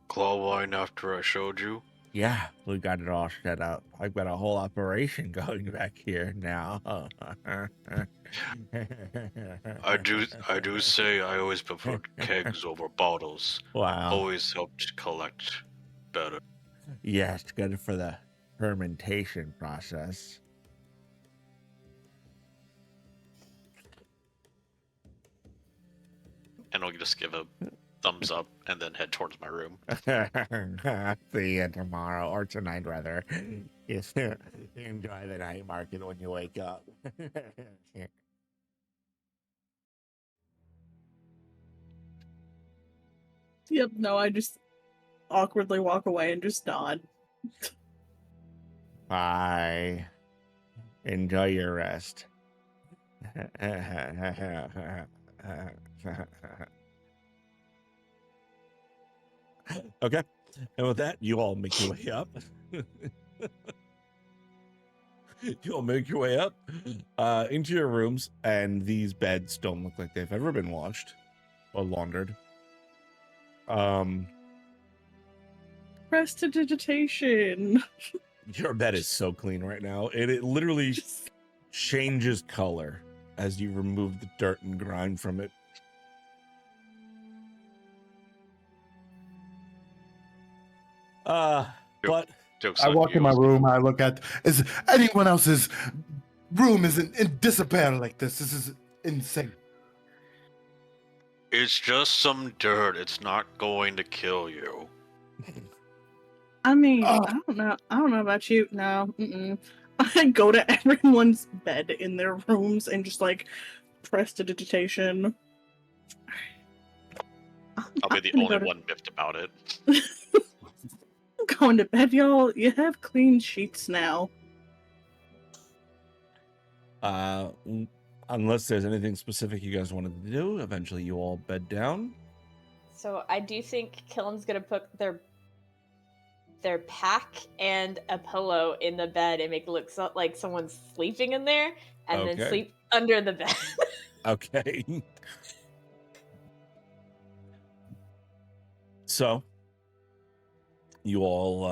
claw wine after I showed you. Yeah, we got it all set up. I've got a whole operation going back here now. I do say I always preferred kegs over bottles. Wow. Always helped collect better. Yes, good for the fermentation process. And I'll just give a thumbs up and then head towards my room. See you tomorrow, or tonight rather. Yes, enjoy the night market when you wake up. Yep, no, I just awkwardly walk away and just nod. Bye. Enjoy your rest. Okay, and with that, you all make your way up. You all make your way up into your rooms, and these beds don't look like they've ever been washed or laundered. Prestidigitation. Your bed is so clean right now. It literally Just- changes color as you remove the dirt and grime from it. But Joke's I on walk you. in my room. I look at, is anyone else's room isn't in disrepair like this? This is insane. It's just some dirt. It's not going to kill you. I mean, Oh. I don't know about you. No, I go to everyone's bed in their rooms and just like prestidigitation. I'll be the I'm only gonna one miffed about it. I'm going to bed, y'all. You have clean sheets now. Unless there's anything specific you guys wanted to do, eventually you all bed down. So I do think Killen's gonna put their pack and a pillow in the bed and make it look like someone's sleeping in there, and then Okay. sleep under the bed. Okay. So you all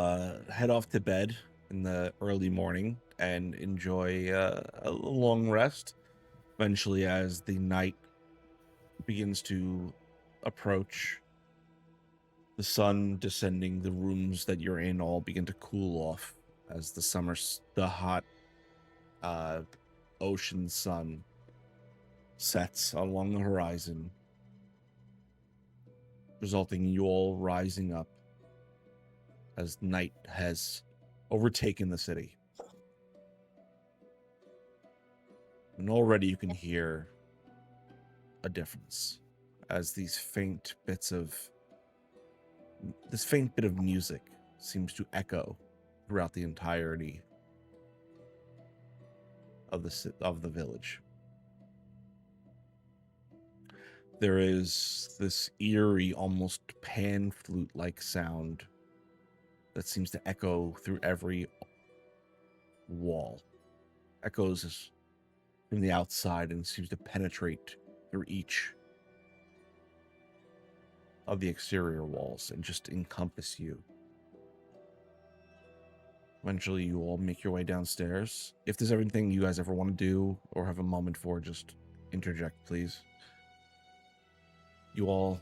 head off to bed in the early morning and enjoy a long rest. Eventually, as the night begins to approach, the sun descending, the rooms that you're in all begin to cool off as the hot ocean sun sets along the horizon, resulting in you all rising up as night has overtaken the city. And already you can hear a difference as this faint bit of music seems to echo throughout the entirety of the village. There is this eerie, almost pan flute-like sound that seems to echo through every wall. Echoes from the outside and seems to penetrate through each of the exterior walls and just encompass you. Eventually, you all make your way downstairs. If there's anything you guys ever want to do or have a moment for, just interject, please. You all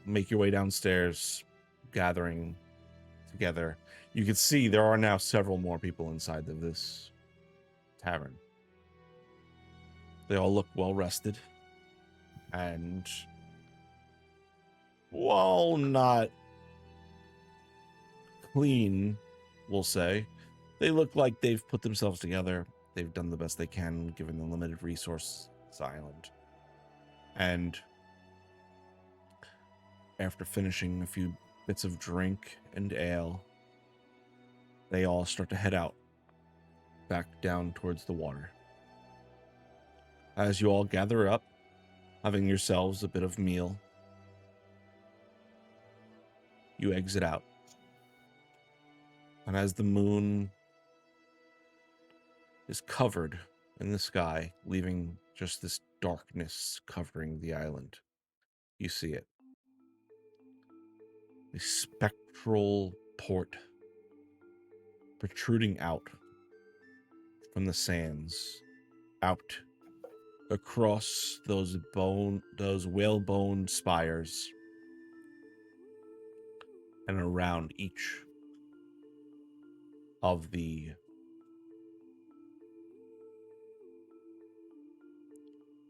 make your way downstairs, gathering together. You can see there are now several more people inside of this tavern. They all look well rested, and while not clean, we'll say, they look like they've put themselves together. They've done the best they can given the limited resource this island. And after finishing a few bits of drink and ale, they all start to head out back down towards the water. As you all gather up, having yourselves a bit of meal, you exit out. And as the moon is covered in the sky, leaving just this darkness covering the island, you see it. A spectral port protruding out from the sands, out across those whalebone spires, and around each of the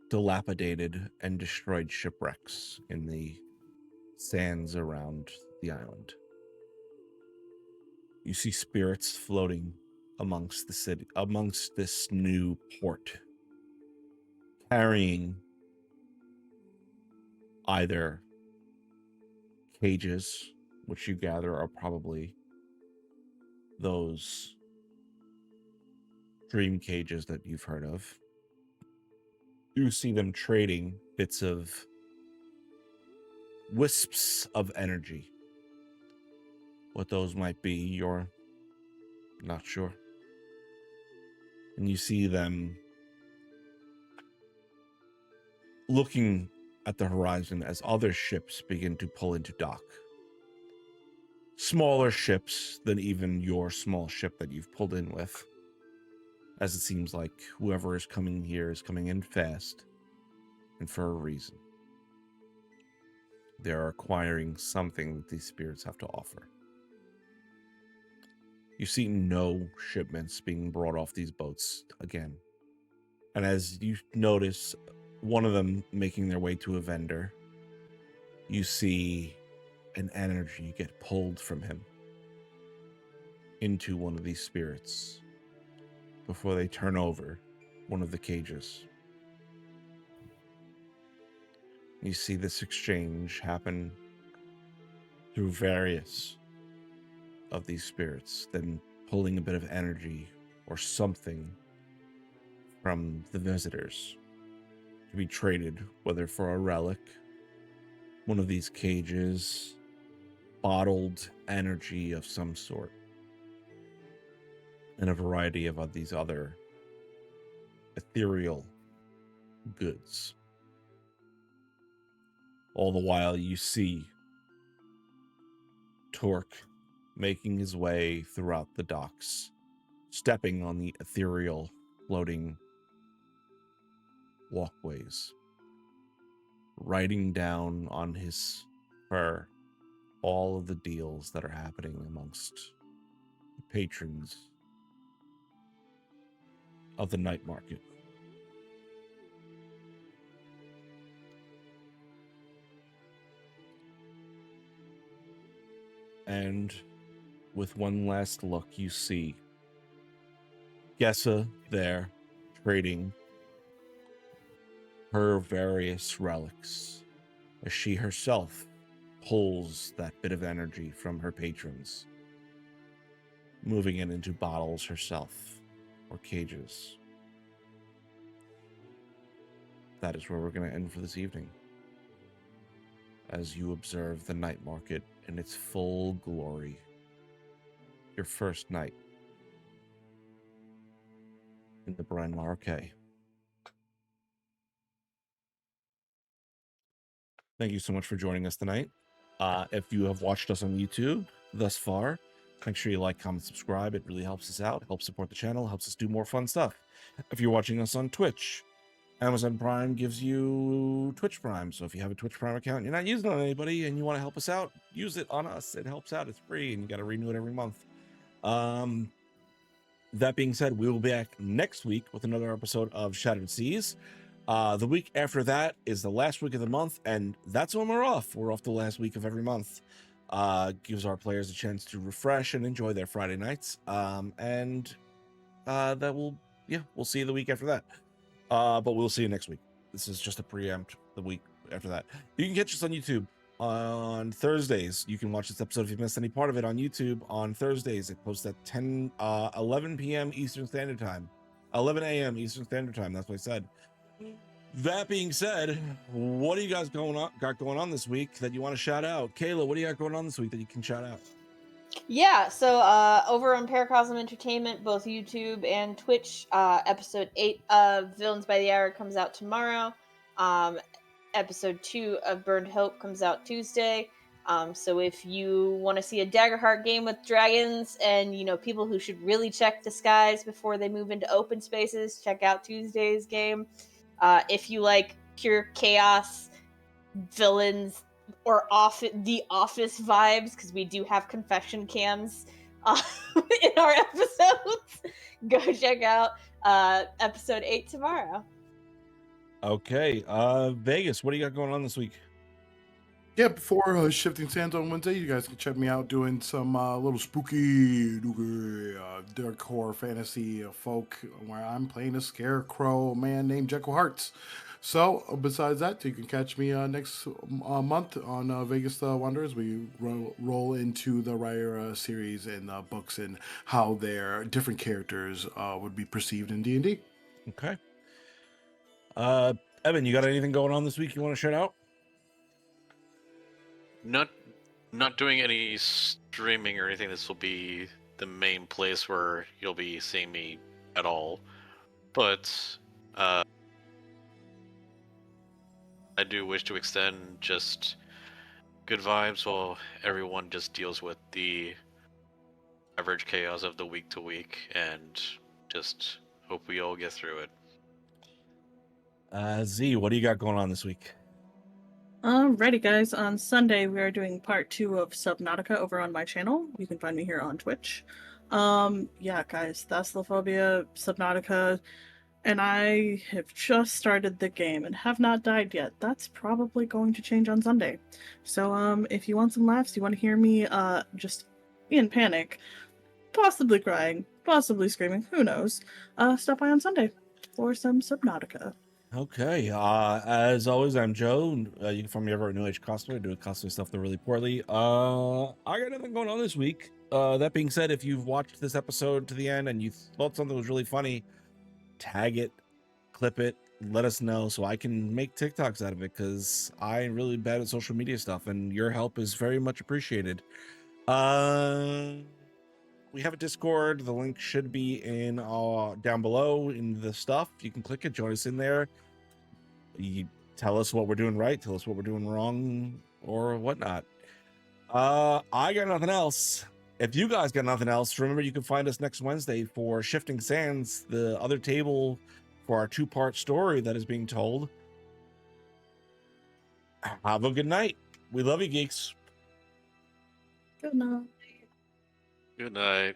dilapidated and destroyed shipwrecks in the sands around the island. You see spirits floating amongst the city, amongst this new port, carrying either cages, which you gather are probably those dream cages that you've heard of. You see them trading bits of wisps of energy. What those might be, you're not sure. And you see them looking at the horizon as other ships begin to pull into dock. Smaller ships than even your small ship that you've pulled in with, as it seems like whoever is coming here is coming in fast and for a reason. They're acquiring something that these spirits have to offer. You see no shipments being brought off these boats again. And as you notice one of them making their way to a vendor, you see an energy get pulled from him into one of these spirits before they turn over one of the cages. You see this exchange happen through various of these spirits, then pulling a bit of energy or something from the visitors to be traded, whether for a relic, one of these cages, bottled energy of some sort, and a variety of these other ethereal goods. All the while you see Torque making his way throughout the docks, stepping on the ethereal floating walkways, writing down on his fur all of the deals that are happening amongst the patrons of the night market. And with one last look, you see Gessa there trading her various relics as she herself pulls that bit of energy from her patrons, moving it into bottles herself or cages. That is where we're going to end for this evening, as you observe the night market in its full glory. Your first night in the Bryn Mawr Quay. Thank you so much for joining us tonight. If you have watched us on YouTube thus far, make sure you like, comment, subscribe. It really helps us out, helps support the channel, helps us do more fun stuff. If you're watching us on Twitch, Amazon Prime gives you Twitch Prime. So if you have a Twitch Prime account and you're not using it on anybody and you want to help us out, use it on us. It helps out. It's free and you got to renew it every month. That being said, we will be back next week with another episode of Shattered Seas. The week after that is the last week of the month, and that's when we're off. We're off the last week of every month. Gives our players a chance to refresh and enjoy their Friday nights. And we'll see you the week after that. But we'll see you next week. This is just a preempt the week after that. You can catch us on YouTube on Thursdays. You can watch this episode if you missed any part of it on YouTube on Thursdays. It posts at 11 p.m. Eastern Standard Time. 11 a.m. Eastern Standard Time. That's what I said. That being said, what do you guys got going on this week that you want to shout out? Kayla, what do you got going on this week that you can shout out? Yeah, so over on Paracosm Entertainment, both YouTube and Twitch, episode 8 of Villains by the Hour comes out tomorrow. Episode 2 of Burned Hope comes out Tuesday. So if you want to see a Daggerheart game with dragons and, people who should really check the skies before they move into open spaces, check out Tuesday's game. If you like pure chaos, villains, or the office vibes, because we do have confession cams in our episodes, go check out episode 8 tomorrow. Okay, Vegas, what do you got going on this week? Yeah, before Shifting Sands on Wednesday, you guys can check me out doing some little spooky, dark horror fantasy folk where I'm playing a scarecrow man named Jekyll Hearts. So, besides that, you can catch me next month on Vegas the Wanderers. We roll into the Raya series and books and how their different characters would be perceived in D&D. Okay. Evan, you got anything going on this week you want to shout out? Not doing any streaming or anything. This will be the main place where you'll be seeing me at all. But I do wish to extend just good vibes while everyone just deals with the average chaos of the week to week, and just hope we all get through it. Z, what do you got going on this week? Alrighty, guys. On Sunday, we are doing part 2 of Subnautica over on my channel. You can find me here on Twitch. Yeah, guys, Thalassophobia, Subnautica, and I have just started the game and have not died yet. That's probably going to change on Sunday. So, if you want some laughs, you want to hear me, just in panic, possibly crying, possibly screaming, who knows, stop by on Sunday for some Subnautica. Okay, as always, I'm Joe. You can find me over at New Age Cosplay, doing cosplay stuff that really poorly. I got nothing going on this week. That being said, if you've watched this episode to the end and you thought something was really funny, tag it, clip it, let us know so I can make TikToks out of it, because I'm really bad at social media stuff and your help is very much appreciated. We have a Discord. The link should be in down below in the stuff. You can click it, join us in there. You tell us what we're doing right, tell us what we're doing wrong, or whatnot. I got nothing else. If you guys got nothing else, remember you can find us next Wednesday for Shifting Sands, the other table for our 2-part story that is being told. Have a good night. We love you, geeks. Good night. Good night.